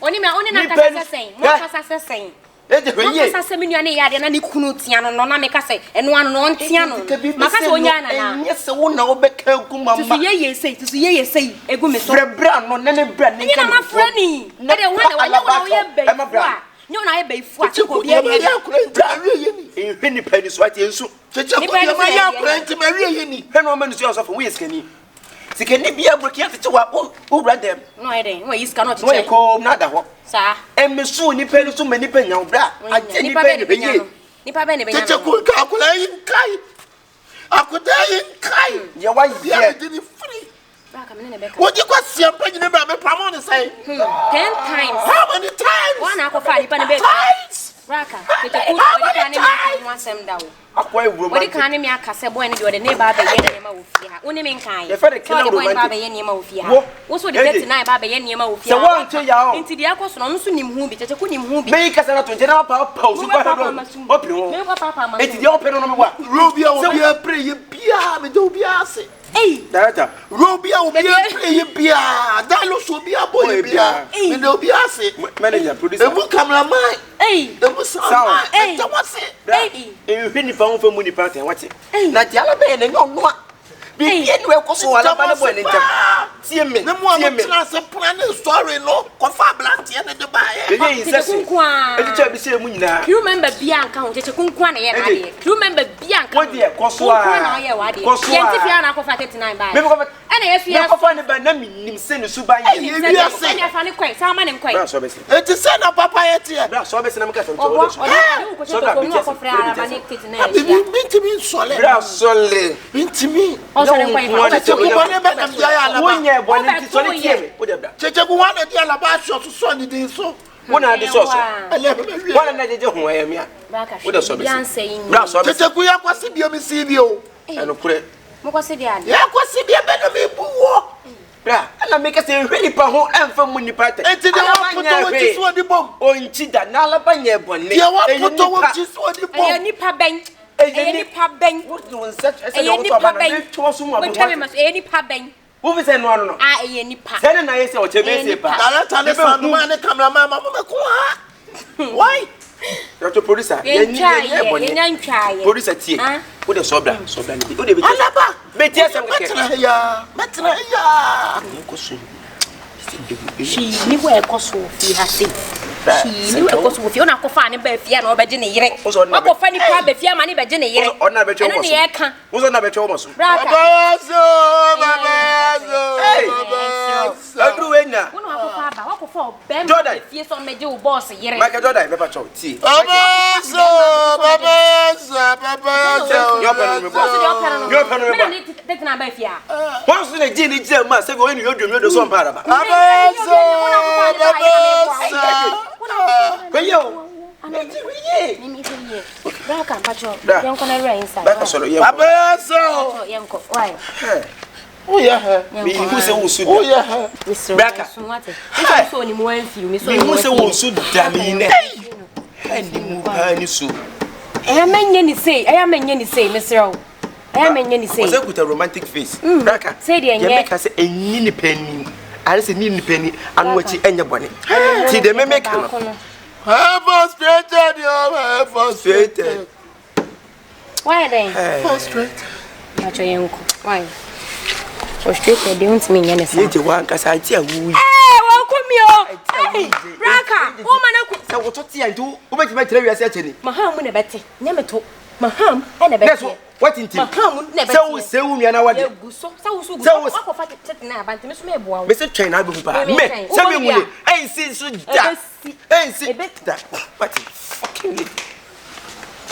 oni na kasa sen Maka se menu ane yade na ni kunu tia no na me ka se eno ano no ntia no maka se onya na yes wo na wo beka ku mama tusu ye sei egu me so bra no na ne bra ne ka na mafrani ade wo na wo ye be ni ona ye be fu a ko bi ye ya kura ntia awie ye ni ehwe ni pani so ati ensu Kyekyeku ya ma ya kura ntia ma awie ye ni he no ma ni so so wo ye skani sikeni bia brokia tete wa o brother no ede wo yiska no tete wo ko na da ho sa emisu ni pe so mani pe nya bra ate ni pe ni benye nipa be ne benya Kyekyeku ka akula yin kai akuda yin kai ye wa ye di free ba ka me ne be ka wo di kwa siampa nyine ba me pamo ne sai 10 times how many times one akofa nipa ne be Raka, Kyekyeku odi ka ne mi asem dawo akwa eburo ma odi ka ne mi akase boy ne de ode ne ba be ye ne ma wo fi ha woni mi nkan ye fa de kila boy ba be ye ne ma wo fi ha wo so de 39 ba be ye ne ma wo fi ha se wan che ya o nti de akoso no so nim hu bi Kyekyeku nim hu bi me kasa na to nje na pa so ba do opri wo me papa ma enti de opri no me wa robia wo bia pre ye bia me do bia ase director robia wo bia pre ye bia da lo so bia boy bia me do bia ase manager producer e bu cameraman ebu sound tawase ehwe ni pa won mu ni pa ten wate na ti ala be ne no bi ye ni we koso ala ba ne boy ne ntam tie me ne mo am se plan story no ko fa blank ye ne de ba ye ye insesi e ti bi se mu nyina you remember bia nka ho Kyekyeku kwa na ye na de you remember bia nka wo de koso a kwa na ye wa de ye nti fia na ko fa 39 ba me ko fa ana ye fia ko fa ne ba na minim se ne su ba ye ye bi ase ana fa ne kwai sa ma ne kwai bra so be se e ti se na papa ye ti bra so be se na me ka so o so da bi ko fra ara ba ne 39 bintimi sole bra sole bintimi o so ne kwai ba Kyekyeku bone be kam ya ala ba wonye bone ti so ne tie me wo de bra Kyekyeku wa na di ala ba so ni din so wona de so wona na jeje ho ya mi a wo de so be bra so be Kyekyeku ya kwase bia mi si bi o eno kure mo kwase bia ya kwase bia be na me bu wo bra na me ka se hwe nipa ho emfa mu nipa ta enti de wa poto wo ti so di bom o nchi da na ala ba nye bone de wa poto wo ti so di bom e nipa ben e nipa ben wo do such as no to ba na to so mu abo e nipa ben wo fi se no no ah e nipa se na ye se o chebe se pa director ne fa no ma ne cameraman ma me ko ha why Dr. Producer ye ni ye bone producer tie wo de so bra ni wo de be alaba be tie se mke ya metra ya ko so she ni wo e ko so fi ha se she ni wo e ko so fi ona ko fa ne ba fi na obeje ne yire ko fa ni pa ba fi ma ne beje ne yire ona be che wo so ne ye ka wo so na be che wo so babazo hey adru wenya wo no ko fa ba wo ko fa be fi so meje wo boss yire Michael Jordan be pa cho ti babazo yo penu me bo me de na ba fi a won so ne ji ni ji ma se go enu yodwom yodo so mpara ba babazo Koyo. Braka pacho. Yanko na rain inside. Baka solo yanko. babazo Yanko. Why? oh yeah Me hu se wo su. oh yeah Braka. What? So ni mo enfi mi so. Me hu se wo su da mi ne. Andi mu pa ni so. Eya menye ni sei Mr. Eya menye ni sei. O se kuta romantic face. Braka. Say the enye. Ye make say enyi ni pani. Are se ni pani anu achi enye bone. Ti de me make no. have frustrated you have frustrated Why then? Frustrate. Macho yanko. Why? Frustrated, they want me in the one cause I tell you. Welcome you. Hey, Raka. Woman, so what to and do? Who make my tell you certainly? Maham when a betty. Never to. Maham and a betty. What in Maham never so me and I want so Mr. Train, I will buy me. Send me. Ain't see so ain't see that. What fucking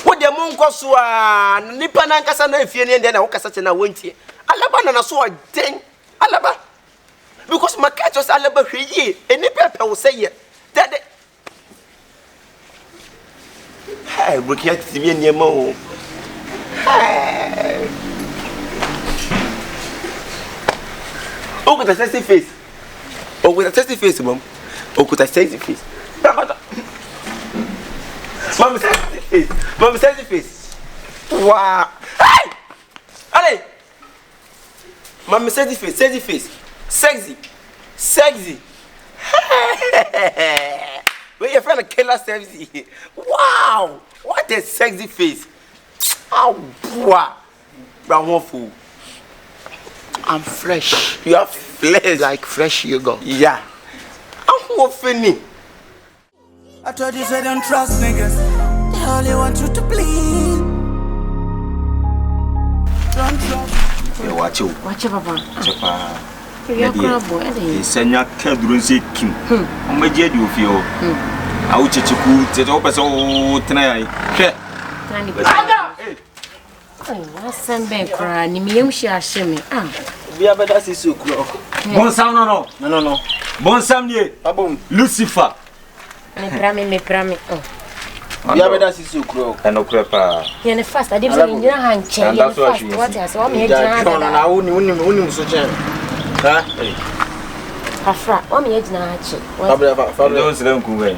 what the moon costs one Nippon and Cassandra if you and then I such an went here. Alaba na so den alaba because my catch was alaba hwe and pepper will say that hey look at TV near mo oh with a sexy face mom oh with a sexy face mom sexy face wow hey allez Mama sexy face. Sexy. Where your friend a killer sexy. Wow, what a sexy face. Oh, boy. Brown fool. I'm fresh. You are flesh. Like fresh yogurt. Yeah. I'm funny. I told you, say don't trust niggas. They only want you to bleed. Don't trust. Watch you. Watch papa. Chapa. You are boy. Senya kadrun se kim. O ma je di ofie o. A wo chichiku te to pese o tena ai. Hwe. Tani. Oh, wasan be kra ni mi yem shi ahye me. Ah. Bia beda sisi okuro. Bon sam no. No. Bon sam nie. Abom. Lucifer. Me prame. Oh. Bia beda sisi okuro. Eno kure pa. Ye ne fast ade bi ni ha nche. Ye fast what ya so me ejina no na uni so chen. Ha? Afra, o me ejina ha che. Fabra. Ndo sire nku we.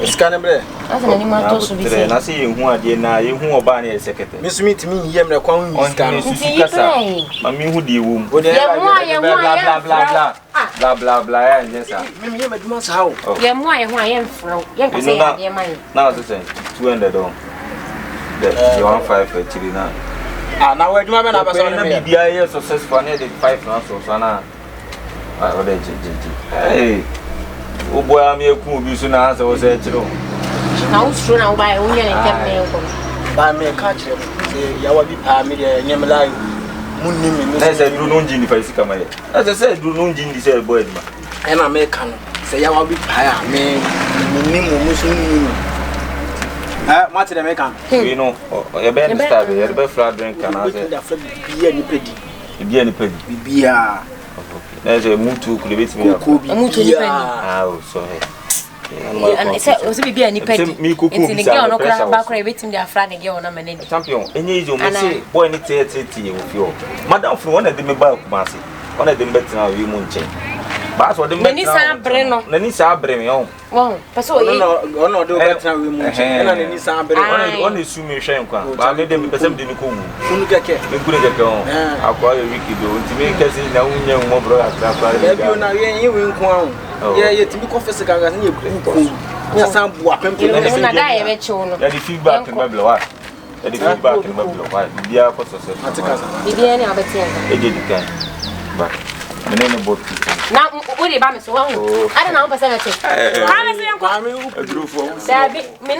Scan bre. Asa na ni ma to so bi se. Na se yehu ade na yehu oba na yesekete. Misumi timi yem na kwan wi scan. Ma mi hu de wom. Ye Bla ya njesa. Me yem aduma sa ho. Ye mo aye ho aye mfro. Ye ka se ya de man. Na so say 200 don. The 15 actually na. Ah na we aduma be na ba so na bibia ye successful na the 5 na so na. Ah o de ji. Hey. O boy am ye ku bi so na asa o say chiro. Na o stro na o ba e o nya ne tem me ko. Ba me ka chire say ya wa bi pa me de nyem la munni me. Na say dru no nji ni fa sika ma ye. Na say dru no nji ni say boy ma. E na me ka no. Say ya wa bi pa ya me munni mo musu ni. What did I make? You know, a band star, a bad flood drink, and I said, be any pretty. Be any pretty. Be a there's a mood to cultivate me. Oh, sorry. And it was be any petty. Me cook in the girl, no crap back, waiting their friend again on a minute. Champion, and you may say, boy, any tea with you. Madame, for one of them about Massy, one of them better now, you won't change. But what the Nisa Breno, Nisa Breno. Oh, Paso, no, do better we move. And Nisa Breno, only swimming shank. But I made them present in the cool. Who get go? I'll call you Ricky do to make us in the young more brother. You will come. Yeah, to be confessed and you couldn't some whacking. The feedback in my blood. The feedback in my blood. Be our process. Be any other thing. But the name of both. Now, what about me? So I don't know what I'm saying. I'm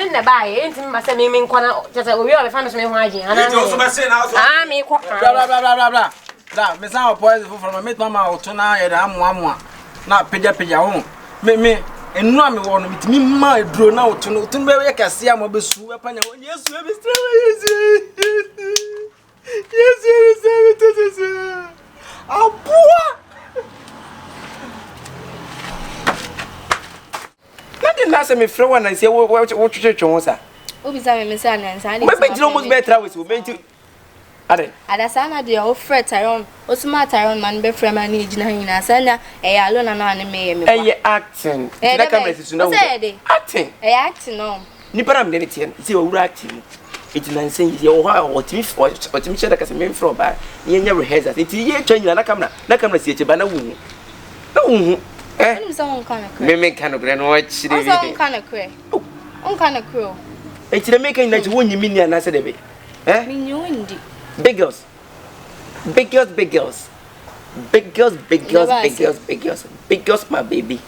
in the buy, ain't my sending corner. Just we are a family hygiene. And I'm also saying, I'm blah blah. That Miss Our boys from a mid mamma or tonight. I'm one. Not Pija home. Me, and no, me want with me, my drone out to know to where I can see I'm a bit swoop upon you. Yes, yes, oh, boy. Nothing last me throw and I say, what church was that? Who is a miss and I Maybe almost better with you. Ade. Adasana de o fret Tyrone. O smart Tyrone man be frame and need na hina sanya e alone na na me me. Eh acting. Na camera is no. Acting. Acting no. Ni para me dey see o wura acting. It na say ye o ha o timi share ka se me from ba. Ye nya rehearsal. It ye twa nyina na camera si eche ba na wu. Na wu. I'm so kind of me kind of no watch I'm kind of queer. On kind of cruel. It's the making that you won't mean na say dey be. Eh? Me knew indeed. Big girls. Big girls, big girls. Big girls, big girls, big girls, big girls. Big girls, my baby.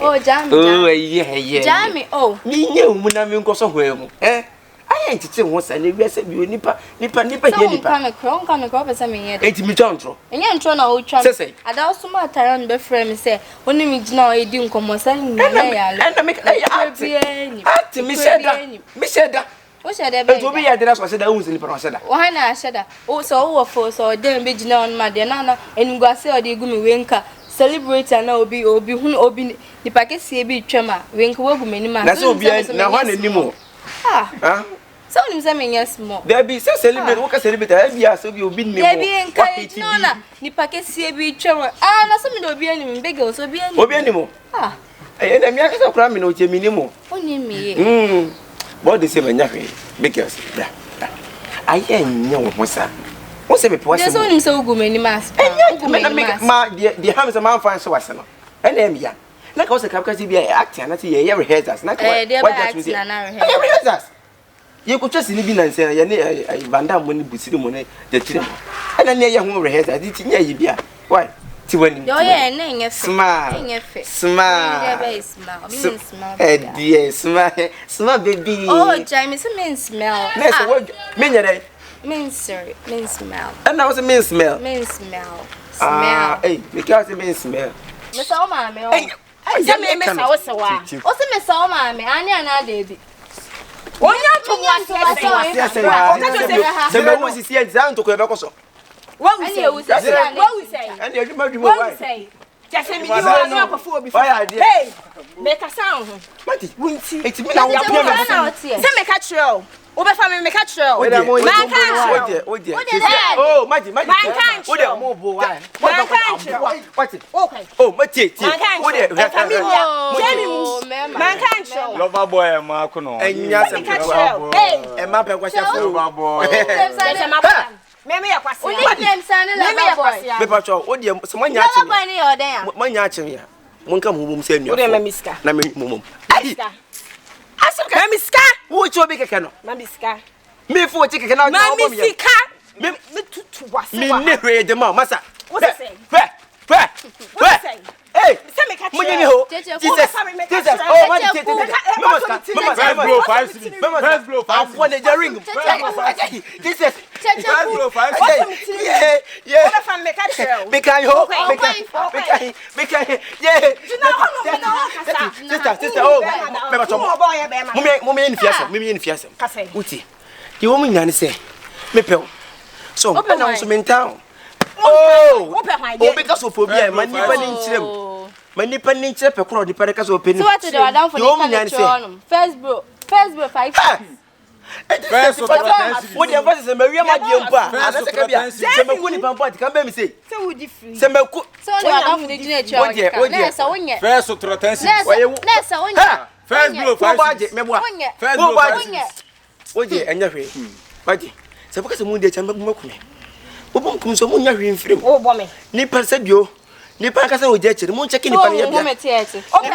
Oh, Jamie. Oh, yeah. Jamie, oh. Me knew when I'm going somewhere. Eh? I ain't teaching once and if you say you nipa here. Come across some here. 80 me chantro. And you're trying to hold trust. I don't so much around the frame say, when you meet now, you didn't come selling. And I make a me said that. What's that? It will be a dress was said I was in the process. Why not? Said that. Oh, so over so then be on my dinner and go say, the gummy winker. Celebrate and now be the packet CB tremor. Wink will be minimum. That's all be now one anymore. Ah. So I'm saying yes more. There be so celebrate what celebrate every so you be me. There be encouraged no na. The packet CB tremor. Ah, na some do be any big girls so be any more. Ah. And I'm yakasa cram no che minimum. Only me. What they say when you big girls. I ain't no what's What's a person? There's only so good many mass. Ma, the Hammers a man finds so I say no. And then, yeah. Like I was a capacity be acting, and I see a rehearsals. Not what rehearsals. You could just live in and say, I Van Dam when you see the money, the children. And then you won't rehearsal. Did you be? Why? When you're smile, dear, smile, baby. Oh, James, a mean smell. That's a word. Means smell. And that was a mean smell. Smell. Hey, because it means smell. Miss Oma, hey, Miss Osawa. Also, Miss Oma, Anya, and David. One year to was here down to Quebec. What we say, and you remember what we say. Just say me, you are not before. Hey, make a sound. What is windy? It's me now. Send me catch you. Over family make catch you. Oh, Maggie. What are more boy? What? Okay. Oh, Matty. What are Lover boy, Marco, and yes, and Mappa was your boy. Maybe I was someone yaching. One come home, send you, Mamiska. Mamiska, what's your big canoe? Mamiska. Me for chicken cannot me never the massa. What I say? Where? Hey, Jesus. Oh, first blow, I wanted the ring. Jesus. Yeah. Because sister. Oh, Mummy in Fiasa. Uti. The woman can say, Mepel. So, open house in town. Oh, because of phobia, my nipper nature per crowd, the paracas open. So, what do I down for the woman and say? Facebook 5. First, what the advice is Maria Maggiompa. Come say. So would you free? So, I don't need to first, so first blue, budget, memoir, first budget. Oh, dear, and your way. Buddy, so because the moon did some mock me. Who comes so much in free? Oh, woman. Nipper said you. Nipper has no jet, the moon checking the theatre. Open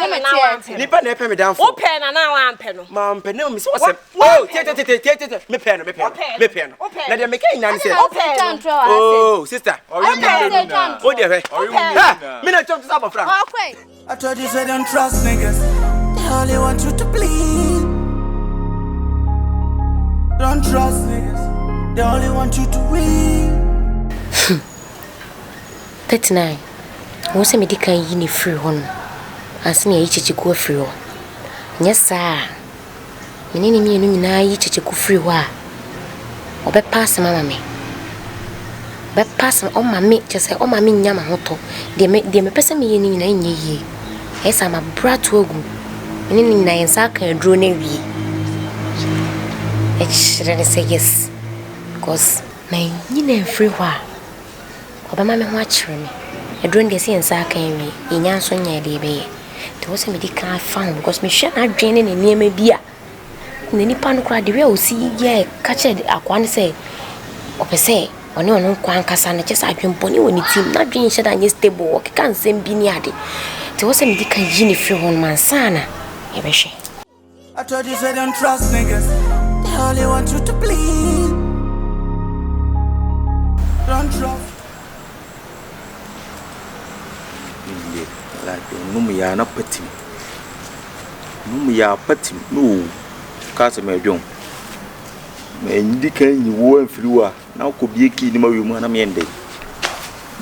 Nipper never me down for pen and now I'm pen. Mom, Penel, Miss Watson. Oh, theatre, me pen. Let them make a name. Oh, sister. Oh, dear. Minute jump to Saba Frank. I told you, say don't trust niggas. They only want you to bleed. Don't trust niggas. They only want you to win. 39. What's a medical in free one? As near each go free. Yes, sir. Meaning me and I each go free wa. Or be pass mamma. But pass on my meat, just say, oh, my mean yamamoto. They make them a person me in 9 years. Yes, I'm a brat wogu. Meaning 9 sack and drone every. It should say yes. Cause my name free wa. Obama watch me. A drone the same sack and me. In Yansonia, baby. There was a medical found because me shall not drain in near me beer. Any pan cried the real see, yeah, catch it. I want to say, or per se, or no, Quancasana, just I've been bonny when it's not drinking shed on your stable, can't send Biniadi. There was a medical genie free on my son. I told you, say don't trust niggas. They They only want you to bleed. Don't drop. Like no me ya na patim. No me ya patim. No. Kasa me dwon. Me ndi kan yi wo afiri wa na ko bie ki ni ma wi mu na me ndai.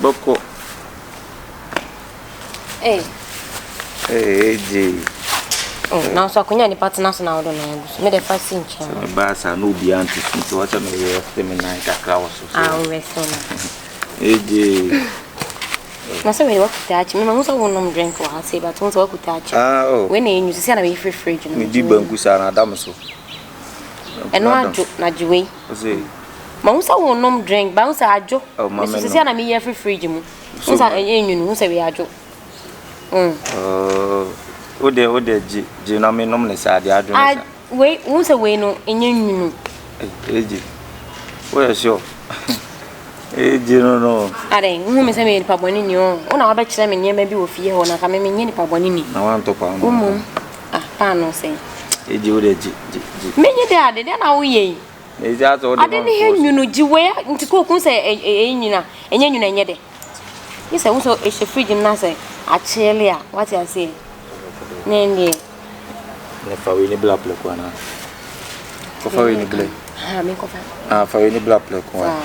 Boko. Je. Oh, now so kunya ni partner so na odo na so me the first in chair. Ba sa no bi anti so what me ye me na kakra wo so. We so na. Je. Na so we work touch me ma so won drink wa say but won so work touch. We na enyu sisi na me free fridge no. Me di banku sa na adam so. Eno ajo na jiwe. Ose. Ma won so won drink ba won so ajo. Sisi na me ye free fridge mu. Won so enyu no won so we ajo. Ode ji na me nom ne sa de adwo na. We won so we no enyu no. Eji. We sure. Eji no. Are, who me say me pa boni ni o. Una wa ba kire me nyema bi ofie ho na ka me nye ni pa boni ni. Na wan to pa no. Pa no say. Eji ode ji. Me nye de na wo ye. Eji ato ode. Ade ni henyu no ji we nti ko kun say enyina, enyenyu na nye de. You say won so e fridge na say achele a what you say. Nende. Ne fa we ni black plek wana. Ko fa we ni black. Me ko fa. Fa we ni black plek wana.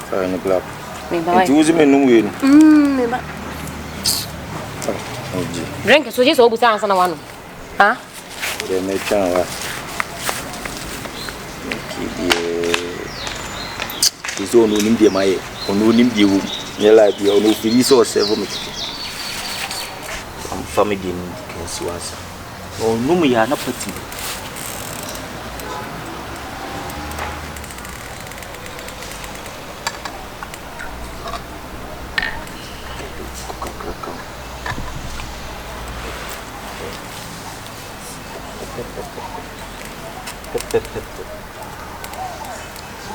Fa we ni black. Me ba. Ti uzi me nu we no. Me ba. Drink so je so obusa ansa na wano. Ha? De me chan wa. Izo no nim de maye. Ono nim de wu. Me la bi ono firi so serve me. Am family din kan si wasa. Ono mu ya na pati.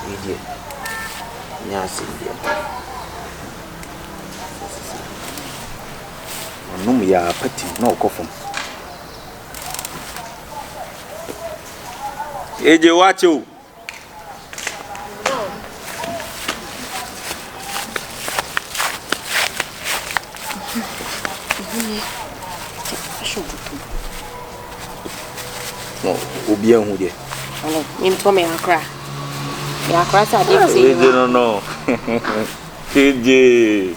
Idiot. Nyasi dia. Num ya pati na okofom. Eje wacho. No, obi ehun de. Hello, me to me akra. Ya akra sa dey say. No. Eje.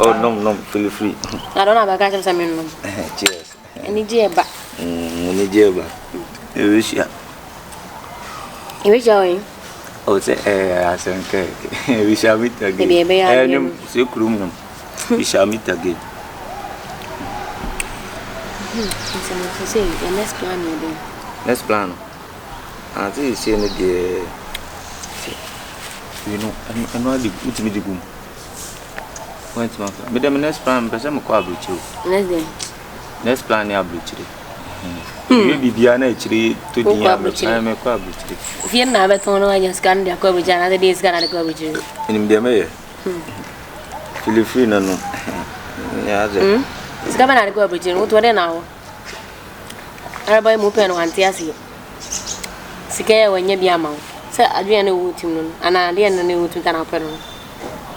Oh, no, feel free. I don't have a guy some no. Cheers. Any jeba. Any jeba. You wish ya. You wish you. Oh, say I think we shall meet again. Baby, see room. We shall meet again. Say the next plan you do. Next plan. I think you see the you know, I know the put me the room. Wait, ma. But the next plan, person mo kwa bruchi. Next plan ya bruchi. We bibia na echiri to di ya me kwa bruchi. Fie na beton no anya scan dia kwa bruchi na dey scan na kwa bruchi. Enim de me. Feel free na no. Ya ze. Sika na kwa bruchi no to de na wo. Araba mu pe no anti ase. Sika ya wanya bi ama wo. Se adua na wo tim no. Ana de na wo tim kana pe no.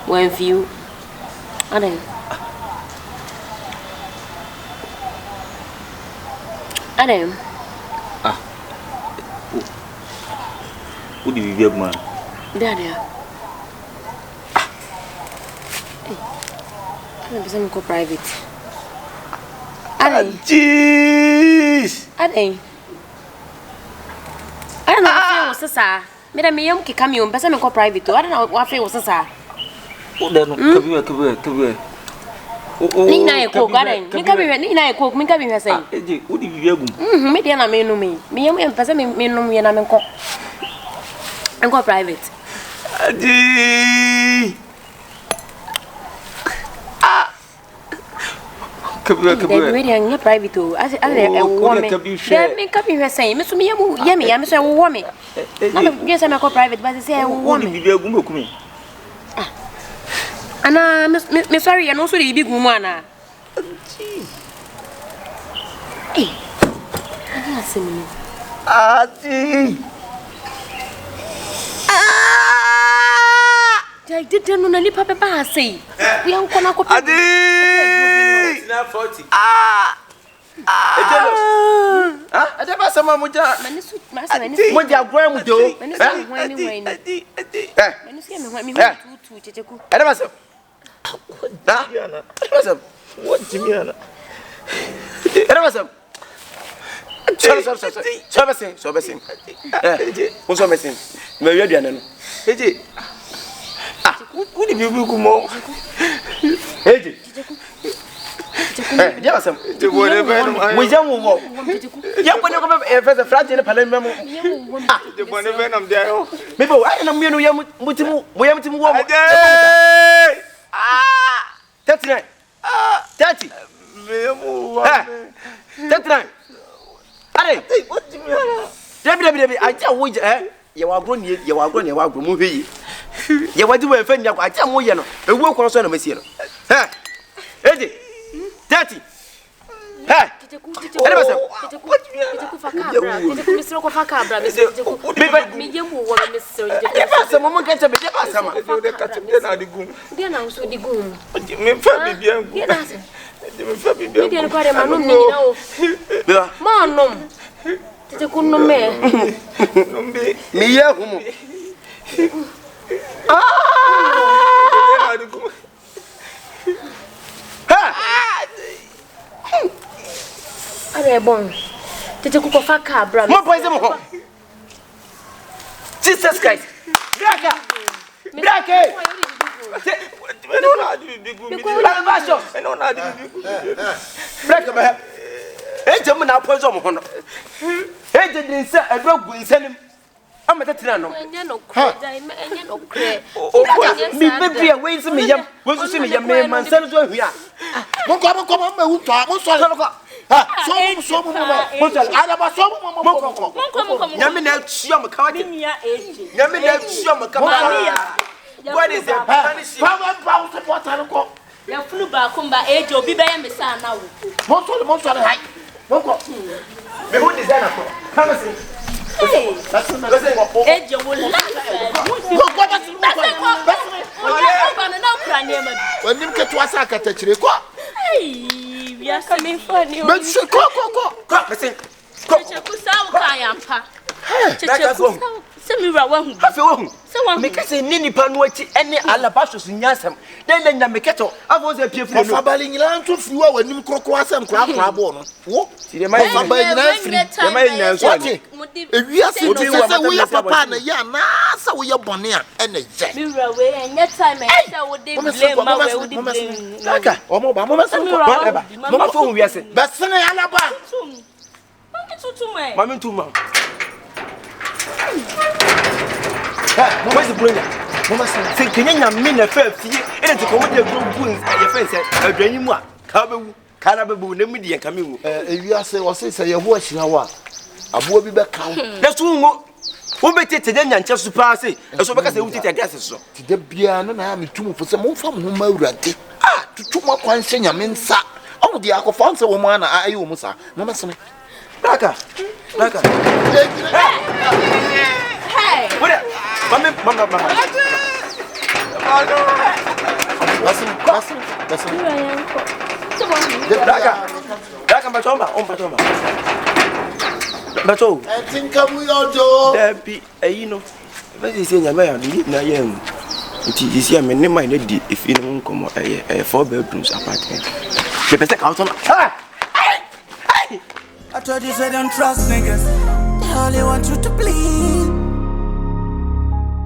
One view. Adam. Who did you get, man? There. I'm going to go private. Adam. Jeez. Adam. I don't know what was sir. Me am ki come on, but I'm going private. I don't know what was sir. Oh, then come. Nina cook, Adam. Nina cook, me come here say. Who did you get? Me dia na me no me. Me am person me no me na me ko. I'm going private. Adi. Come here. Me private o. As a woman. Me come here say. Me so me am yemi. Me so woman. Na me yes am go private, but say woman. Who did you get? Ana me sorry, I know so the big woman na. Eh. I say me. Ati. I didn't know any papa say. We are going to go. Ati. Na 40. Ada ba sama muja. Muja gwa mujo. Ada ba sama. What Jimiana? Ada ba sama. So besin. Unso besin. Me wi aduane no. Eje. Who did you go more? Eje. Dia basam. Te bone ben. We jam wo. Ya ko ne ko first front ne pala memo. Te bone ben am dia yo. Me bo ai na mienu ya mutimu, wo ya mutimu wo. 39. 30. Memo. 39. Are. What Jimiana? Debi aja wo ye wa agro mu hwi. Ye wadi wo efa nya ko aja mo ye no. Ewu okoro so na masie no. Eje. 30. Ada basam. Are bon. Tete ku ko fa cabra. Mo poise mo ho. Jesus Christ. Braka. No na di bigu. No na di bigu. Braka ba. Eje mo na poise mo ho no. Eje din se adrogu nsanim. Amata tira no. Enye no kra, enye no kra. Mi bebia we nsi me yam. We nsi me yam me mansan so ahua. Mo ko ma hu to. Mo so le ko. So mo. Ada ba so mo. Nyame na atuo mo ka wate. Nyame na atuo mo ka ma. What is it? Power supporter ko. Ya funu ba kumba eje obi be ya mesa na wo. Mo so le hai. Mo ko. Me who designer ko. Come see. Eje wo la. Wanim ke to asa kata kire ko. We are coming for you. But ko. Listen. Kyekyeku sawo kan yampa. Kyekyeku semira wa hu. Afi wo hu. Me kase ni nipa no achi ene alabashos nyasam. Den nya me keto. Afo se pie fu no. Fabali nyina nto fiwa wanim kroko asem kra bo no. Wo. Ti de mai Fabali nyina firi. De mai nyina so ati. Ewiase no se wo ya papa na ya na sa wo ya bone a ene je. Mira we enya time e say wo dey blame ma we wo dey blame. Kaka, omo ba mo ma sem ko ba. Mo ma fo wiase. Ba sene alaba. Mami tuma. Where's the brother? Mama say kenya me na fa fie ene te ko mo de group ye fence adwani mu a ka bebu na mu de yanka me mu. Ewiase wo se ye ho ahira wa. Abo bi be kan. Na so ngo wo be tete de nyanche so pa se so be ka se wo tete gas so. Ti de bia na na me tumu fo se mo fa mo ma urade. Tutu mo kwan hye nyame nsa. Omo de akofo nse wo mo na ayi wo mo sa. Mama sene. Braka. Hey. What? Mama. Listen. Braka machomba, machomba. Bato. I think we all do. There be you know. But you say nyama ya ni na yem. Nti isi am ne mai na di if you no come 4 bedrooms apartment. The best council. I told you, say don't trust niggas.